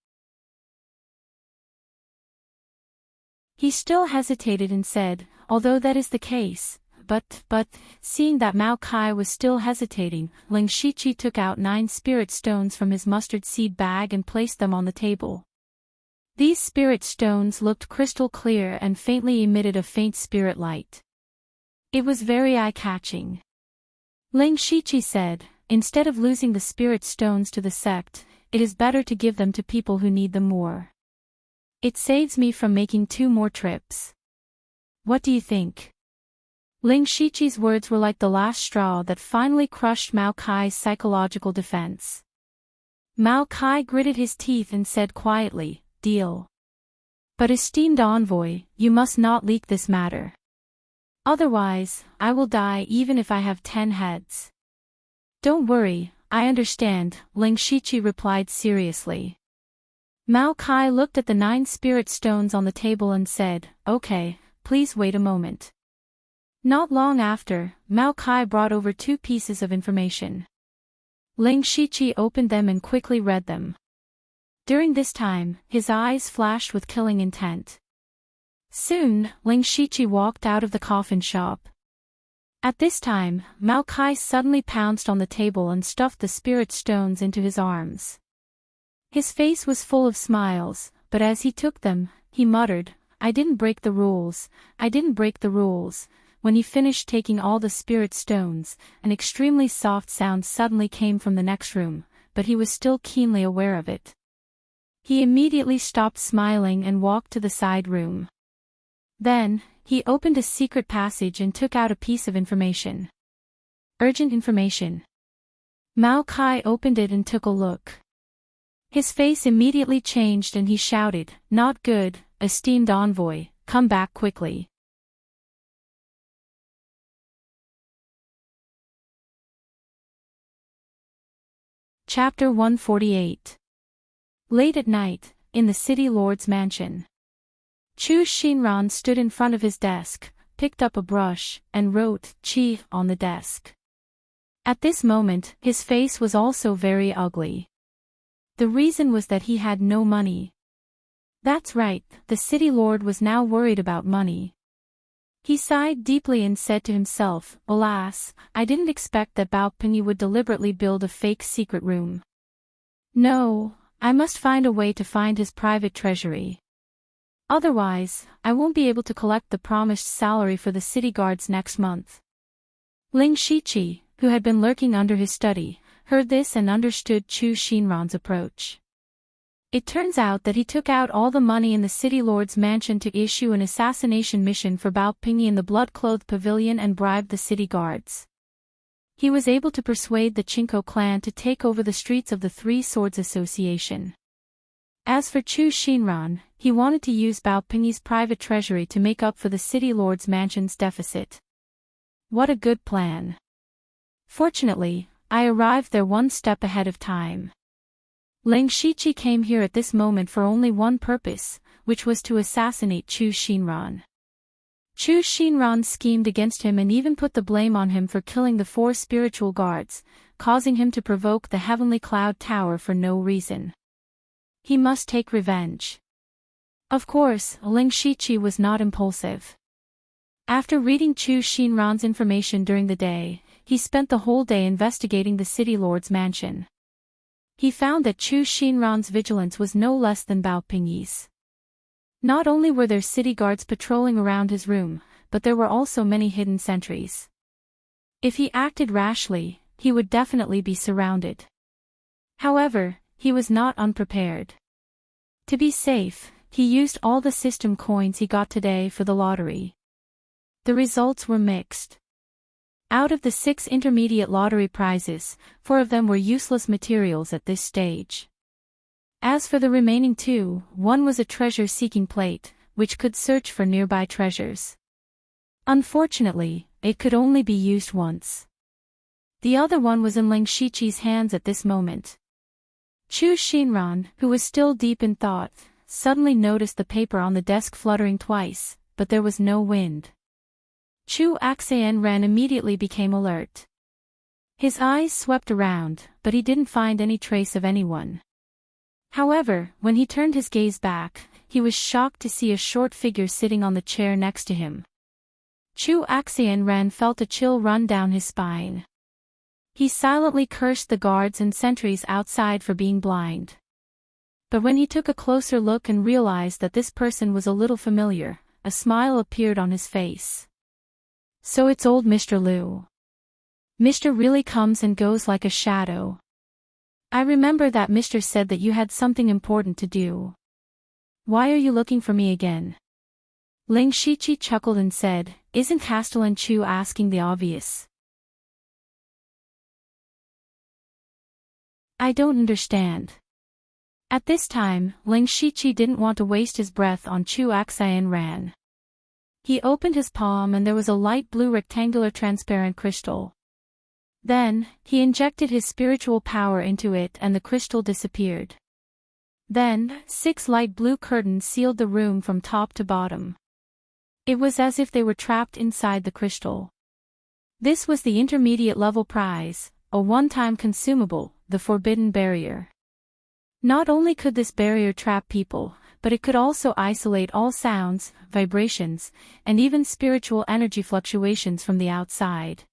He still hesitated and said, "Although that is the case, but, seeing that Mao Kai was still hesitating, Ling Shiqi took out 9 spirit stones from his mustard seed bag and placed them on the table. These spirit stones looked crystal clear and faintly emitted a faint spirit light. It was very eye-catching. Ling Shiqi said, "Instead of losing the spirit stones to the sect, it is better to give them to people who need them more. It saves me from making 2 more trips. What do you think?" Ling Shiqi's words were like the last straw that finally crushed Mao Kai's psychological defense. Mao Kai gritted his teeth and said quietly, "Deal. But esteemed envoy, you must not leak this matter. Otherwise, I will die even if I have 10 heads." "Don't worry, I understand," Ling Shiqi replied seriously. Mao Kai looked at the 9 spirit stones on the table and said, "Okay, please wait a moment." Not long after, Mao Kai brought over 2 pieces of information. Ling Shiqi opened them and quickly read them. During this time, his eyes flashed with killing intent. Soon, Ling Shiqi walked out of the coffin shop. At this time, Mao Kai suddenly pounced on the table and stuffed the spirit stones into his arms. His face was full of smiles, but as he took them, he muttered, "I didn't break the rules, I didn't break the rules." When he finished taking all the spirit stones, an extremely soft sound suddenly came from the next room, but he was still keenly aware of it. He immediately stopped smiling and walked to the side room. Then, he opened a secret passage and took out a piece of information. Urgent information. Mao Kai opened it and took a look. His face immediately changed and he shouted, "Not good, esteemed envoy, come back quickly." Chapter 148. Late at night, in the city lord's mansion. Chu Xinran stood in front of his desk, picked up a brush, and wrote "Qi" on the desk. At this moment, his face was also very ugly. The reason was that he had no money. That's right, the city lord was now worried about money. He sighed deeply and said to himself, "Alas, I didn't expect that Bao Pinyi would deliberately build a fake secret room. No, I must find a way to find his private treasury. Otherwise, I won't be able to collect the promised salary for the city guards next month." Ling Shiqi, who had been lurking under his study, heard this and understood Chu Xinran's approach. It turns out that he took out all the money in the city lord's mansion to issue an assassination mission for Bao Pinyi in the blood-clothed pavilion and bribe the city guards. He was able to persuade the Chinko clan to take over the streets of the Three Swords Association. As for Chu Xinran, he wanted to use Bao Pinyi's private treasury to make up for the city lord's mansion's deficit. What a good plan. Fortunately, I arrived there one step ahead of time. Ling Shiqi came here at this moment for only one purpose, which was to assassinate Chu Xinran. Chu Xinran schemed against him and even put the blame on him for killing the 4 spiritual guards, causing him to provoke the Heavenly Cloud Tower for no reason. He must take revenge. Of course, Ling Shiqi was not impulsive. After reading Chu Xinran's information during the day, he spent the whole day investigating the city lord's mansion. He found that Chu Xinran's vigilance was no less than Bao Pingyi's. Not only were there city guards patrolling around his room, but there were also many hidden sentries. If he acted rashly, he would definitely be surrounded. However, he was not unprepared. To be safe, he used all the system coins he got today for the lottery. The results were mixed. Out of the 6 intermediate lottery prizes, 4 of them were useless materials at this stage. As for the remaining 2, one was a treasure-seeking plate, which could search for nearby treasures. Unfortunately, it could only be used once. The other one was in Ling Shiqi's hands at this moment. Chu Xinran, who was still deep in thought, suddenly noticed the paper on the desk fluttering twice, but there was no wind. Chu Ran immediately became alert. His eyes swept around, but he didn't find any trace of anyone. However, when he turned his gaze back, he was shocked to see a short figure sitting on the chair next to him. Chu Ran felt a chill run down his spine. He silently cursed the guards and sentries outside for being blind. But when he took a closer look and realized that this person was a little familiar, a smile appeared on his face. So it's old Mr. Liu. Mr. really comes and goes like a shadow. I remember that Mr. said that you had something important to do. Why are you looking for me again? Ling Shiqi chuckled and said, Isn't Castellan Chu asking the obvious? I don't understand. At this time, Ling Shiqi didn't want to waste his breath on Chu Ran. He opened his palm and there was a light blue rectangular transparent crystal. Then, he injected his spiritual power into it and the crystal disappeared. Then, 6 light blue curtains sealed the room from top to bottom. It was as if they were trapped inside the crystal. This was the intermediate level prize, a one-time consumable, the Forbidden Barrier. Not only could this barrier trap people, but it could also isolate all sounds, vibrations, and even spiritual energy fluctuations from the outside.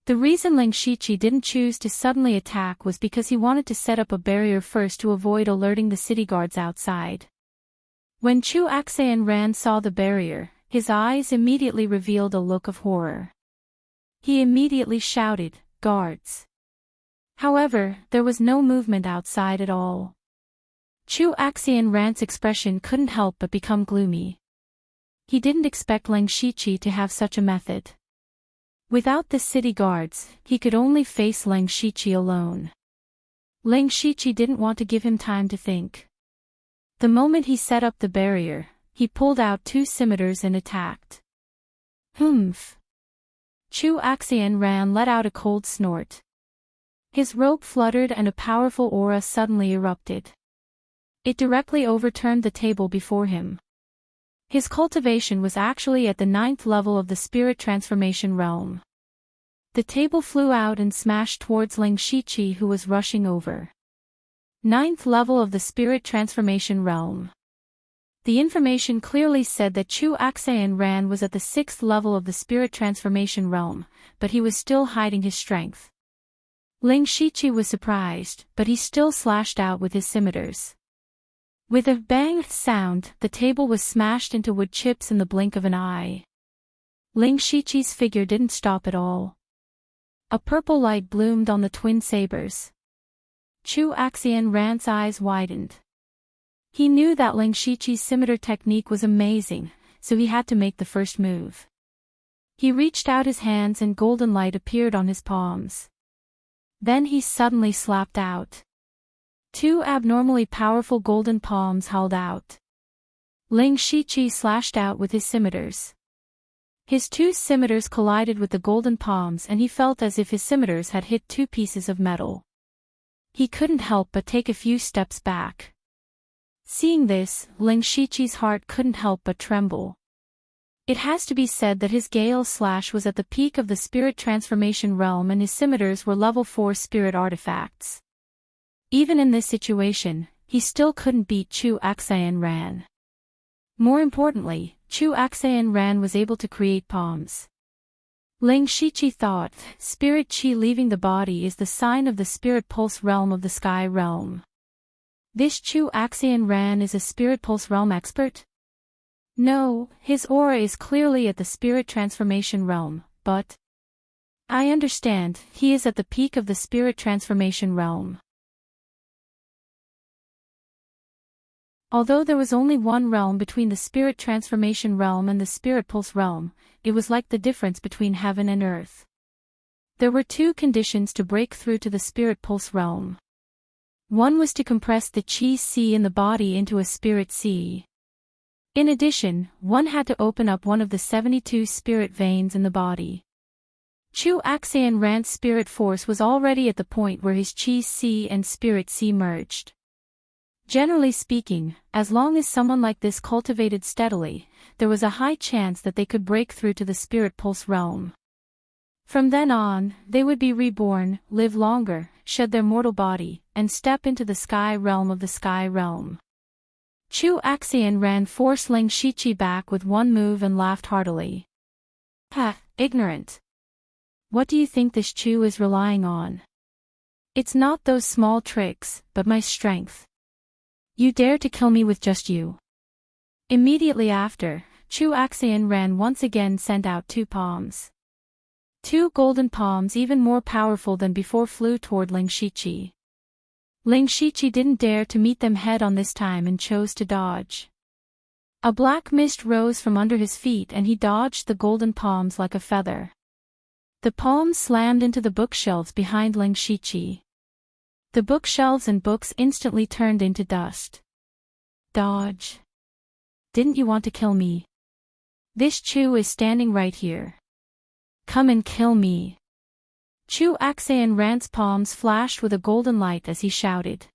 The reason Ling Shiqi didn't choose to suddenly attack was because he wanted to set up a barrier first to avoid alerting the city guards outside. When Chu Ran saw the barrier, his eyes immediately revealed a look of horror. He immediately shouted, "Guards!" However, there was no movement outside at all. Chu Ran's expression couldn't help but become gloomy. He didn't expect Ling Shiqi to have such a method. Without the city guards, he could only face Ling Shiqi alone. Ling Shiqi didn't want to give him time to think. The moment he set up the barrier, he pulled out 2 scimitars and attacked. Humph! Chu Ran let out a cold snort. His robe fluttered and a powerful aura suddenly erupted. It directly overturned the table before him. His cultivation was actually at the 9th level of the spirit transformation realm. The table flew out and smashed towards Ling Shiqi, who was rushing over. 9th level of the spirit transformation realm. The information clearly said that Chu Ran was at the 6th level of the spirit transformation realm, but he was still hiding his strength. Ling Shiqi was surprised, but he still slashed out with his scimitars. With a bang sound, the table was smashed into wood chips in the blink of an eye. Ling Shiqi's figure didn't stop at all. A purple light bloomed on the twin sabers. Chu Ran's eyes widened. He knew that Ling Shiqi's scimitar technique was amazing, so he had to make the first move. He reached out his hands and golden light appeared on his palms. Then he suddenly slapped out. 2 abnormally powerful golden palms held out. Ling Shiqi slashed out with his scimitars. His two scimitars collided with the golden palms and he felt as if his scimitars had hit two pieces of metal. He couldn't help but take a few steps back. Seeing this, Ling Shiqi's heart couldn't help but tremble. It has to be said that his Gale Slash was at the peak of the spirit transformation realm and his scimitars were level 4 spirit artifacts. Even in this situation, he still couldn't beat Chu Axayan Ran. More importantly, Chu Axayan Ran was able to create palms. Ling Shiqi thought, spirit chi leaving the body is the sign of the spirit pulse realm of the sky realm. This Chu Axayan Ran is a spirit pulse realm expert? No, his aura is clearly at the spirit transformation realm, but I understand, he is at the peak of the spirit transformation realm. Although there was only one realm between the spirit transformation realm and the spirit pulse realm, it was like the difference between heaven and earth. There were two conditions to break through to the spirit pulse realm. One was to compress the chi sea in the body into a spirit sea. In addition, one had to open up one of the 72 spirit veins in the body. Chu Axayan Ran's spirit force was already at the point where his chi sea and spirit sea merged. Generally speaking, as long as someone like this cultivated steadily, there was a high chance that they could break through to the spirit pulse realm. From then on, they would be reborn, live longer, shed their mortal body, and step into the sky realm of the sky realm. Chu Axayan Ran forced Ling Shiqi back with one move and laughed heartily. Ha, ignorant. What do you think this Chu is relying on? It's not those small tricks, but my strength. You dare to kill me with just you. Immediately after, Chu Axayan Ran once again sent out two palms. Two golden palms even more powerful than before flew toward Ling Shiqi. Ling Shiqi didn't dare to meet them head-on this time and chose to dodge. A black mist rose from under his feet and he dodged the golden palms like a feather. The palms slammed into the bookshelves behind Ling Shiqi. The bookshelves and books instantly turned into dust. Dodge. Didn't you want to kill me? This Chu is standing right here. Come and kill me. Chu Axayan Ran's palms flashed with a golden light as he shouted.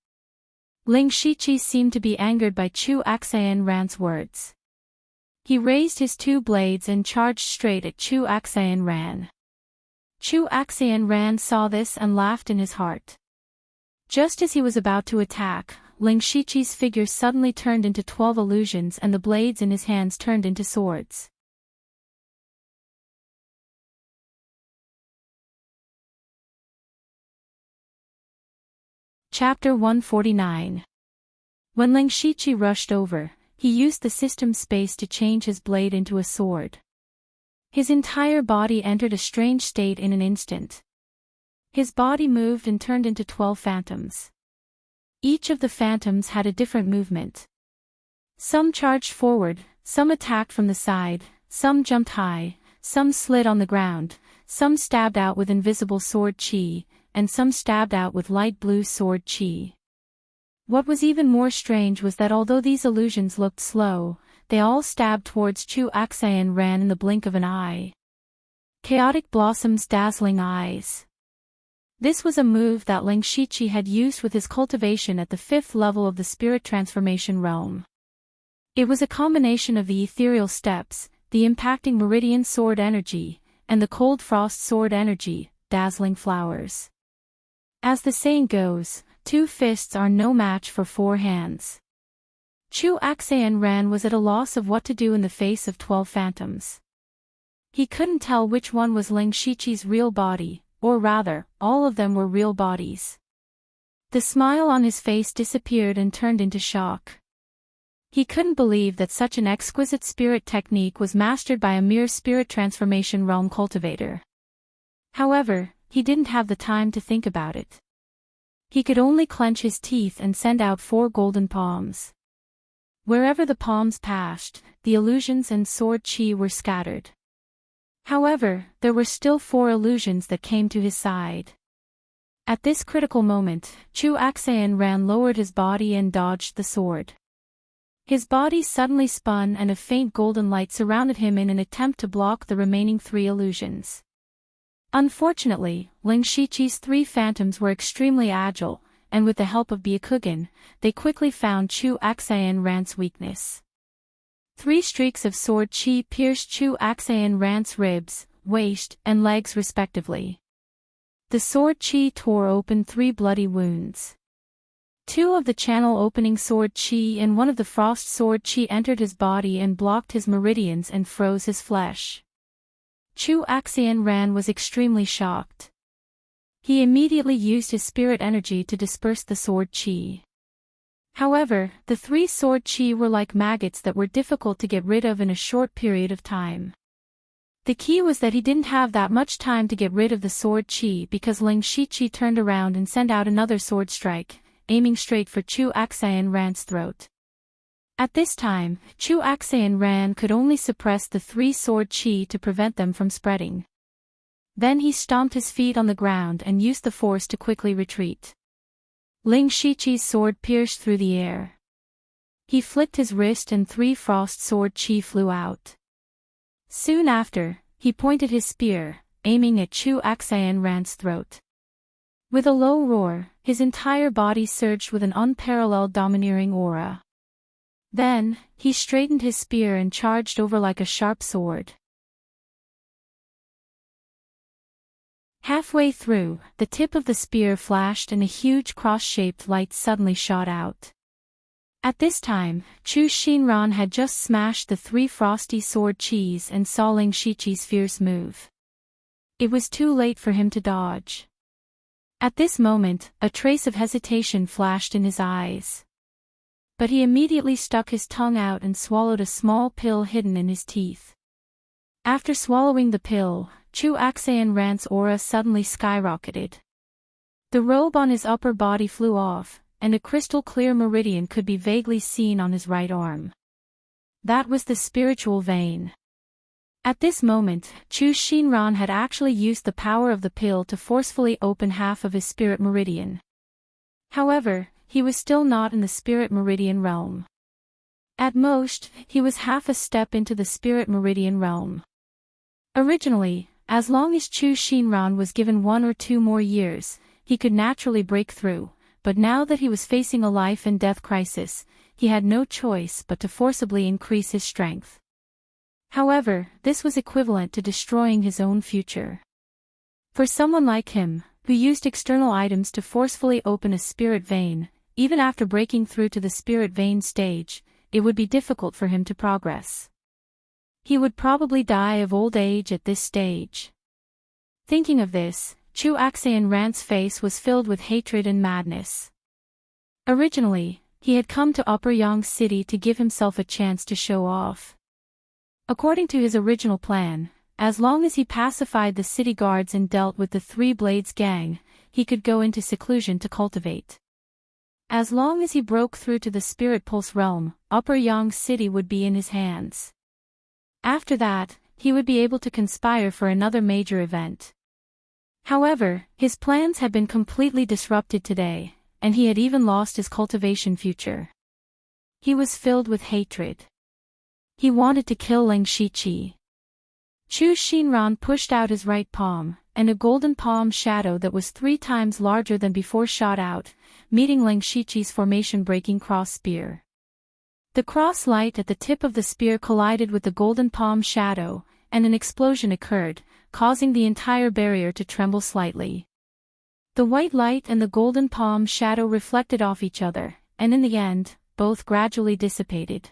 Ling Shiqi seemed to be angered by Chu Axayan Ran's words. He raised his two blades and charged straight at Chu Axayan Ran. Chu Axayan Ran saw this and laughed in his heart. Just as he was about to attack, Ling Shiqi's figure suddenly turned into 12 illusions and the blades in his hands turned into swords. Chapter 149. When Ling Shiqi rushed over, he used the system space to change his blade into a sword. His entire body entered a strange state in an instant. His body moved and turned into 12 phantoms. Each of the phantoms had a different movement. Some charged forward, some attacked from the side, some jumped high, some slid on the ground, some stabbed out with invisible sword chi, and some stabbed out with light blue sword chi. What was even more strange was that although these illusions looked slow, they all stabbed towards Chu Axayan Ran in the blink of an eye. Chaotic Blossom's dazzling eyes. This was a move that Ling Shiqi had used with his cultivation at the 5th level of the spirit transformation realm. It was a combination of the ethereal steps, the impacting meridian sword energy, and the cold frost sword energy, dazzling flowers. As the saying goes, 2 fists are no match for 4 hands. Chu Axayan Ran was at a loss of what to do in the face of 12 phantoms. He couldn't tell which one was Ling Shiqi's real body, or rather, all of them were real bodies. The smile on his face disappeared and turned into shock. He couldn't believe that such an exquisite spirit technique was mastered by a mere spirit transformation realm cultivator. However, he didn't have the time to think about it. He could only clench his teeth and send out 4 golden palms. Wherever the palms passed, the illusions and sword chi were scattered. However, there were still 4 illusions that came to his side. At this critical moment, Chu Axayan Ran lowered his body and dodged the sword. His body suddenly spun and a faint golden light surrounded him in an attempt to block the remaining 3 illusions. Unfortunately, Ling Shiqi's 3 phantoms were extremely agile, and with the help of Byakugan, they quickly found Chu Axayan Ran's weakness. 3 streaks of sword chi pierced Chu Axayan Ran's ribs, waist, and legs respectively. The sword chi tore open 3 bloody wounds. 2 of the channel-opening sword chi and 1 of the frost sword chi entered his body and blocked his meridians and froze his flesh. Chu Axayan Ran was extremely shocked. He immediately used his spirit energy to disperse the sword chi. However, the 3 sword chi were like maggots that were difficult to get rid of in a short period of time. The key was that he didn't have that much time to get rid of the sword chi because Ling Shiqi turned around and sent out another sword strike, aiming straight for Chu Axayan Ran's throat. At this time, Chu Axayan Ran could only suppress the 3 sword chi to prevent them from spreading. Then he stomped his feet on the ground and used the force to quickly retreat. Ling Shiqi's sword pierced through the air. He flicked his wrist and 3 frost sword chi flew out. Soon after, he pointed his spear, aiming at Chu Axayan Ran's throat. With a low roar, his entire body surged with an unparalleled domineering aura. Then, he straightened his spear and charged over like a sharp sword. Halfway through, the tip of the spear flashed and a huge cross-shaped light suddenly shot out. At this time, Chu Xinran had just smashed the 3 frosty sword chis and saw Ling Shiqi's fierce move. It was too late for him to dodge. At this moment, a trace of hesitation flashed in his eyes. But he immediately stuck his tongue out and swallowed a small pill hidden in his teeth. After swallowing the pill, Chu Axayan Ran's aura suddenly skyrocketed. The robe on his upper body flew off, and a crystal-clear meridian could be vaguely seen on his right arm. That was the spiritual vein. At this moment, Chu Xinran had actually used the power of the pill to forcefully open half of his spirit meridian. However, he was still not in the spirit meridian realm. At most, he was half a step into the spirit meridian realm. Originally, as long as Chu Xinran was given 1 or 2 more years, he could naturally break through, but now that he was facing a life and death crisis, he had no choice but to forcibly increase his strength. However, this was equivalent to destroying his own future. For someone like him, who used external items to forcefully open a spirit vein, even after breaking through to the spirit vein stage, it would be difficult for him to progress. He would probably die of old age at this stage. Thinking of this, Chu Axayan Ran's face was filled with hatred and madness. Originally, he had come to Upper Yang City to give himself a chance to show off. According to his original plan, as long as he pacified the city guards and dealt with the 3 Blades gang, he could go into seclusion to cultivate. As long as he broke through to the Spirit Pulse realm, Upper Yang City would be in his hands. After that, he would be able to conspire for another major event. However, his plans had been completely disrupted today, and he had even lost his cultivation future. He was filled with hatred. He wanted to kill Ling Shiqi. Chu Xinran pushed out his right palm, and a golden palm shadow that was 3 times larger than before shot out, meeting Ling Shiqi's formation-breaking cross spear. The cross light at the tip of the spear collided with the golden palm shadow, and an explosion occurred, causing the entire barrier to tremble slightly. The white light and the golden palm shadow reflected off each other, and in the end, both gradually dissipated.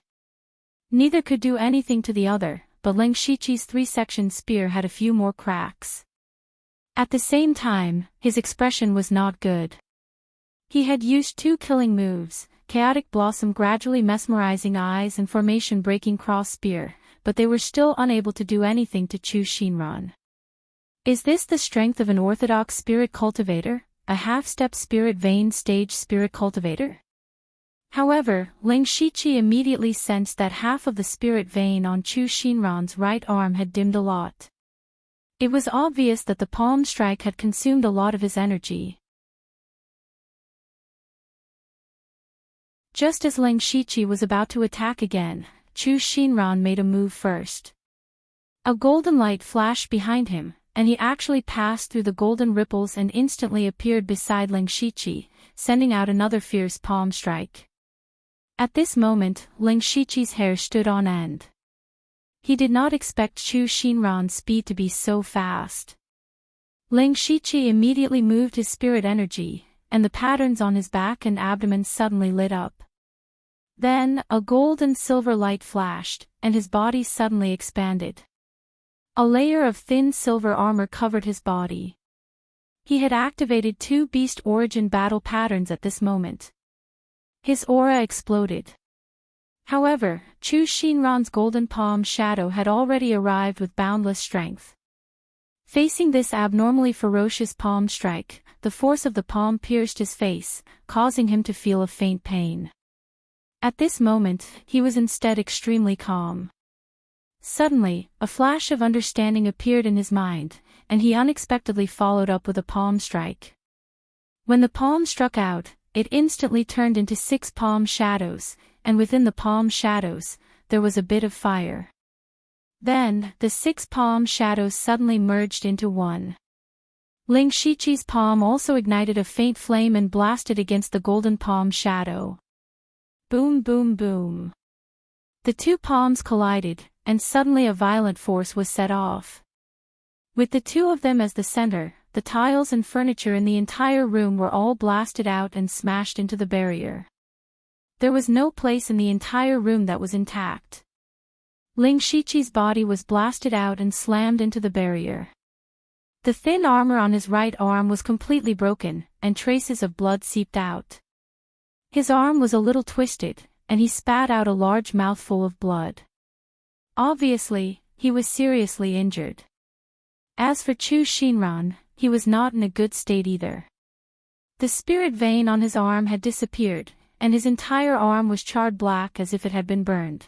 Neither could do anything to the other, but Ling Shiqi's 3-section spear had a few more cracks. At the same time, his expression was not good. He had used 2 killing moves, Chaotic Blossom gradually mesmerizing eyes and formation-breaking cross spear, but they were still unable to do anything to Chu Xinran. Is this the strength of an orthodox spirit cultivator, a half-step spirit vein stage spirit cultivator? However, Ling Shiqi immediately sensed that half of the spirit vein on Chu Xinran's right arm had dimmed a lot. It was obvious that the palm strike had consumed a lot of his energy. Just as Ling Shiqi was about to attack again, Chu Xinran made a move first. A golden light flashed behind him, and he actually passed through the golden ripples and instantly appeared beside Ling Shiqi, sending out another fierce palm strike. At this moment, Ling Shiqi's hair stood on end. He did not expect Chu Xinran's speed to be so fast. Ling Shiqi immediately moved his spirit energy, and the patterns on his back and abdomen suddenly lit up. Then, a gold and silver light flashed, and his body suddenly expanded. A layer of thin silver armor covered his body. He had activated 2 Beast Origin battle patterns at this moment. His aura exploded. However, Chu Xinran's golden palm shadow had already arrived with boundless strength. Facing this abnormally ferocious palm strike, the force of the palm pierced his face, causing him to feel a faint pain. At this moment, he was instead extremely calm. Suddenly, a flash of understanding appeared in his mind, and he unexpectedly followed up with a palm strike. When the palm struck out, it instantly turned into 6 palm shadows, and within the palm shadows, there was a bit of fire. Then, the 6 palm shadows suddenly merged into one. Ling Shiqi's palm also ignited a faint flame and blasted against the golden palm shadow. Boom boom boom. The 2 palms collided, and suddenly a violent force was set off. With the 2 of them as the center, the tiles and furniture in the entire room were all blasted out and smashed into the barrier. There was no place in the entire room that was intact. Ling Shiqi's body was blasted out and slammed into the barrier. The thin armor on his right arm was completely broken, and traces of blood seeped out. His arm was a little twisted, and he spat out a large mouthful of blood. Obviously, he was seriously injured. As for Chu Xinran, he was not in a good state either. The spirit vein on his arm had disappeared, and his entire arm was charred black as if it had been burned.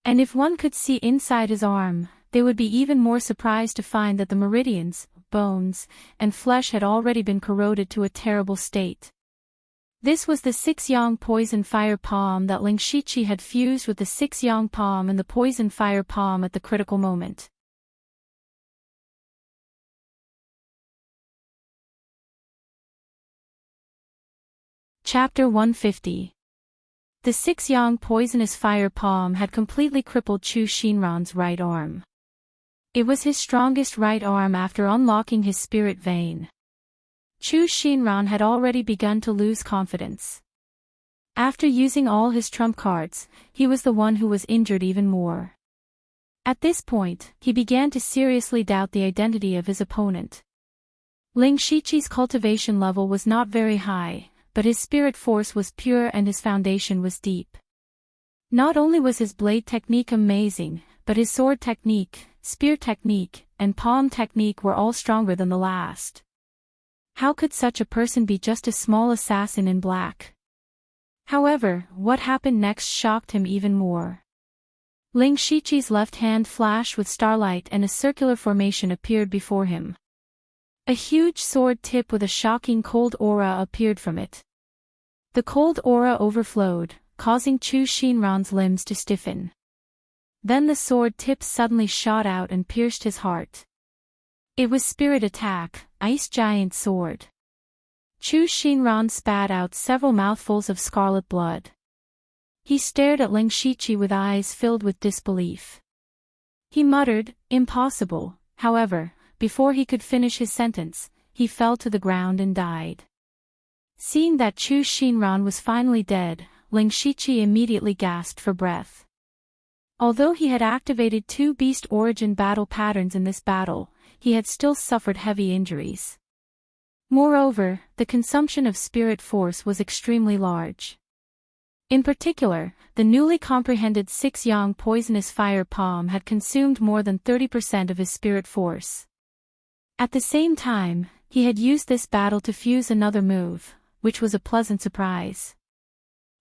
And if one could see inside his arm, they would be even more surprised to find that the meridians, bones, and flesh had already been corroded to a terrible state. This was the 6-yang poison fire palm that Ling Shiqi had fused with the 6-yang palm and the poison fire palm at the critical moment. Chapter 150. The 6-yang poisonous fire palm had completely crippled Chu Xinran's right arm. It was his strongest right arm after unlocking his spirit vein. Chu Xinran had already begun to lose confidence. After using all his trump cards, he was the one who was injured even more. At this point, he began to seriously doubt the identity of his opponent. Ling Shiqi's cultivation level was not very high, but his spirit force was pure and his foundation was deep. Not only was his blade technique amazing, but his sword technique, spear technique, and palm technique were all stronger than the last. How could such a person be just a small assassin in black? However, what happened next shocked him even more. Ling Shiqi's left hand flashed with starlight and a circular formation appeared before him. A huge sword tip with a shocking cold aura appeared from it. The cold aura overflowed, causing Chu Xinran's limbs to stiffen. Then the sword tip suddenly shot out and pierced his heart. It was Spirit Attack, Ice Giant Sword. Chu Xinran spat out several mouthfuls of scarlet blood. He stared at Ling Shiqi with eyes filled with disbelief. He muttered, "Impossible," however, before he could finish his sentence, he fell to the ground and died. Seeing that Chu Xinran was finally dead, Ling Shiqi immediately gasped for breath. Although he had activated 2 Beast Origin battle patterns in this battle, he had still suffered heavy injuries. Moreover, the consumption of spirit force was extremely large. In particular, the newly comprehended 6-yang poisonous fire palm had consumed more than 30% of his spirit force. At the same time, he had used this battle to fuse another move, which was a pleasant surprise.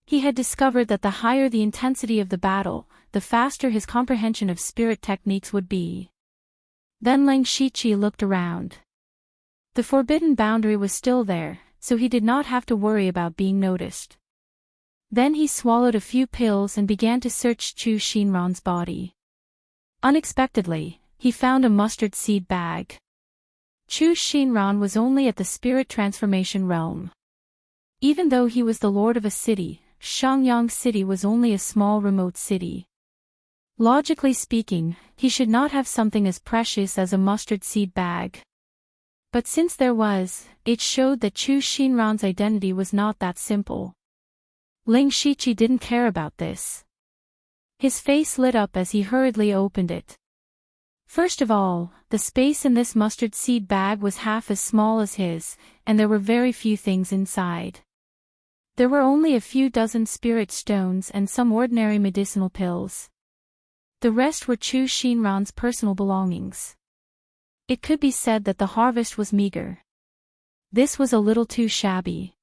He had discovered that the higher the intensity of the battle, the faster his comprehension of spirit techniques would be. Then Ling Shiqi looked around. The forbidden boundary was still there, so he did not have to worry about being noticed. Then he swallowed a few pills and began to search Chu Shinran's body. Unexpectedly, he found a mustard seed bag. Chu Shinran was only at the spirit transformation realm. Even though he was the lord of a city, Shangyang City was only a small remote city. Logically speaking, he should not have something as precious as a mustard seed bag. But since there was, it showed that Chu Shinran's identity was not that simple. Ling Shiqi didn't care about this. His face lit up as he hurriedly opened it. First of all, the space in this mustard seed bag was half as small as his, and there were very few things inside. There were only a few dozen spirit stones and some ordinary medicinal pills. The rest were Chu Shinran's personal belongings. It could be said that the harvest was meager. This was a little too shabby.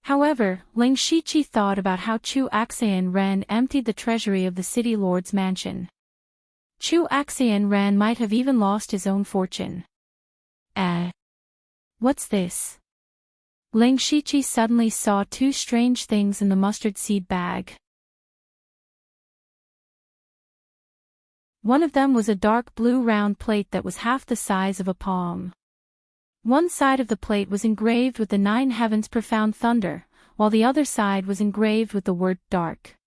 However, Ling Shiqi thought about how Chu Axian Ren emptied the treasury of the city lord's mansion. Chu Axian Ren might have even lost his own fortune. What's this? Ling Shiqi suddenly saw two strange things in the mustard seed bag. One of them was a dark blue round plate that was half the size of a palm. One side of the plate was engraved with the 9 heavens profound thunder, while the other side was engraved with the word dark.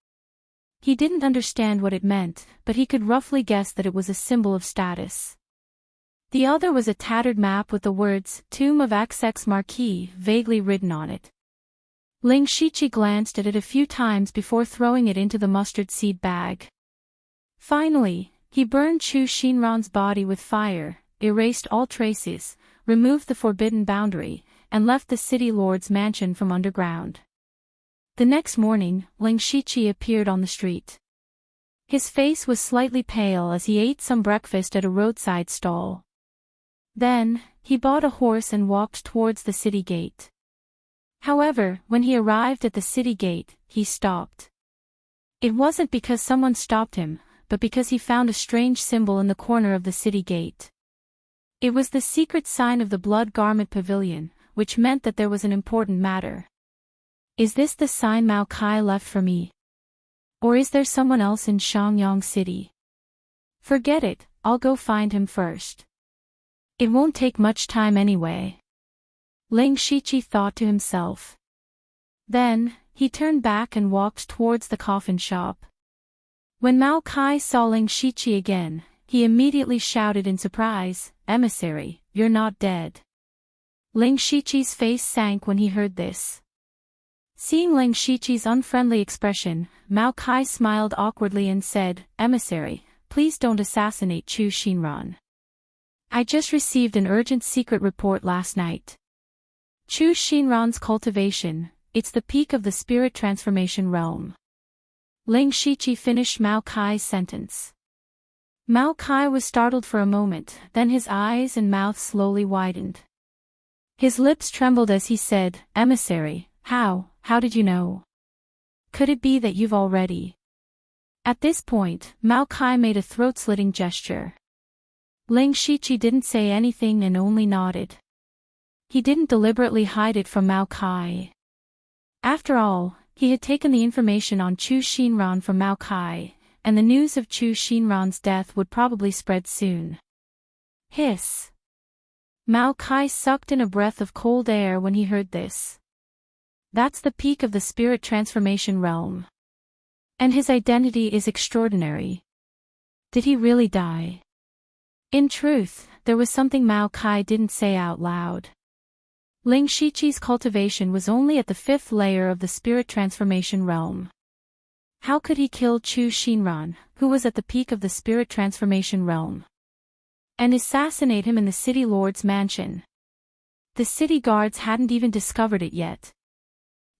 He didn't understand what it meant, but he could roughly guess that it was a symbol of status. The other was a tattered map with the words, Tomb of XX Marquis, vaguely written on it. Ling Shiqi glanced at it a few times before throwing it into the mustard seed bag. Finally, he burned Chu Shinran's body with fire, erased all traces, removed the forbidden boundary, and left the city lord's mansion from underground. The next morning, Ling Shiqi appeared on the street. His face was slightly pale as he ate some breakfast at a roadside stall. Then, he bought a horse and walked towards the city gate. However, when he arrived at the city gate, he stopped. It wasn't because someone stopped him, but because he found a strange symbol in the corner of the city gate. It was the secret sign of the Blood Garment Pavilion, which meant that there was an important matter. Is this the sign Mao Kai left for me? Or is there someone else in Shangyang City? Forget it, I'll go find him first. It won't take much time anyway. Ling Shiqi thought to himself. Then, he turned back and walked towards the coffin shop. When Mao Kai saw Ling Shiqi again, he immediately shouted in surprise, "Emissary, you're not dead." Ling Shiqi's face sank when he heard this. Seeing Ling Shiqi's unfriendly expression, Mao Kai smiled awkwardly and said, "Emissary, please don't assassinate Chu Shinran. I just received an urgent secret report last night. Chu Shinran's cultivation, it's the peak of the spirit transformation realm." Ling Shiqi finished Mao Kai's sentence. Mao Kai was startled for a moment, then his eyes and mouth slowly widened. His lips trembled as he said, "Emissary, how did you know? Could it be that you've already?" At this point, Mao Kai made a throat-slitting gesture. Ling Shiqi didn't say anything and only nodded. He didn't deliberately hide it from Mao Kai. After all, he had taken the information on Chu Shinran from Mao Kai, and the news of Chu Shinran's death would probably spread soon. Hiss! Mao Kai sucked in a breath of cold air when he heard this. That's the peak of the spirit transformation realm. And his identity is extraordinary. Did he really die? In truth, there was something Mao Kai didn't say out loud. Ling Shiqi's cultivation was only at the 5th layer of the spirit transformation realm. How could he kill Chu Shinran, who was at the peak of the spirit transformation realm, and assassinate him in the city lord's mansion? The city guards hadn't even discovered it yet.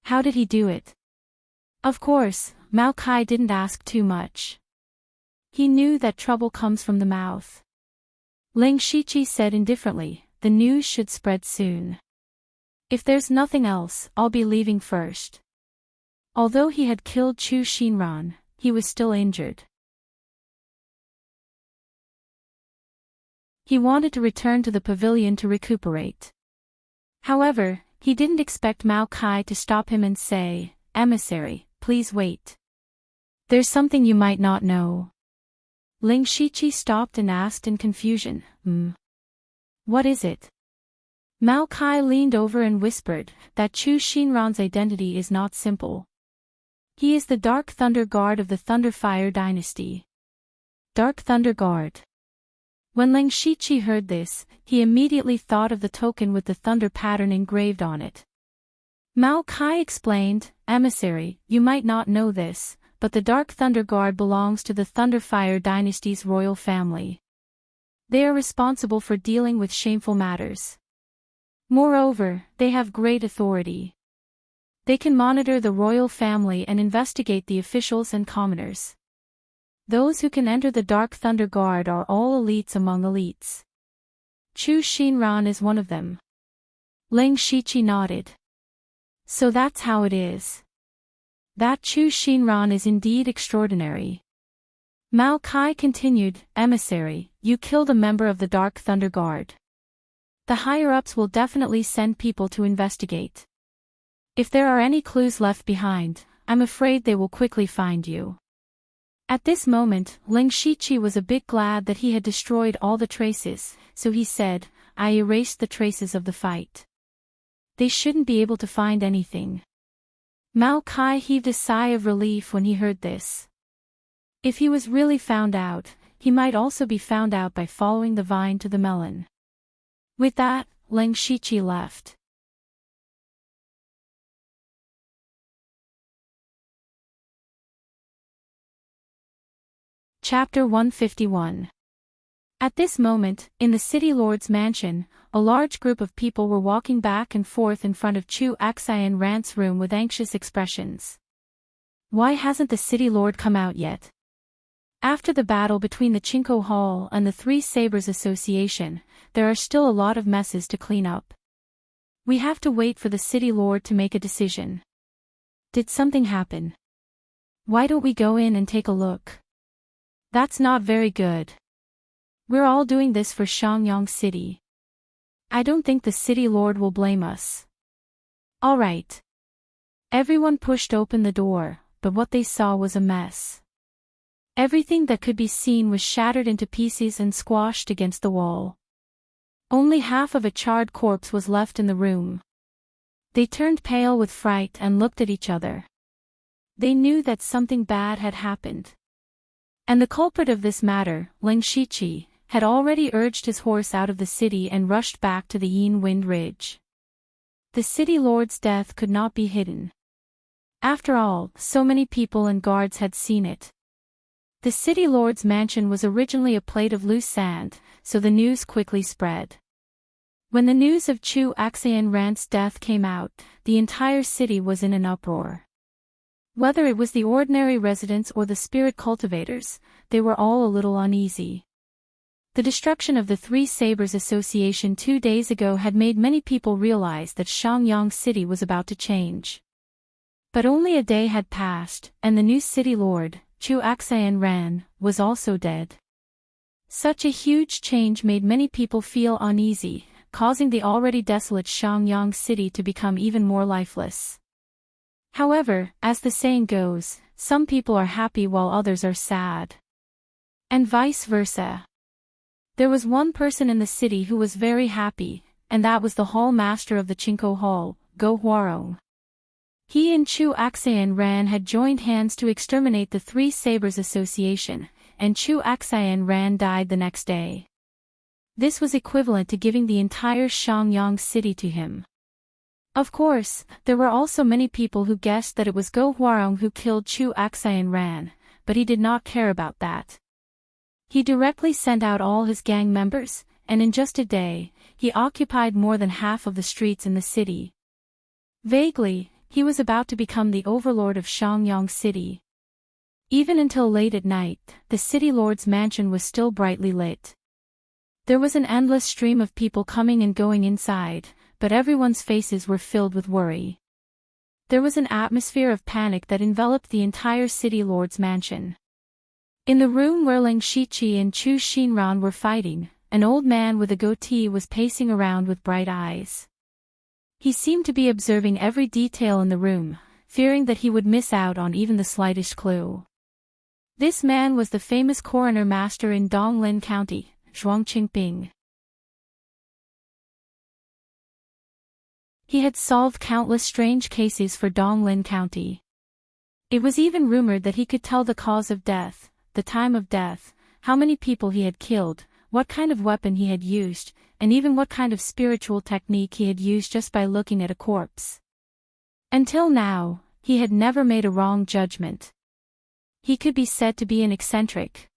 How did he do it? Of course, Mao Kai didn't ask too much. He knew that trouble comes from the mouth. Ling Shiqi said indifferently, "The news should spread soon. If there's nothing else, I'll be leaving first." Although he had killed Chu Shinran, he was still injured. He wanted to return to the pavilion to recuperate. However, he didn't expect Mao Kai to stop him and say, "Emissary, please wait. There's something you might not know. Ling Shiqi stopped and asked in confusion, What is it? Mao Kai leaned over and whispered that Chu Xinran's identity is not simple. He is the Dark Thunder Guard of the Thunderfire dynasty. Dark Thunder Guard. When Ling Shiqi heard this, he immediately thought of the token with the thunder pattern engraved on it. Mao Kai explained, Emissary, you might not know this, but the Dark Thunder Guard belongs to the Thunderfire dynasty's royal family. They are responsible for dealing with shameful matters. Moreover, they have great authority. They can monitor the royal family and investigate the officials and commoners. Those who can enter the Dark Thunder Guard are all elites among elites. Chu Xinran is one of them. Ling Shiqi nodded. So that's how it is. That Chu Xinran is indeed extraordinary. Mao Kai continued, Emissary, you killed a member of the Dark Thunder Guard. The higher-ups will definitely send people to investigate. If there are any clues left behind, I'm afraid they will quickly find you. At this moment, Ling Shiqi was a bit glad that he had destroyed all the traces, so he said, I erased the traces of the fight. They shouldn't be able to find anything. Mao Kai heaved a sigh of relief when he heard this. If he was really found out, he might also be found out by following the vine to the melon. With that, Ling Shiqi left. Chapter 151. At this moment, in the city lord's mansion, a large group of people were walking back and forth in front of Chu Axian-Rant's room with anxious expressions. Why hasn't the city lord come out yet? After the battle between the Chinko Hall and the Three Sabers Association, there are still a lot of messes to clean up. We have to wait for the city lord to make a decision. Did something happen? Why don't we go in and take a look? That's not very good. We're all doing this for Shangyang City. I don't think the city lord will blame us. All right. Everyone pushed open the door, but what they saw was a mess. Everything that could be seen was shattered into pieces and squashed against the wall. Only half of a charred corpse was left in the room. They turned pale with fright and looked at each other. They knew that something bad had happened. And the culprit of this matter, Ling Shiqi, had already urged his horse out of the city and rushed back to the Yin Wind Ridge. The city lord's death could not be hidden. After all, so many people and guards had seen it. The city lord's mansion was originally a plate of loose sand, so the news quickly spread. When the news of Chu Axian-Rant's death came out, the entire city was in an uproar. Whether it was the ordinary residents or the spirit cultivators, they were all a little uneasy. The destruction of the Three Sabers Association 2 days ago had made many people realize that Shangyang City was about to change. But only a day had passed, and the new city lord, Chu Axian-Ran, was also dead. Such a huge change made many people feel uneasy, causing the already desolate Shangyang City to become even more lifeless. However, as the saying goes, some people are happy while others are sad. And vice versa. There was one person in the city who was very happy, and that was the hall master of the Chinko Hall, Go Huarong. He and Chu Axian-Ran had joined hands to exterminate the Three Sabers Association, and Chu Axian-Ran died the next day. This was equivalent to giving the entire Shangyang City to him. Of course, there were also many people who guessed that it was Go Huarong who killed Chu Axian-Ran, but he did not care about that. He directly sent out all his gang members, and in just a day, he occupied more than half of the streets in the city. Vaguely, he was about to become the overlord of Shangyang City. Even until late at night, the city lord's mansion was still brightly lit. There was an endless stream of people coming and going inside, but everyone's faces were filled with worry. There was an atmosphere of panic that enveloped the entire city lord's mansion. In the room where Ling Shiqi and Chu Xinran were fighting, an old man with a goatee was pacing around with bright eyes. He seemed to be observing every detail in the room, fearing that he would miss out on even the slightest clue. This man was the famous coroner master in Donglin County, Zhuang Qingping. He had solved countless strange cases for Donglin County. It was even rumored that he could tell the cause of death, the time of death, how many people he had killed, what kind of weapon he had used, and even what kind of spiritual technique he had used just by looking at a corpse. Until now, he had never made a wrong judgment. He could be said to be an eccentric.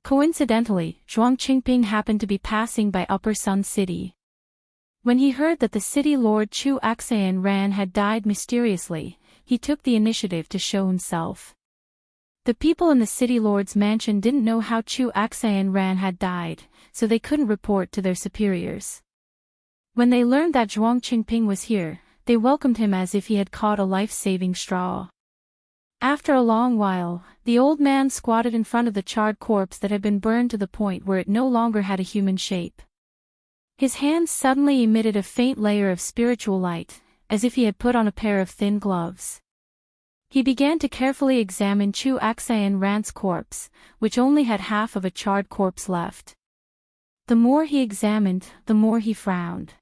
Coincidentally, Zhuang Qingping happened to be passing by Upper Sun City. When he heard that the city lord Chu Axayan Ran had died mysteriously, he took the initiative to show himself. The people in the city lord's mansion didn't know how Chu Axayan Ran had died, so they couldn't report to their superiors. When they learned that Zhuang Qingping was here, they welcomed him as if he had caught a life-saving straw. After a long while, the old man squatted in front of the charred corpse that had been burned to the point where it no longer had a human shape. His hands suddenly emitted a faint layer of spiritual light, as if he had put on a pair of thin gloves. He began to carefully examine Chu Axayan Ran's corpse, which only had half of a charred corpse left. The more he examined, the more he frowned.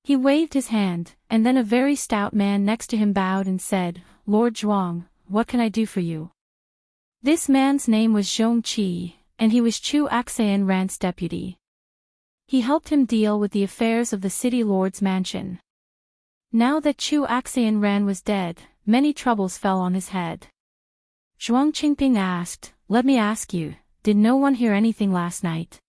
He waved his hand, and then a very stout man next to him bowed and said, "Lord Zhuang, what can I do for you?" This man's name was Zhong Qi, and he was Chu Axayan Ran's deputy. He helped him deal with the affairs of the city lord's mansion. Now that Chu Axayan Ran was dead, many troubles fell on his head. Zhuang Qingping asked, "Let me ask you, did no one hear anything last night?"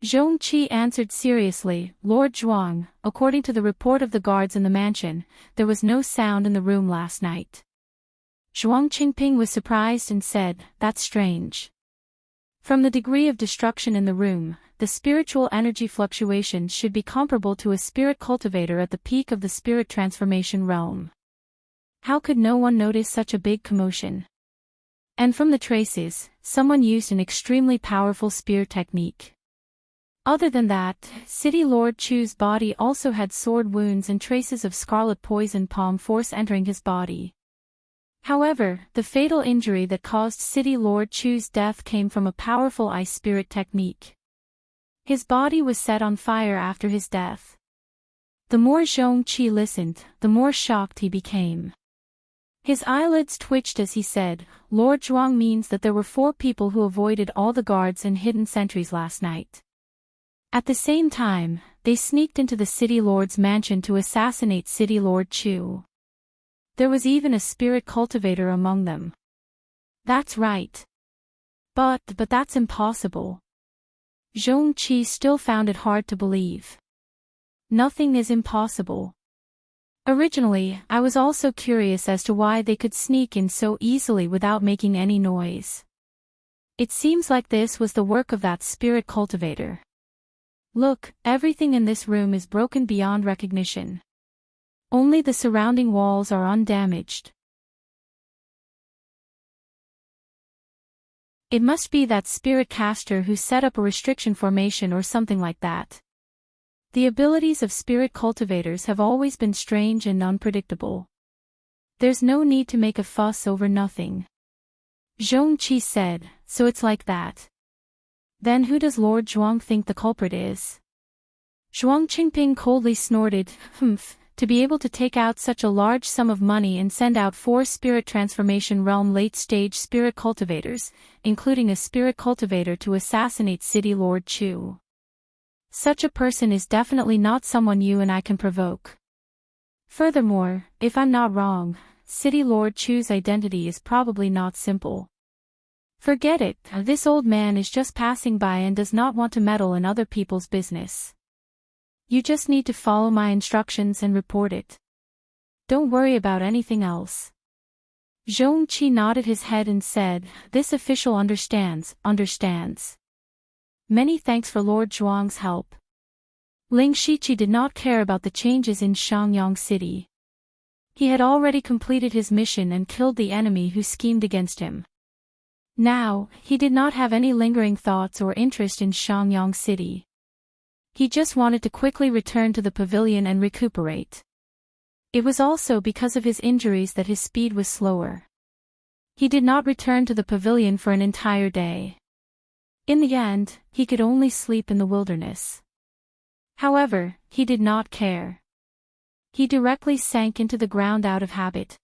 Zhong Qi answered seriously, "Lord Zhuang, according to the report of the guards in the mansion, there was no sound in the room last night." Zhuang Qingping was surprised and said, "That's strange." From the degree of destruction in the room, the spiritual energy fluctuations should be comparable to a spirit cultivator at the peak of the spirit transformation realm. How could no one notice such a big commotion? And from the traces, someone used an extremely powerful spear technique. Other than that, City Lord Chu's body also had sword wounds and traces of scarlet poison palm force entering his body. However, the fatal injury that caused City Lord Chu's death came from a powerful ice spirit technique. His body was set on fire after his death. The more Zhong Qi listened, the more shocked he became. His eyelids twitched as he said, "Lord Zhuang means that there were 4 people who avoided all the guards and hidden sentries last night. At the same time, they sneaked into the city lord's mansion to assassinate City Lord Chu. There was even a spirit cultivator among them." "That's right. But that's impossible." Zhong Qi still found it hard to believe. Nothing is impossible. Originally, I was also curious as to why they could sneak in so easily without making any noise. It seems like this was the work of that spirit cultivator. Look, everything in this room is broken beyond recognition. Only the surrounding walls are undamaged. It must be that spirit caster who set up a restriction formation or something like that. The abilities of spirit cultivators have always been strange and unpredictable. There's no need to make a fuss over nothing. Zhong Qi said, "So it's like that. Then who does Lord Zhuang think the culprit is?" Zhuang Qingping coldly snorted, "Humph, to be able to take out such a large sum of money and send out 4 spirit transformation realm late-stage spirit cultivators, including a spirit cultivator to assassinate City Lord Chu. Such a person is definitely not someone you and I can provoke. Furthermore, if I'm not wrong, City Lord Chu's identity is probably not simple. Forget it, this old man is just passing by and does not want to meddle in other people's business. You just need to follow my instructions and report it. Don't worry about anything else." Zhong Qi nodded his head and said, "This official understands. Many thanks for Lord Zhuang's help." Ling Shiqi did not care about the changes in Shangyang City. He had already completed his mission and killed the enemy who schemed against him. Now, he did not have any lingering thoughts or interest in Shangyang City. He just wanted to quickly return to the pavilion and recuperate. It was also because of his injuries that his speed was slower. He did not return to the pavilion for an entire day. In the end, he could only sleep in the wilderness. However, he did not care. He directly sank into the ground out of habit.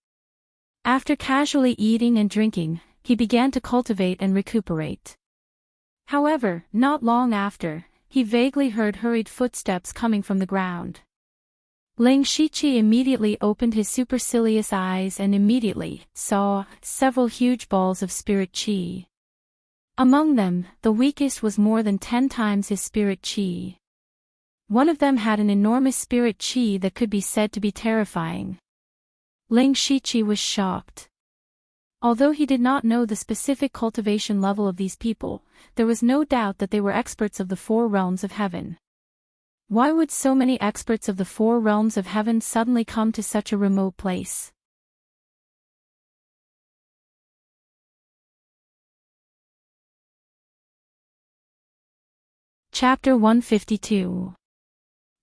After casually eating and drinking, he began to cultivate and recuperate. However, not long after, he vaguely heard hurried footsteps coming from the ground. Ling Shiqi immediately opened his supercilious eyes and immediately saw several huge balls of spirit qi. Among them, the weakest was more than 10 times his spirit qi. One of them had an enormous spirit qi that could be said to be terrifying. Ling Shiqi was shocked. Although he did not know the specific cultivation level of these people, there was no doubt that they were experts of the 4 realms of heaven. Why would so many experts of the 4 realms of heaven suddenly come to such a remote place? Chapter 152.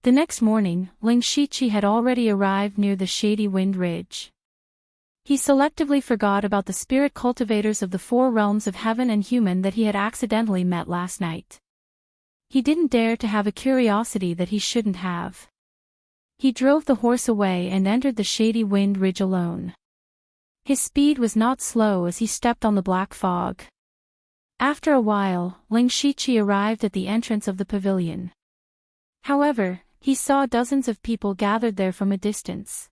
The next morning, Ling Shiqi had already arrived near the shady wind ridge. He selectively forgot about the spirit cultivators of the 4 realms of heaven and human that he had accidentally met last night. He didn't dare to have a curiosity that he shouldn't have. He drove the horse away and entered the shady wind ridge alone. His speed was not slow as he stepped on the black fog. After a while, Ling Shiqi arrived at the entrance of the pavilion. However, he saw dozens of people gathered there from a distance.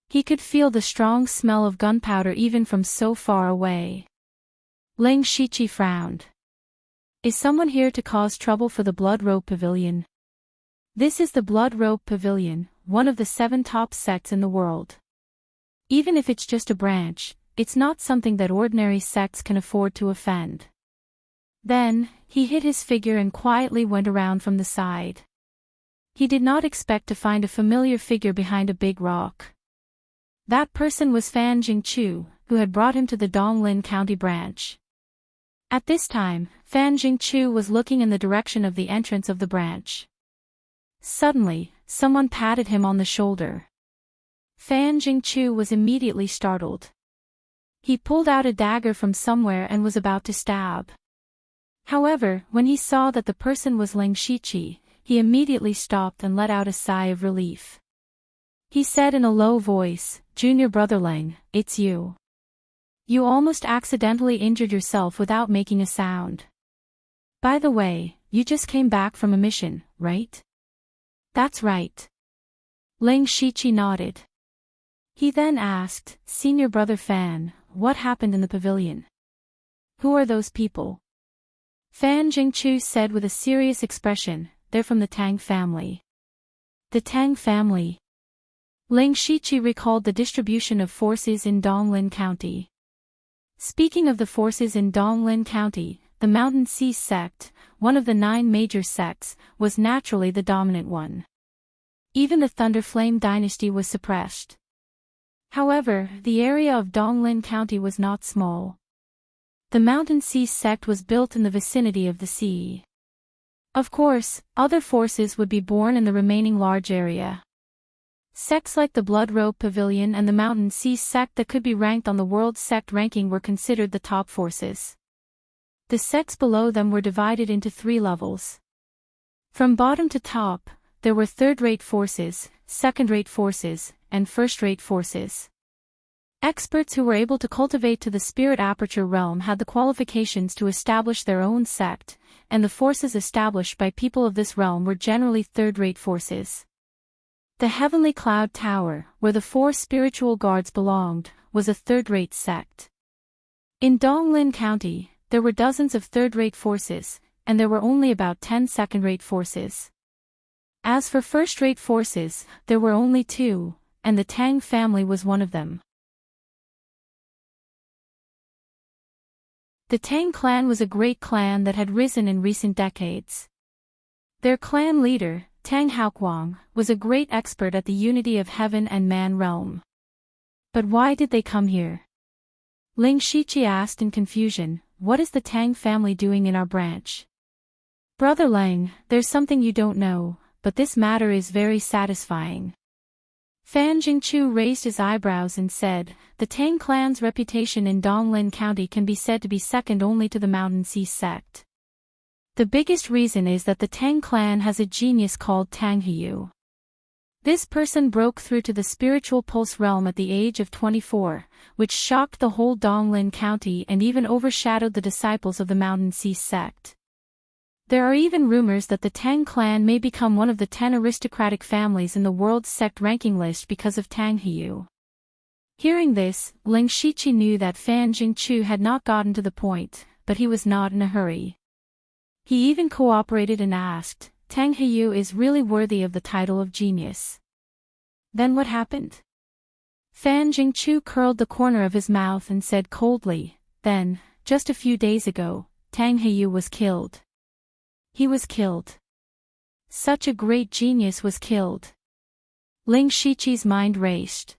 He could feel the strong smell of gunpowder even from so far away. Ling Shiqi frowned. Is someone here to cause trouble for the Blood Robe Pavilion? This is the Blood Robe Pavilion, one of the 7 top sects in the world. Even if it's just a branch, it's not something that ordinary sects can afford to offend. Then, he hid his figure and quietly went around from the side. He did not expect to find a familiar figure behind a big rock. That person was Fan Jingchu, who had brought him to the Donglin County branch. At this time, Fan Jingchu was looking in the direction of the entrance of the branch. Suddenly, someone patted him on the shoulder. Fan Jingchu was immediately startled. He pulled out a dagger from somewhere and was about to stab. However, when he saw that the person was Ling Shiqi, he immediately stopped and let out a sigh of relief. He said in a low voice, "Junior brother Ling, it's you. You almost accidentally injured yourself without making a sound. By the way, you just came back from a mission, right?" "That's right." Ling Shiqi nodded. He then asked, "Senior brother Fan, what happened in the pavilion? Who are those people?" Fan Jingchu said with a serious expression, "They're from the Tang family." The Tang family. Ling Shiqi recalled the distribution of forces in Donglin County. Speaking of the forces in Donglin County, the Mountain Sea sect, one of the 9 major sects, was naturally the dominant one. Even the Thunderflame dynasty was suppressed. However, the area of Donglin County was not small. The Mountain Sea sect was built in the vicinity of the sea. Of course, other forces would be born in the remaining large area. Sects like the Blood Robe Pavilion and the Mountain Sea sect that could be ranked on the world sect ranking were considered the top forces. The sects below them were divided into 3 levels. From bottom to top, there were third-rate forces, second-rate forces, and first-rate forces. Experts who were able to cultivate to the spirit aperture realm had the qualifications to establish their own sect, and the forces established by people of this realm were generally third-rate forces. The Heavenly Cloud Tower, where the 4 spiritual guards belonged, was a third-rate sect. In Donglin County, there were dozens of third-rate forces, and there were only about 10 second-rate forces. As for first-rate forces, there were only 2, and the Tang family was one of them. The Tang clan was a great clan that had risen in recent decades. Their clan leader, Tang Haoquang, was a great expert at the unity of heaven and man realm. But why did they come here? Ling Shiqi asked in confusion, "What is the Tang family doing in our branch?" "Brother Lang, there's something you don't know, but this matter is very satisfying." Fan Jingchu raised his eyebrows and said, the Tang clan's reputation in Donglin County can be said to be second only to the Mountain Sea sect. The biggest reason is that the Tang clan has a genius called Tang Heyu. This person broke through to the spiritual pulse realm at the age of 24, which shocked the whole Donglin County and even overshadowed the disciples of the Mountain Sea sect. There are even rumors that the Tang clan may become one of the 10 aristocratic families in the world's sect ranking list because of Tang Heyu. Hearing this, Ling Shiqi knew that Fan Jingchu had not gotten to the point, but he was not in a hurry. He even cooperated and asked, Tang Heyu is really worthy of the title of genius. Then what happened? Fan Jingchu curled the corner of his mouth and said coldly, then, just a few days ago, Tang Heyu was killed. He was killed. Such a great genius was killed. Ling Shiqi's mind raced.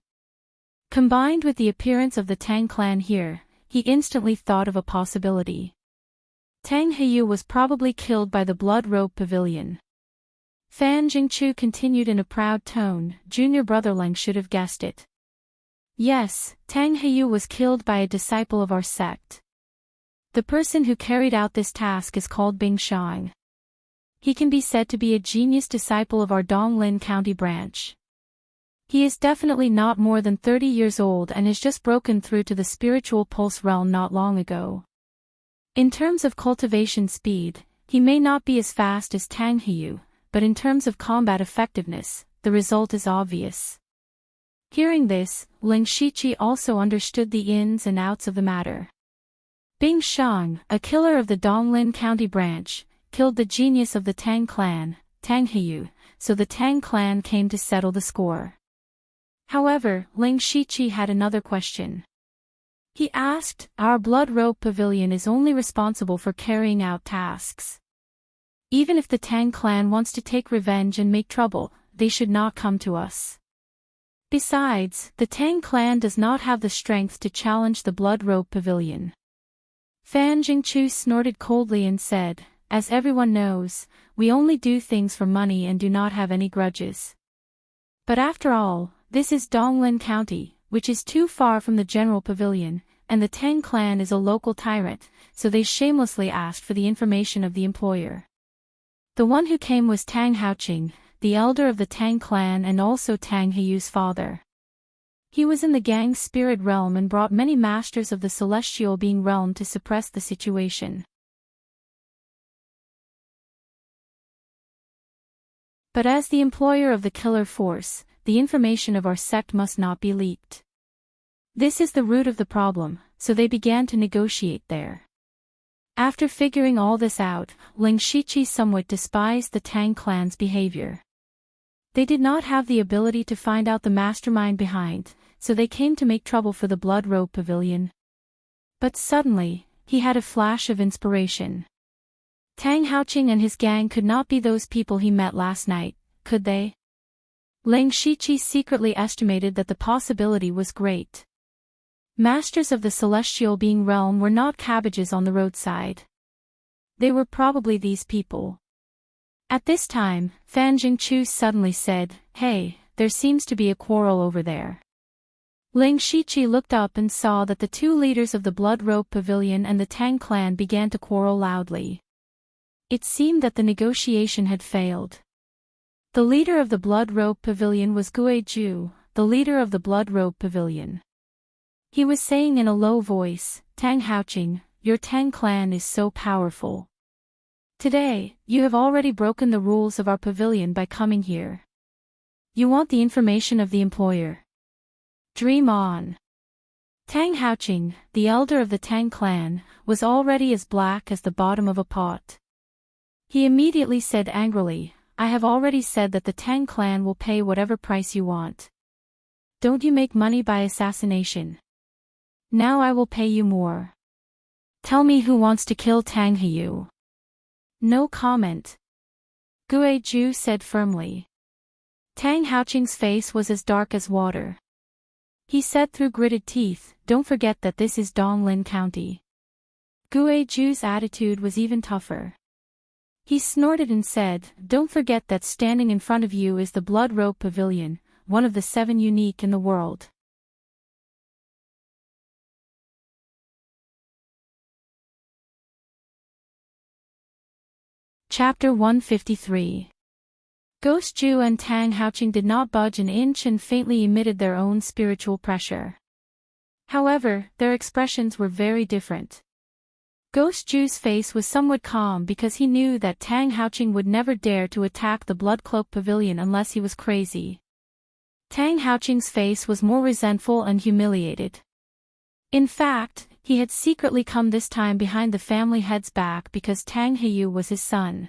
Combined with the appearance of the Tang clan here, he instantly thought of a possibility. Tang Heyu was probably killed by the Blood Robe Pavilion. Fan Jingchu continued in a proud tone, junior brother Ling should have guessed it. Yes, Tang Heyu was killed by a disciple of our sect. The person who carried out this task is called Bing Shang. He can be said to be a genius disciple of our Donglin County branch. He is definitely not more than 30 years old and has just broken through to the spiritual pulse realm not long ago. In terms of cultivation speed, he may not be as fast as Tang Heyu, but in terms of combat effectiveness, the result is obvious. Hearing this, Ling Shiqi also understood the ins and outs of the matter. Bing Shang, a killer of the Donglin County branch, killed the genius of the Tang clan, Tang Heyu, so the Tang clan came to settle the score. However, Ling Shiqi had another question. He asked, our Blood Robe Pavilion is only responsible for carrying out tasks. Even if the Tang clan wants to take revenge and make trouble, they should not come to us. Besides, the Tang clan does not have the strength to challenge the Blood Robe Pavilion. Fan Jingchu snorted coldly and said, as everyone knows, we only do things for money and do not have any grudges. But after all, this is Donglin County, which is too far from the general pavilion, and the Tang clan is a local tyrant, so they shamelessly asked for the information of the employer. The one who came was Tang Haoqing, the elder of the Tang clan and also Tang Heyu's father. He was in the gang's spirit realm and brought many masters of the celestial being realm to suppress the situation. But as the employer of the killer force, the information of our sect must not be leaked. This is the root of the problem, so they began to negotiate there. After figuring all this out, Ling Shiqi somewhat despised the Tang clan's behavior. They did not have the ability to find out the mastermind behind, so they came to make trouble for the Blood Robe Pavilion. But suddenly, he had a flash of inspiration. Tang Haoqing and his gang could not be those people he met last night, could they? Ling Shiqi secretly estimated that the possibility was great. Masters of the celestial being realm were not cabbages on the roadside. They were probably these people. At this time, Fan Jingchu suddenly said, hey, there seems to be a quarrel over there. Ling Shiqi looked up and saw that the two leaders of the Blood Robe Pavilion and the Tang clan began to quarrel loudly. It seemed that the negotiation had failed. The leader of the Blood Robe Pavilion was Guizhu, the leader of the Blood Robe Pavilion. He was saying in a low voice, Tang Haoqing, your Tang clan is so powerful. Today, you have already broken the rules of our pavilion by coming here. You want the information of the employer. Dream on. Tang Haoqing, the elder of the Tang clan, was already as black as the bottom of a pot. He immediately said angrily, I have already said that the Tang clan will pay whatever price you want. Don't you make money by assassination? Now I will pay you more. Tell me who wants to kill Tang Heyu. No comment. Guizhu said firmly. Tang Haoqing's face was as dark as water. He said through gritted teeth, don't forget that this is Donglin County. Guizhu's attitude was even tougher. He snorted and said, don't forget that standing in front of you is the Blood Robe Pavilion, one of the 7 unique in the world. Chapter 153. Ghost Ju and Tang Haoqing did not budge an inch and faintly emitted their own spiritual pressure. However, their expressions were very different. Ghost Ju's face was somewhat calm because he knew that Tang Haoqing would never dare to attack the Blood Cloak Pavilion unless he was crazy. Tang Haoqing's face was more resentful and humiliated. In fact, he had secretly come this time behind the family head's back because Tang Heyu was his son.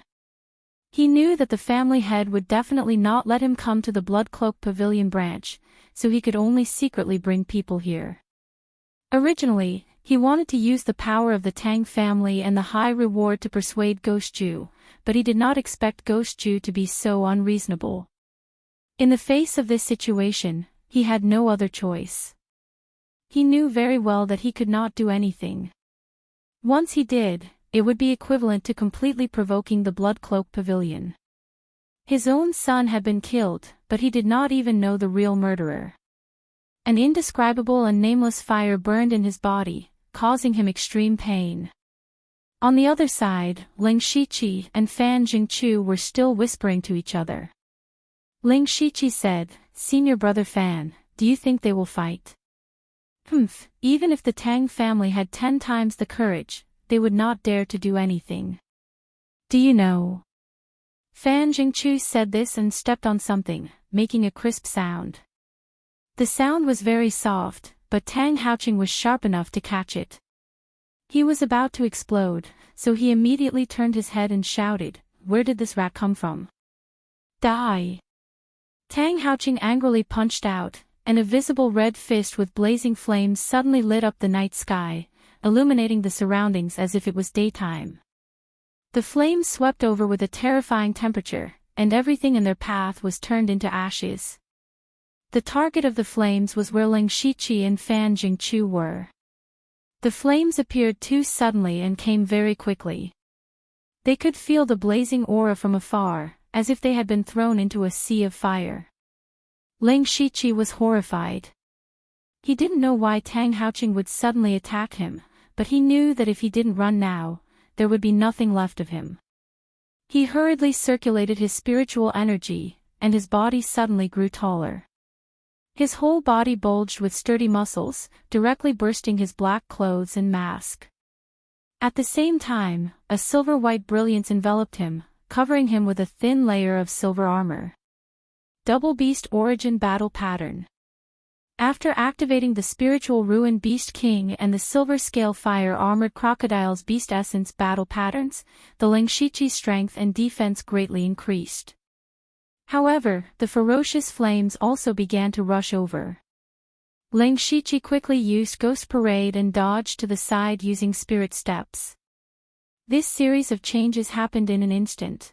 He knew that the family head would definitely not let him come to the Blood Cloak Pavilion branch, so he could only secretly bring people here. Originally, he wanted to use the power of the Tang family and the high reward to persuade Ghost Ju, but he did not expect Ghost Ju to be so unreasonable. In the face of this situation, he had no other choice. He knew very well that he could not do anything. Once he did, it would be equivalent to completely provoking the Blood Cloak Pavilion. His own son had been killed, but he did not even know the real murderer. An indescribable and nameless fire burned in his body, causing him extreme pain. On the other side, Ling Shiqi and Fan Jingchu were still whispering to each other. Ling Shiqi said, "Senior brother Fan, do you think they will fight?" Even if the Tang family had 10 times the courage, they would not dare to do anything. Do you know? Fan Jingchu said this and stepped on something, making a crisp sound. The sound was very soft, but Tang Haoqing was sharp enough to catch it. He was about to explode, so he immediately turned his head and shouted, "Where did this rat come from? Die!" Tang Haoqing angrily punched out, and a visible red fist with blazing flames suddenly lit up the night sky, illuminating the surroundings as if it was daytime. The flames swept over with a terrifying temperature, and everything in their path was turned into ashes. The target of the flames was where Ling Shiqi and Fan Jingchu were. The flames appeared too suddenly and came very quickly. They could feel the blazing aura from afar, as if they had been thrown into a sea of fire. Ling Shiqi was horrified. He didn't know why Tang Haoqing would suddenly attack him, but he knew that if he didn't run now, there would be nothing left of him. He hurriedly circulated his spiritual energy, and his body suddenly grew taller. His whole body bulged with sturdy muscles, directly bursting his black clothes and mask. At the same time, a silver-white brilliance enveloped him, covering him with a thin layer of silver armor. Double Beast Origin Battle Pattern. After activating the Spiritual Ruin Beast King and the Silver Scale Fire Armored Crocodile's Beast Essence battle patterns, the Ling Shiqi's strength and defense greatly increased. However, the ferocious flames also began to rush over. Ling Shiqi quickly used Ghost Parade and dodged to the side using Spirit Steps. This series of changes happened in an instant.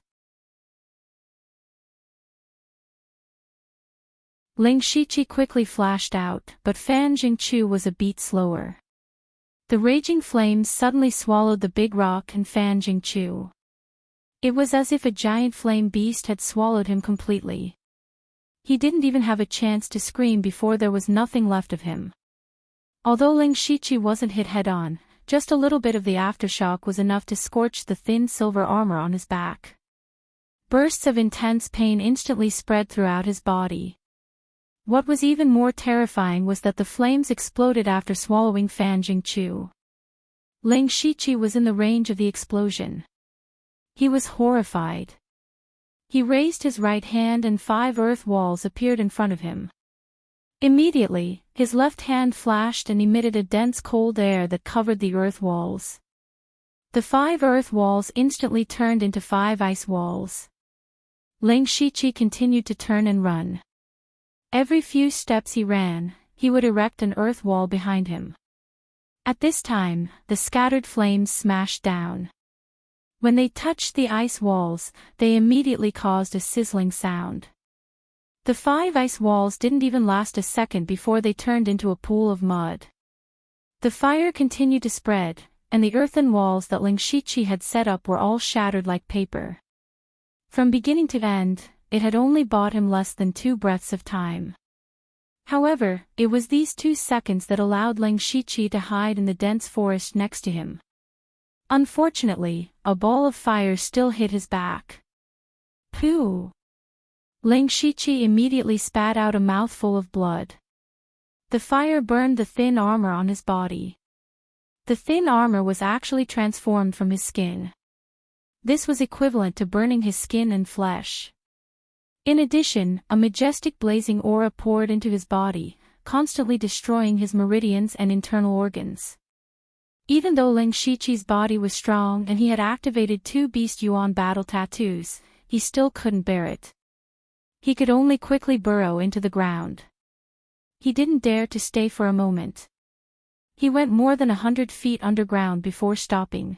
Ling Shiqi quickly flashed out, but Fan Jingchu was a beat slower. The raging flames suddenly swallowed the big rock and Fan Jingchu. It was as if a giant flame beast had swallowed him completely. He didn't even have a chance to scream before there was nothing left of him. Although Ling Shiqi wasn't hit head-on, just a little bit of the aftershock was enough to scorch the thin silver armor on his back. Bursts of intense pain instantly spread throughout his body. What was even more terrifying was that the flames exploded after swallowing Fan Jingchu. Ling Shiqi was in the range of the explosion. He was horrified. He raised his right hand and 5 earth walls appeared in front of him. Immediately, his left hand flashed and emitted a dense cold air that covered the earth walls. The 5 earth walls instantly turned into 5 ice walls. Ling Shiqi continued to turn and run. Every few steps he ran, he would erect an earth wall behind him. At this time, the scattered flames smashed down. When they touched the ice walls, they immediately caused a sizzling sound. The 5 ice walls didn't even last a second before they turned into a pool of mud. The fire continued to spread, and the earthen walls that Ling Shiqi had set up were all shattered like paper. From beginning to end, it had only bought him less than 2 breaths of time. However, it was these 2 seconds that allowed Ling Shiqi to hide in the dense forest next to him. Unfortunately, a ball of fire still hit his back. Pooh! Ling Shiqi immediately spat out a mouthful of blood. The fire burned the thin armor on his body. The thin armor was actually transformed from his skin. This was equivalent to burning his skin and flesh. In addition, a majestic blazing aura poured into his body, constantly destroying his meridians and internal organs. Even though Ling Shiqi's body was strong and he had activated 2 Beast Yuan battle tattoos, he still couldn't bear it. He could only quickly burrow into the ground. He didn't dare to stay for a moment. He went more than 100 feet underground before stopping.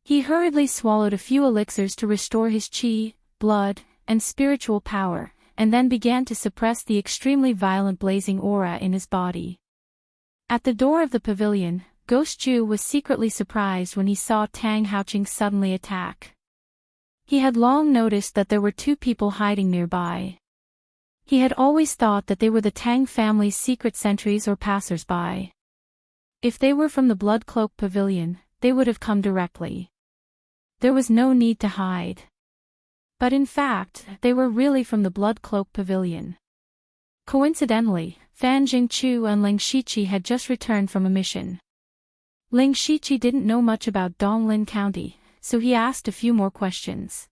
He hurriedly swallowed a few elixirs to restore his qi, blood, and spiritual power, and then began to suppress the extremely violent blazing aura in his body. At the door of the pavilion, Ghost Ju was secretly surprised when he saw Tang Haoqing suddenly attack. He had long noticed that there were 2 people hiding nearby. He had always thought that they were the Tang family's secret sentries or passers-by. If they were from the Blood Cloak Pavilion, they would have come directly. There was no need to hide. But in fact, they were really from the Blood Cloak Pavilion. Coincidentally, Fan Jingqiu and Ling Shiqi had just returned from a mission. Ling Shiqi didn't know much about Donglin County, so he asked a few more questions.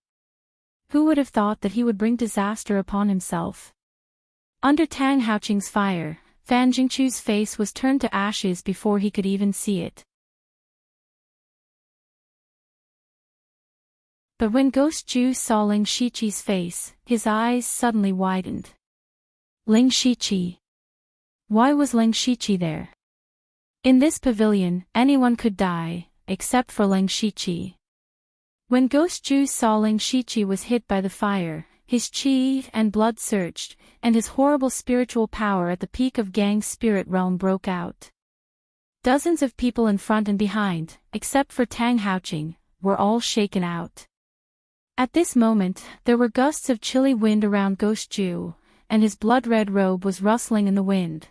Who would have thought that he would bring disaster upon himself? Under Tang Haoqing's fire, Fan Jingqiu's face was turned to ashes before he could even see it. But when Ghost Ju saw Ling Shiqi's face, his eyes suddenly widened. Ling Shiqi. Why was Ling Shiqi there? In this pavilion, anyone could die, except for Ling Shiqi. When Ghost Ju saw Ling Shiqi was hit by the fire, his qi and blood surged, and his horrible spiritual power at the peak of Gang's spirit realm broke out. Dozens of people in front and behind, except for Tang Haoqing, were all shaken out. At this moment, there were gusts of chilly wind around Ghost Ju, and his blood-red robe was rustling in the wind.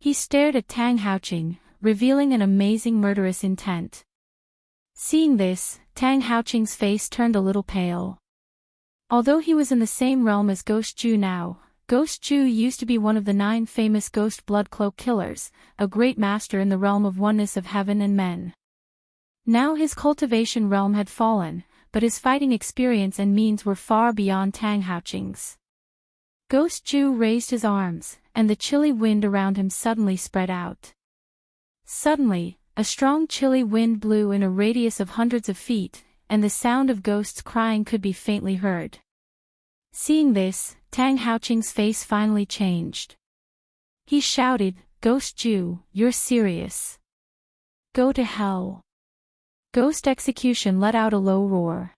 He stared at Tang Haoqing, revealing an amazing murderous intent. Seeing this, Tang Haoqing's face turned a little pale. Although he was in the same realm as Ghost Ju now, Ghost Ju used to be one of the 9 famous ghost blood cloak killers, a great master in the realm of oneness of heaven and men. Now his cultivation realm had fallen, but his fighting experience and means were far beyond Tang Haoqing's. Ghost Ju raised his arms, and the chilly wind around him suddenly spread out. Suddenly, a strong chilly wind blew in a radius of hundreds of feet, and the sound of ghosts crying could be faintly heard. Seeing this, Tang Haoqing's face finally changed. He shouted, "Ghost Ju, you're serious? Go to hell." Ghost Execution let out a low roar.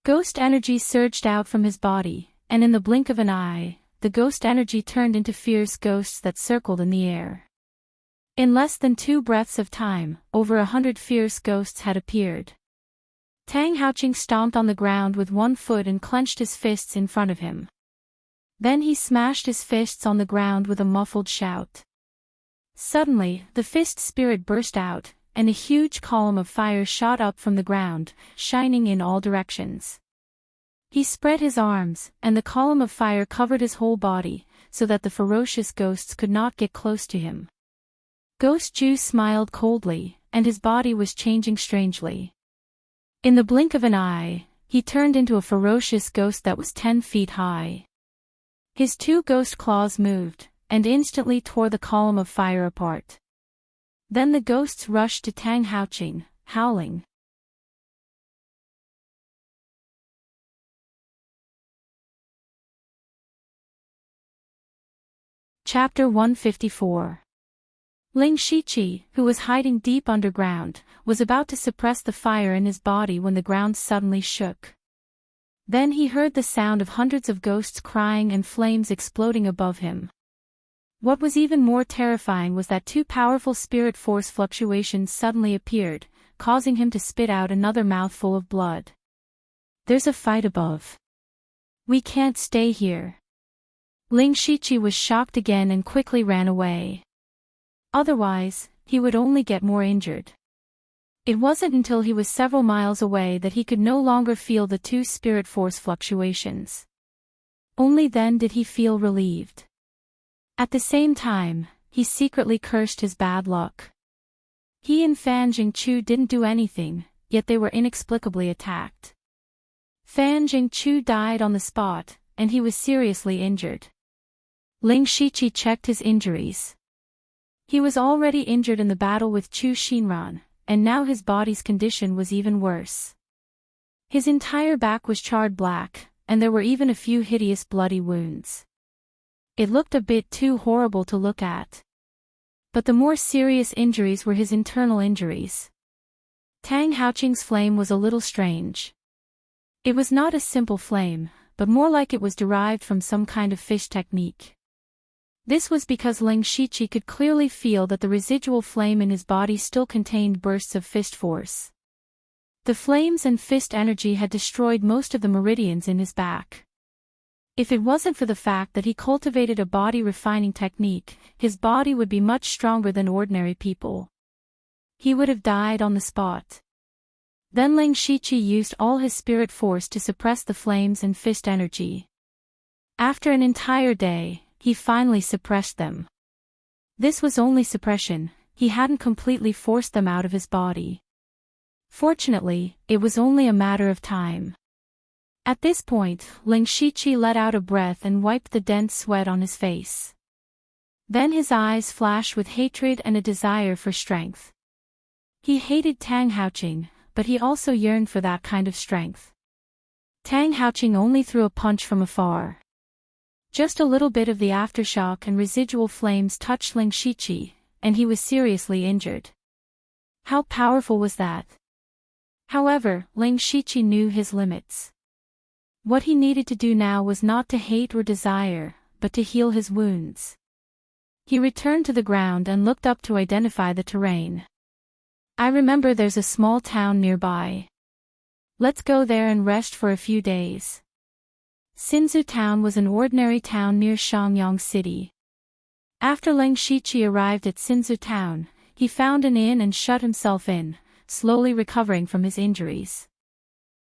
Ghost energy surged out from his body, and in the blink of an eye, the ghost energy turned into fierce ghosts that circled in the air. In less than 2 breaths of time, over 100 fierce ghosts had appeared. Tang Haoqing stomped on the ground with one foot and clenched his fists in front of him. Then he smashed his fists on the ground with a muffled shout. Suddenly, the fist spirit burst out, and a huge column of fire shot up from the ground, shining in all directions. He spread his arms, and the column of fire covered his whole body, so that the ferocious ghosts could not get close to him. Ghost Ju smiled coldly, and his body was changing strangely. In the blink of an eye, he turned into a ferocious ghost that was 10 feet high. His 2 ghost claws moved, and instantly tore the column of fire apart. Then the ghosts rushed to Tang Haoqing, howling. Chapter 154. Ling Shiqi, who was hiding deep underground, was about to suppress the fire in his body when the ground suddenly shook. Then he heard the sound of hundreds of ghosts crying and flames exploding above him. What was even more terrifying was that 2 powerful spirit force fluctuations suddenly appeared, causing him to spit out another mouthful of blood. "There's a fight above. We can't stay here." Ling Shiqi was shocked again and quickly ran away. Otherwise, he would only get more injured. It wasn't until he was several miles away that he could no longer feel the two spirit force fluctuations. Only then did he feel relieved. At the same time, he secretly cursed his bad luck. He and Fan Jingchu didn't do anything, yet they were inexplicably attacked. Fan Jingchu died on the spot, and he was seriously injured. Ling Shiqi checked his injuries. He was already injured in the battle with Chu Xinran, and now his body's condition was even worse. His entire back was charred black, and there were even a few hideous bloody wounds. It looked a bit too horrible to look at. But the more serious injuries were his internal injuries. Tang Haoqing's flame was a little strange. It was not a simple flame, but more like it was derived from some kind of fish technique. This was because Ling Shiqi could clearly feel that the residual flame in his body still contained bursts of fist force. The flames and fist energy had destroyed most of the meridians in his back. If it wasn't for the fact that he cultivated a body refining technique, his body would be much stronger than ordinary people. He would have died on the spot. Then Ling Shiqi used all his spirit force to suppress the flames and fist energy. After an entire day, he finally suppressed them. This was only suppression, he hadn't completely forced them out of his body. Fortunately, it was only a matter of time. At this point, Ling Shiqi let out a breath and wiped the dense sweat on his face. Then his eyes flashed with hatred and a desire for strength. He hated Tang Haoqing, but he also yearned for that kind of strength. Tang Haoqing only threw a punch from afar. Just a little bit of the aftershock and residual flames touched Ling Shiqi, and he was seriously injured. How powerful was that? However, Ling Shiqi knew his limits. What he needed to do now was not to hate or desire, but to heal his wounds. He returned to the ground and looked up to identify the terrain. I remember there's a small town nearby. Let's go there and rest for a few days. Xinzu Town was an ordinary town near Shangyang City. After Ling Shiqi arrived at Xinzu Town, he found an inn and shut himself in, slowly recovering from his injuries.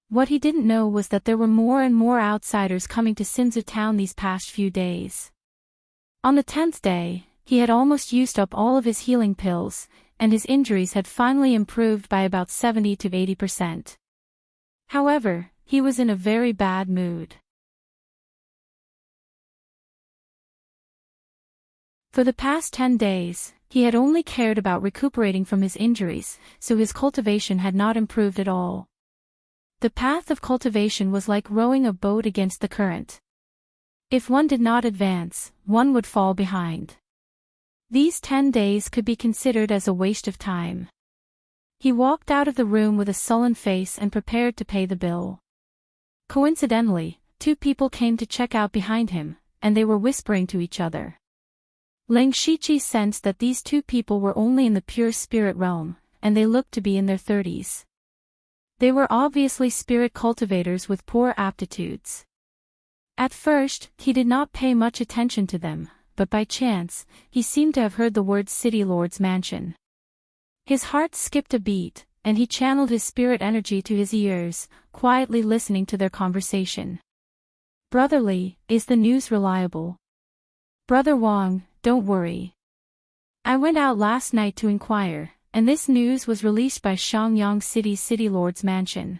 What he didn't know was that there were more and more outsiders coming to Xinzu Town these past few days. On the 10th day, he had almost used up all of his healing pills, and his injuries had finally improved by about 70 to 80%. However, he was in a very bad mood. For the past 10 days, he had only cared about recuperating from his injuries, so his cultivation had not improved at all. The path of cultivation was like rowing a boat against the current. If one did not advance, one would fall behind. These 10 days could be considered as a waste of time. He walked out of the room with a sullen face and prepared to pay the bill. Coincidentally, two people came to check out behind him, and they were whispering to each other. Ling Shiqi sensed that these two people were only in the pure spirit realm, and they looked to be in their 30s. They were obviously spirit cultivators with poor aptitudes. At first, he did not pay much attention to them, but by chance, he seemed to have heard the words City Lord's Mansion. His heart skipped a beat, and he channeled his spirit energy to his ears, quietly listening to their conversation. Brotherly, is the news reliable? Brother Wang, don't worry. I went out last night to inquire, and this news was released by Shangyang City's City Lord's Mansion.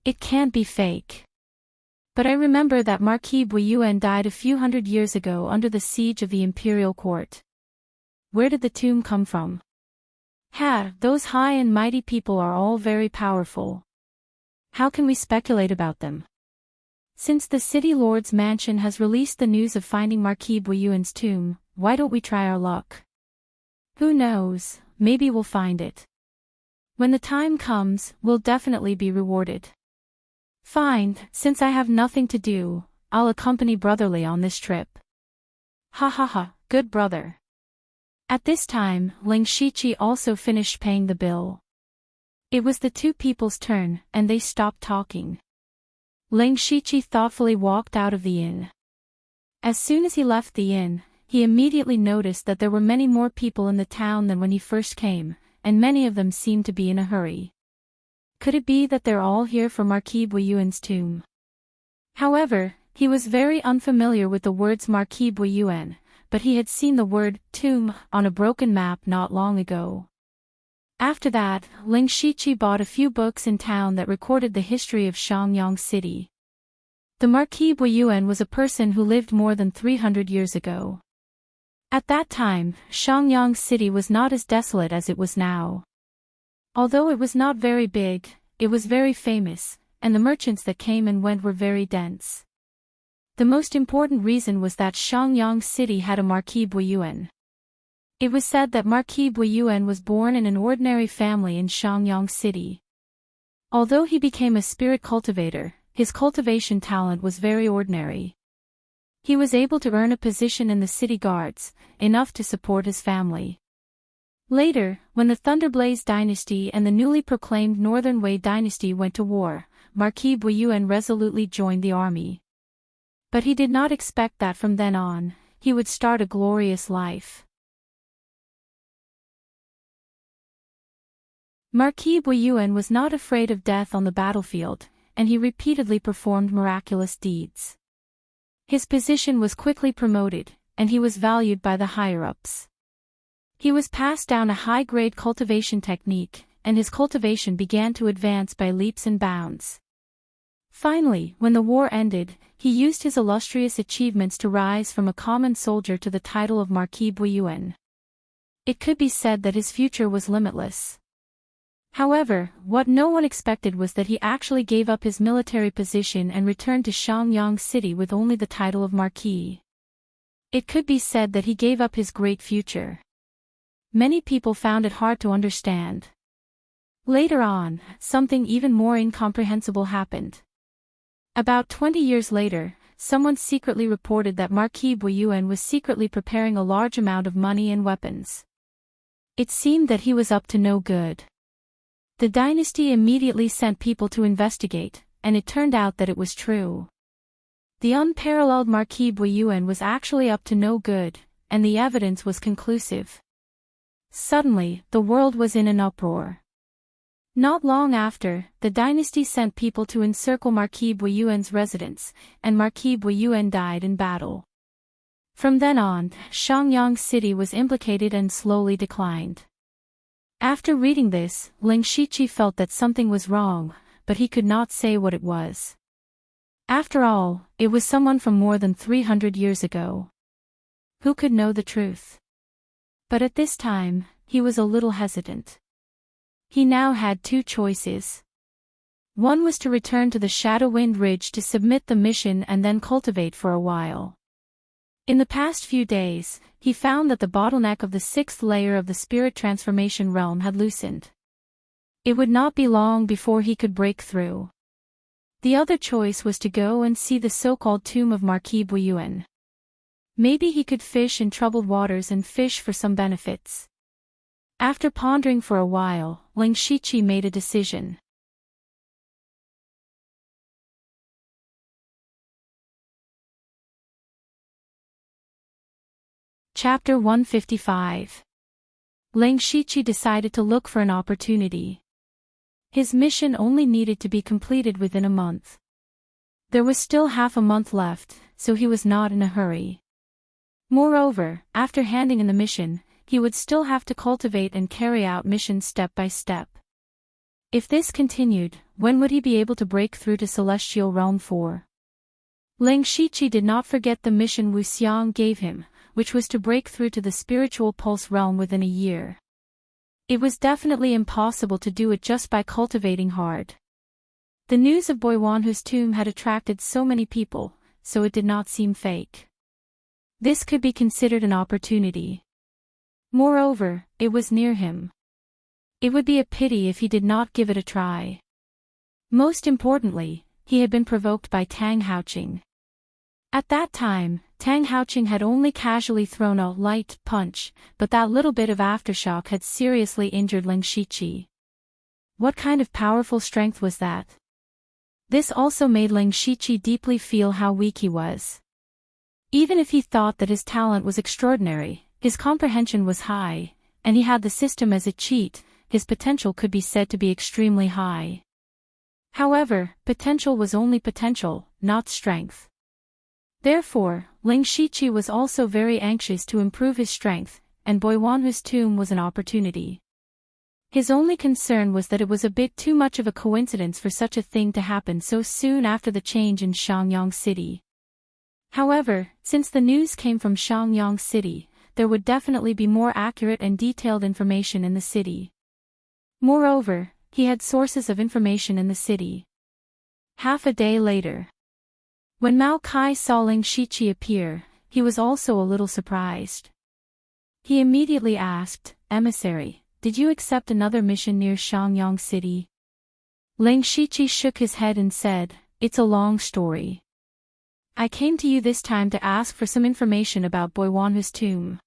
It can't be fake. But I remember that Marquis Buiyuan died a few hundred years ago under the siege of the imperial court. Where did the tomb come from? Those high and mighty people are all very powerful. How can we speculate about them? Since the City Lord's Mansion has released the news of finding Marquis Buiyuan's tomb, why don't we try our luck? Who knows, maybe we'll find it. When the time comes, we'll definitely be rewarded. Fine, since I have nothing to do, I'll accompany Brotherly on this trip. Ha ha ha, good brother. At this time, Ling Shiqi also finished paying the bill. It was the two people's turn, and they stopped talking. Ling Shiqi thoughtfully walked out of the inn. As soon as he left the inn, he immediately noticed that there were many more people in the town than when he first came, and many of them seemed to be in a hurry. Could it be that they're all here for Marquis Buyuan's tomb? However, he was very unfamiliar with the words Marquis Buyuan, but he had seen the word tomb on a broken map not long ago. After that, Ling Shiqi bought a few books in town that recorded the history of Shangyang City. The Marquis Buyuan was a person who lived more than 300 years ago. At that time, Shangyang City was not as desolate as it was now. Although it was not very big, it was very famous, and the merchants that came and went were very dense. The most important reason was that Shangyang City had a Marquis Buyuan. It was said that Marquis Buyuan was born in an ordinary family in Shangyang City. Although he became a spirit cultivator, his cultivation talent was very ordinary. He was able to earn a position in the city guards, enough to support his family. Later, when the Thunderblaze dynasty and the newly proclaimed Northern Wei dynasty went to war, Marquis Buyuan resolutely joined the army. But he did not expect that from then on, he would start a glorious life. Marquis Buyuan was not afraid of death on the battlefield, and he repeatedly performed miraculous deeds. His position was quickly promoted, and he was valued by the higher-ups. He was passed down a high-grade cultivation technique, and his cultivation began to advance by leaps and bounds. Finally, when the war ended, he used his illustrious achievements to rise from a common soldier to the title of Marquis Buyuan. It could be said that his future was limitless. However, what no one expected was that he actually gave up his military position and returned to Shangyang City with only the title of Marquis. It could be said that he gave up his great future. Many people found it hard to understand. Later on, something even more incomprehensible happened. About 20 years later, someone secretly reported that Marquis Buyuan was secretly preparing a large amount of money and weapons. It seemed that he was up to no good. The dynasty immediately sent people to investigate, and it turned out that it was true. The unparalleled Marquis Buyuan was actually up to no good, and the evidence was conclusive. Suddenly, the world was in an uproar. Not long after, the dynasty sent people to encircle Marquis Buyuan's residence, and Marquis Buyuan died in battle. From then on, Shangyang City was implicated and slowly declined. After reading this, Ling Shiqi felt that something was wrong, but he could not say what it was. After all, it was someone from more than 300 years ago. Who could know the truth? But at this time, he was a little hesitant. He now had two choices. One was to return to the Shadowwind Ridge to submit the mission and then cultivate for a while. In the past few days, he found that the bottleneck of the sixth layer of the spirit transformation realm had loosened. It would not be long before he could break through. The other choice was to go and see the so-called tomb of Marquis Buyuan. Maybe he could fish in troubled waters and fish for some benefits. After pondering for a while, Ling Shiqi made a decision. Chapter 155. Ling Shiqi decided to look for an opportunity. His mission only needed to be completed within a month. There was still half a month left, so he was not in a hurry. Moreover, after handing in the mission, he would still have to cultivate and carry out missions step by step. If this continued, when would he be able to break through to Celestial Realm 4? Ling Shiqi did not forget the mission Wu Xiang gave him, which was to break through to the Spiritual Pulse Realm within a year. It was definitely impossible to do it just by cultivating hard. The news of Boiwanhu's tomb had attracted so many people, so it did not seem fake. This could be considered an opportunity. Moreover, it was near him. It would be a pity if he did not give it a try. Most importantly, he had been provoked by Tang Haoqing. At that time, Tang Haoqing had only casually thrown a light punch, but that little bit of aftershock had seriously injured Ling Shiqi. What kind of powerful strength was that? This also made Ling Shiqi deeply feel how weak he was. Even if he thought that his talent was extraordinary, his comprehension was high, and he had the system as a cheat, his potential could be said to be extremely high. However, potential was only potential, not strength. Therefore, Ling Shiqi was also very anxious to improve his strength, and Boiwanhu's tomb was an opportunity. His only concern was that it was a bit too much of a coincidence for such a thing to happen so soon after the change in Shangyang City. However, since the news came from Shangyang City, there would definitely be more accurate and detailed information in the city. Moreover, he had sources of information in the city. Half a day later, when Mao Kai saw Ling Shiqi appear, he was also a little surprised. He immediately asked, "Emissary, did you accept another mission near Shangyang City?" Ling Shiqi shook his head and said, "It's a long story. I came to you this time to ask for some information about Boiwanhu's tomb."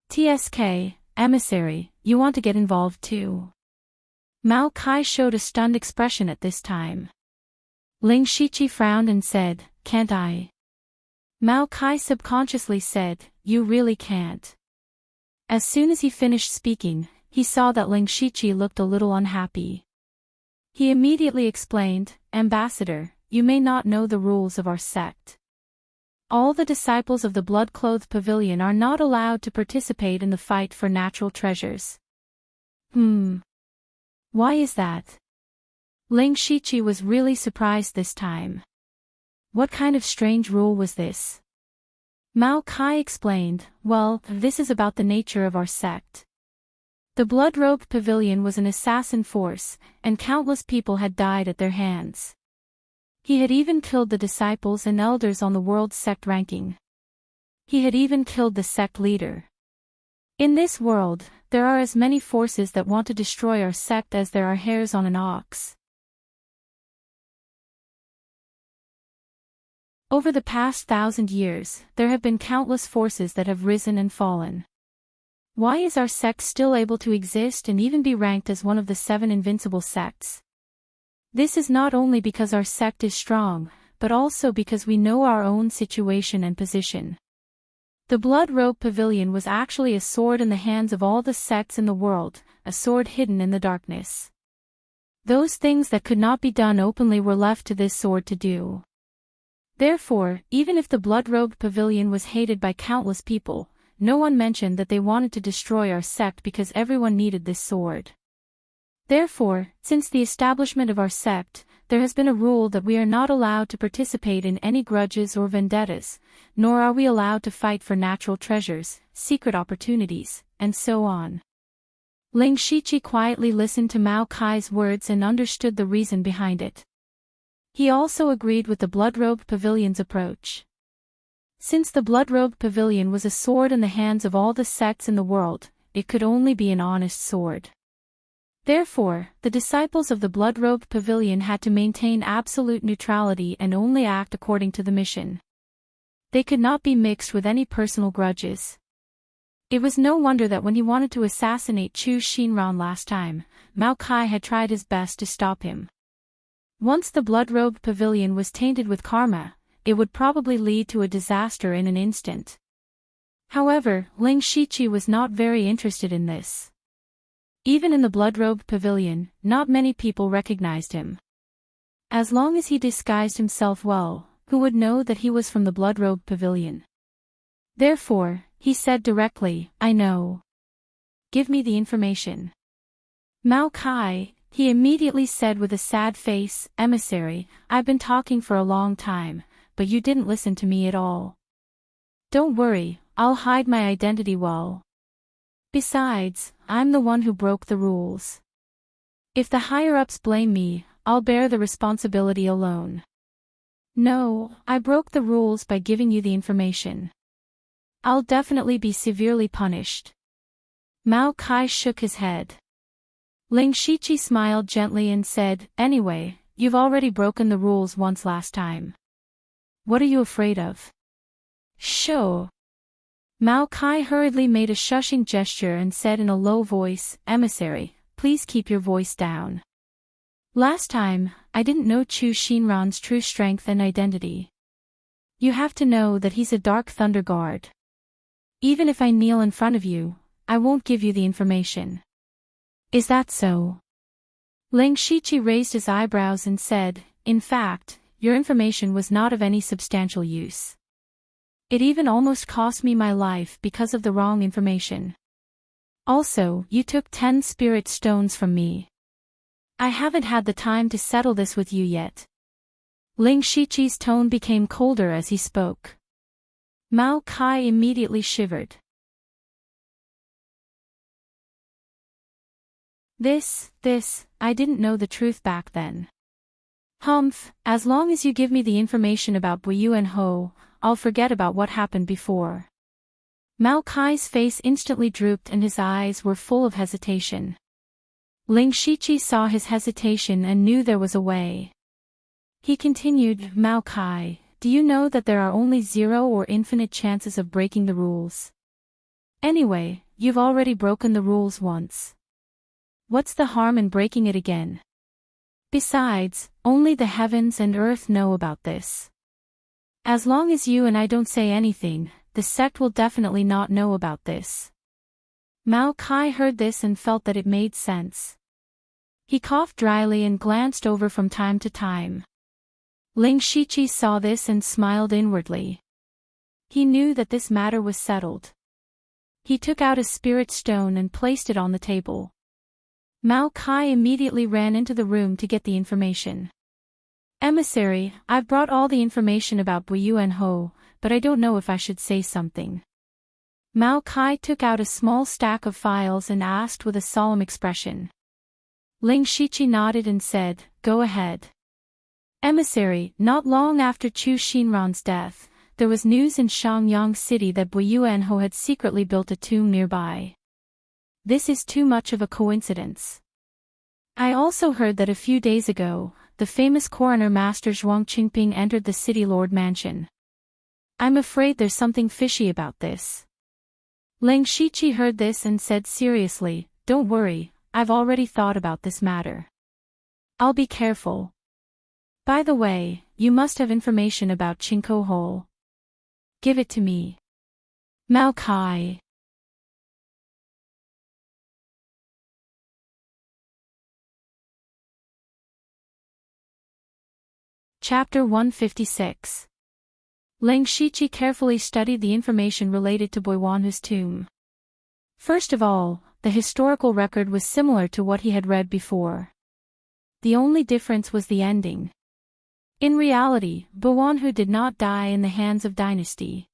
"TSK, emissary, you want to get involved too?" Mao Kai showed a stunned expression at this time. Ling Shiqi frowned and said, "Can't I?" Mao Kai subconsciously said, "You really can't." As soon as he finished speaking, he saw that Ling Shiqi looked a little unhappy. He immediately explained, "Ambassador, you may not know the rules of our sect. All the disciples of the blood-clothed pavilion are not allowed to participate in the fight for natural treasures." Why is that? Ling Shiqi was really surprised this time. What kind of strange rule was this? Mao Kai explained, "Well, this is about the nature of our sect. The blood-robed pavilion was an assassin force, and countless people had died at their hands. He had even killed the disciples and elders on the world sect ranking. He had even killed the sect leader. In this world, there are as many forces that want to destroy our sect as there are hairs on an ox." Over the past 1,000 years, there have been countless forces that have risen and fallen. Why is our sect still able to exist and even be ranked as one of the 7 invincible sects? This is not only because our sect is strong, but also because we know our own situation and position. The blood-robed pavilion was actually a sword in the hands of all the sects in the world, a sword hidden in the darkness. Those things that could not be done openly were left to this sword to do. Therefore, even if the blood-robed pavilion was hated by countless people, no one mentioned that they wanted to destroy our sect because everyone needed this sword. Therefore, since the establishment of our sect, there has been a rule that we are not allowed to participate in any grudges or vendettas, nor are we allowed to fight for natural treasures, secret opportunities, and so on. Ling Shiqi quietly listened to Mao Kai's words and understood the reason behind it. He also agreed with the blood-robed pavilion's approach. Since the blood-robed pavilion was a sword in the hands of all the sects in the world, it could only be an honest sword. Therefore, the disciples of the blood-robed pavilion had to maintain absolute neutrality and only act according to the mission. They could not be mixed with any personal grudges. It was no wonder that when he wanted to assassinate Chu Xinran last time, Mao Kai had tried his best to stop him. Once the blood-robed pavilion was tainted with karma, it would probably lead to a disaster in an instant. However, Ling Shiqi was not very interested in this. Even in the blood-robed pavilion, not many people recognized him. As long as he disguised himself well, who would know that he was from the blood-robed pavilion? Therefore, he said directly, "I know. Give me the information." Mao Kai, he immediately said with a sad face, "Emissary, I've been talking for a long time, but you didn't listen to me at all. Don't worry, I'll hide my identity well. Besides, I'm the one who broke the rules. If the higher-ups blame me, I'll bear the responsibility alone. No, I broke the rules by giving you the information. I'll definitely be severely punished." Mao Kai shook his head. Ling Shiqi smiled gently and said, "Anyway, you've already broken the rules once last time. What are you afraid of?" "Sure." Mao Kai hurriedly made a shushing gesture and said in a low voice, "Emissary, please keep your voice down. Last time, I didn't know Chu Xinran's true strength and identity. You have to know that he's a dark thunder guard. Even if I kneel in front of you, I won't give you the information. Is that so? Ling Shiqi raised his eyebrows and said, in fact, your information was not of any substantial use. It even almost cost me my life because of the wrong information. Also, you took 10 spirit stones from me. I haven't had the time to settle this with you yet. Ling Shiqi's tone became colder as he spoke. Mao Kai immediately shivered. I didn't know the truth back then. Humph, as long as you give me the information about Buyu and Ho, I'll forget about what happened before. Mao Kai's face instantly drooped and his eyes were full of hesitation. Ling Shiqi saw his hesitation and knew there was a way. He continued, Mao Kai, do you know that there are only 0 or infinite chances of breaking the rules? Anyway, you've already broken the rules once. What's the harm in breaking it again? Besides, only the heavens and earth know about this. As long as you and I don't say anything, the sect will definitely not know about this. Mao Kai heard this and felt that it made sense. He coughed dryly and glanced over from time to time. Ling Shiqi saw this and smiled inwardly. He knew that this matter was settled. He took out a spirit stone and placed it on the table. Mao Kai immediately ran into the room to get the information. Emissary, I've brought all the information about Buyu and Ho, but I don't know if I should say something. Mao Kai took out a small stack of files and asked with a solemn expression. Ling Shiqi nodded and said, go ahead. Emissary, not long after Chu Xinran's death, there was news in Shangyang City that Buyu and Ho had secretly built a tomb nearby. This is too much of a coincidence. I also heard that a few days ago, the famous coroner Master Zhuang Qingping entered the City Lord Mansion. I'm afraid there's something fishy about this. Ling Shiqi heard this and said seriously, don't worry, I've already thought about this matter. I'll be careful. By the way, you must have information about Chinko Hole. Give it to me. Mao Kai. Chapter 156. Ling Shiqi carefully studied the information related to Boiwanhu's tomb. First of all, the historical record was similar to what he had read before. The only difference was the ending. In reality, Boiwanhu did not die in the hands of Dynasty.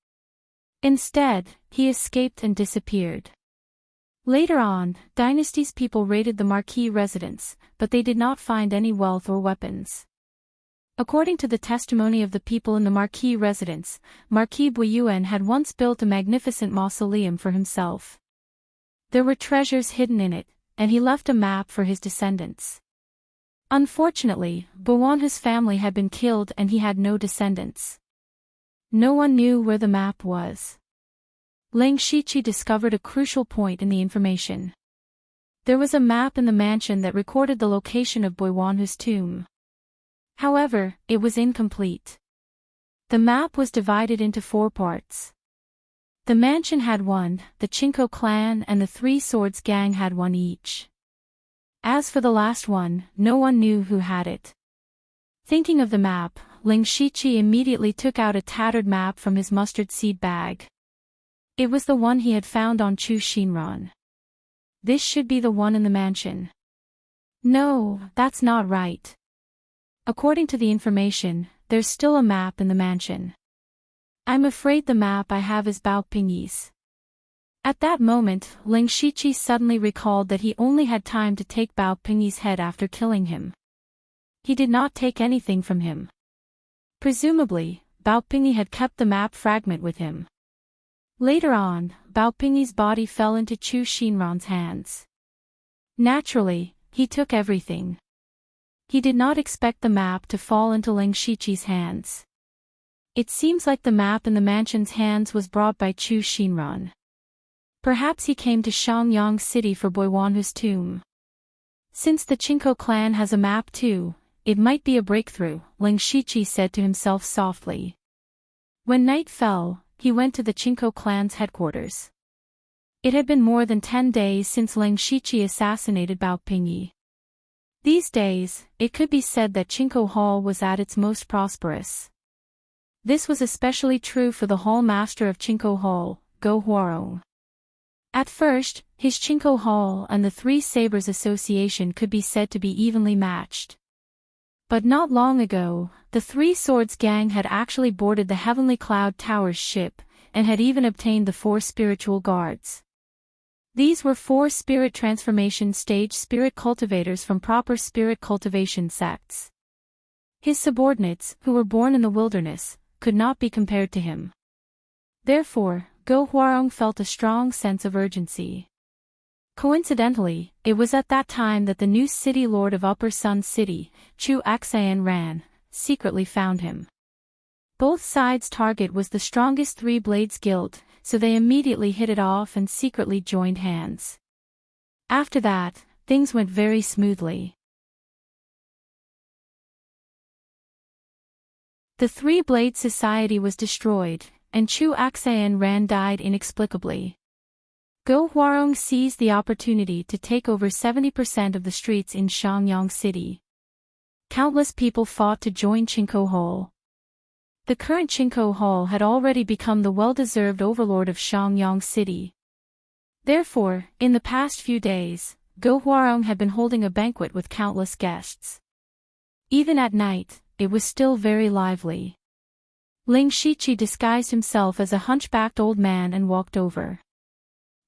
Instead, he escaped and disappeared. Later on, Dynasty's people raided the Marquis residence, but they did not find any wealth or weapons. According to the testimony of the people in the Marquis residence, Marquis Buyuan had once built a magnificent mausoleum for himself. There were treasures hidden in it, and he left a map for his descendants. Unfortunately, Boiwanhu's family had been killed and he had no descendants. No one knew where the map was. Ling Shiqi discovered a crucial point in the information. There was a map in the mansion that recorded the location of Boiwanhu's tomb. However, it was incomplete. The map was divided into 4 parts. The mansion had one, the Chinko clan and the Three Swords gang had one each. As for the last one, no one knew who had it. Thinking of the map, Ling Shiqi immediately took out a tattered map from his mustard seed bag. It was the one he had found on Chu Xinran. This should be the one in the mansion. No, that's not right. According to the information, there's still a map in the mansion. I'm afraid the map I have is Bao Pingyi's. At that moment, Ling Shiqi suddenly recalled that he only had time to take Bao Pingyi's head after killing him. He did not take anything from him. Presumably, Bao Pingyi had kept the map fragment with him. Later on, Bao Pingyi's body fell into Chu Xinran's hands. Naturally, he took everything. He did not expect the map to fall into Ling Shiqi's hands. It seems like the map in the mansion's hands was brought by Chu Xinran. Perhaps he came to Shangyang City for Boiwanhu's tomb. Since the Chinko clan has a map too, it might be a breakthrough, Ling Shiqi said to himself softly. When night fell, he went to the Chinko clan's headquarters. It had been more than 10 days since Ling Shiqi assassinated Bao Pingyi. These days, it could be said that Chinko Hall was at its most prosperous. This was especially true for the hall master of Chinko Hall, Go Huarong. At first, his Chinko Hall and the Three Sabers Association could be said to be evenly matched. But not long ago, the Three Swords Gang had actually boarded the Heavenly Cloud Tower's ship, and had even obtained the 4 spiritual guards. These were 4 spirit transformation stage spirit cultivators from proper spirit cultivation sects. His subordinates, who were born in the wilderness, could not be compared to him. Therefore, Go Huarong felt a strong sense of urgency. Coincidentally, it was at that time that the new city lord of Upper Sun City, Chu Axayan Ran, secretly found him. Both sides' target was the strongest Three Blades Guild, so they immediately hit it off and secretly joined hands. After that, things went very smoothly. The Three Blade Society was destroyed, and Chu Axayan Ran died inexplicably. Go Huarong seized the opportunity to take over 70% of the streets in Shangyang City. Countless people fought to join Chinko Hall. The current Chinko Hall had already become the well-deserved overlord of Shangyang City. Therefore, in the past few days, Go Huarong had been holding a banquet with countless guests. Even at night, it was still very lively. Ling Shiqi disguised himself as a hunchbacked old man and walked over.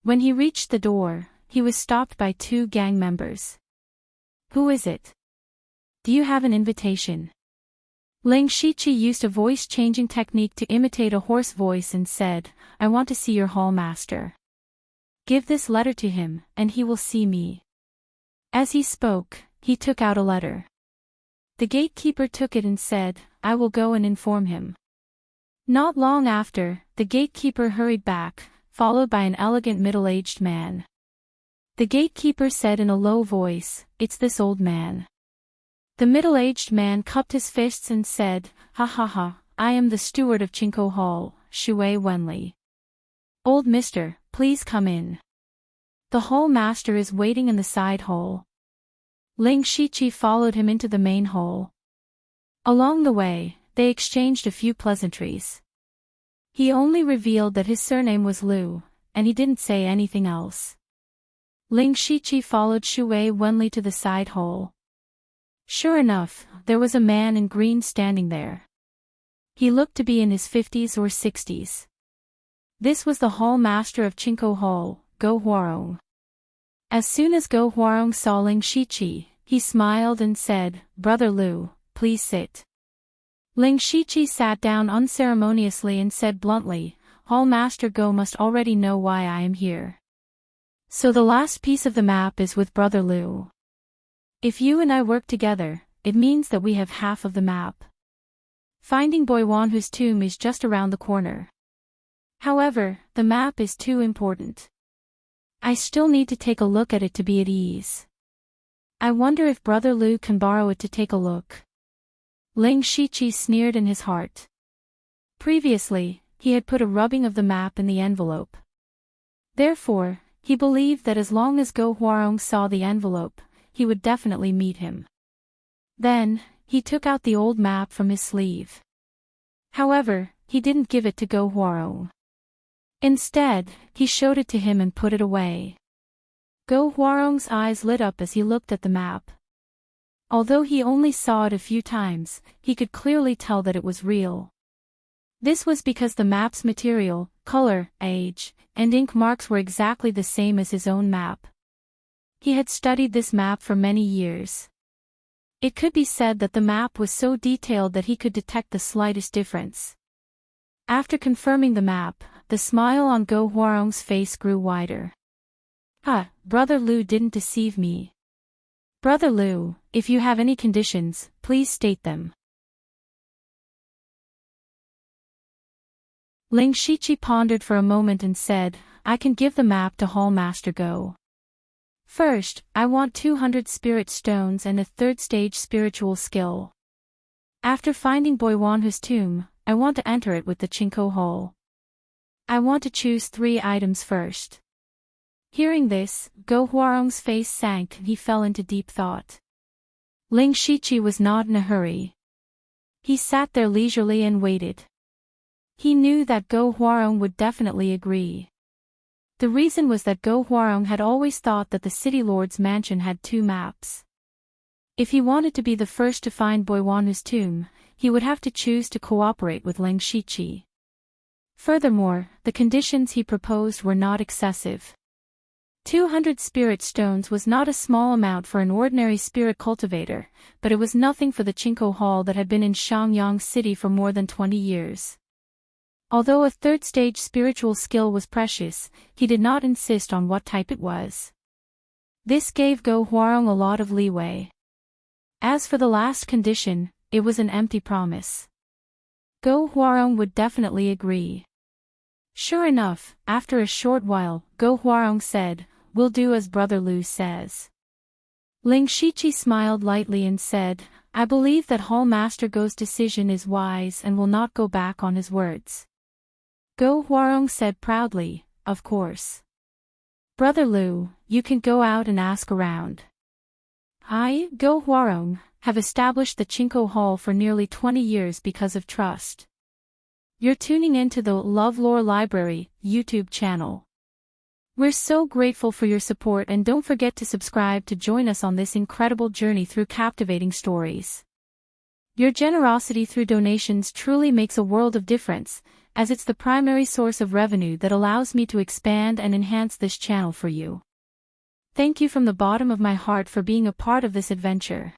When he reached the door, he was stopped by 2 gang members. "Who is it? Do you have an invitation?" Ling Shiqi used a voice-changing technique to imitate a hoarse voice and said, "I want to see your hall master. Give this letter to him, and he will see me." As he spoke, he took out a letter. The gatekeeper took it and said, "I will go and inform him." Not long after, the gatekeeper hurried back, followed by an elegant middle-aged man. The gatekeeper said in a low voice, "It's this old man." The middle-aged man cupped his fists and said, "Ha ha ha, I am the steward of Chinko Hall, Shui Wenli. Old mister, please come in. The hall master is waiting in the side hall." Ling Shiqi followed him into the main hall. Along the way, they exchanged a few pleasantries. He only revealed that his surname was Liu, and he didn't say anything else. Ling Shiqi followed Shui Wenli to the side hall. Sure enough, there was a man in green standing there. He looked to be in his 50s or 60s. This was the hall master of Chinko Hall, Go Huarong. As soon as Go Huarong saw Ling Shiqi, he smiled and said, "Brother Liu, please sit." Ling Shiqi sat down unceremoniously and said bluntly, "Hall Master Go must already know why I am here. So the last piece of the map is with Brother Liu. If you and I work together, it means that we have half of the map. Finding Boiwanhu's tomb is just around the corner. However, the map is too important. I still need to take a look at it to be at ease. I wonder if Brother Liu can borrow it to take a look." Ling Shiqi sneered in his heart. Previously, he had put a rubbing of the map in the envelope. Therefore, he believed that as long as Go Huarong saw the envelope, he would definitely meet him. Then, he took out the old map from his sleeve. However, he didn't give it to Go Huarong. Instead, he showed it to him and put it away. Go Huarong's eyes lit up as he looked at the map. Although he only saw it a few times, he could clearly tell that it was real. This was because the map's material, color, age, and ink marks were exactly the same as his own map. He had studied this map for many years. It could be said that the map was so detailed that he could detect the slightest difference. After confirming the map, the smile on Go Huarong's face grew wider. Brother Liu didn't deceive me. Brother Liu, if you have any conditions, please state them. Ling Shiqi pondered for a moment and said, "I can give the map to Hall Master Go. First, I want 200 spirit stones and a 3rd stage spiritual skill. After finding Boiwanhu's tomb, I want to enter it with the Chinko Hall. I want to choose 3 items first. Hearing this, Go Huarong's face sank and he fell into deep thought. Ling Shiqi was not in a hurry. He sat there leisurely and waited. He knew that Go Huarong would definitely agree. The reason was that Go Huarong had always thought that the city lord's mansion had 2 maps. If he wanted to be the first to find Boiwanu's tomb, he would have to choose to cooperate with Ling Shiqi. Furthermore, the conditions he proposed were not excessive. 200 spirit stones was not a small amount for an ordinary spirit cultivator, but it was nothing for the Chinko Hall that had been in Xiangyang City for more than 20 years. Although a 3rd-stage spiritual skill was precious, he did not insist on what type it was. This gave Go Huarong a lot of leeway. As for the last condition, it was an empty promise. Go Huarong would definitely agree. Sure enough, after a short while, Go Huarong said, "We'll do as Brother Lu says." Ling Shiqi smiled lightly and said, "I believe that Hall Master Go's decision is wise and will not go back on his words." Go Huarong said proudly, "Of course. Brother Lu, you can go out and ask around. I, Go Huarong, have established the Chinko Hall for nearly 20 years because of trust." You're tuning in to the LoveLore Library YouTube channel. We're so grateful for your support, and don't forget to subscribe to join us on this incredible journey through captivating stories. Your generosity through donations truly makes a world of difference, as it's the primary source of revenue that allows me to expand and enhance this channel for you. Thank you from the bottom of my heart for being a part of this adventure.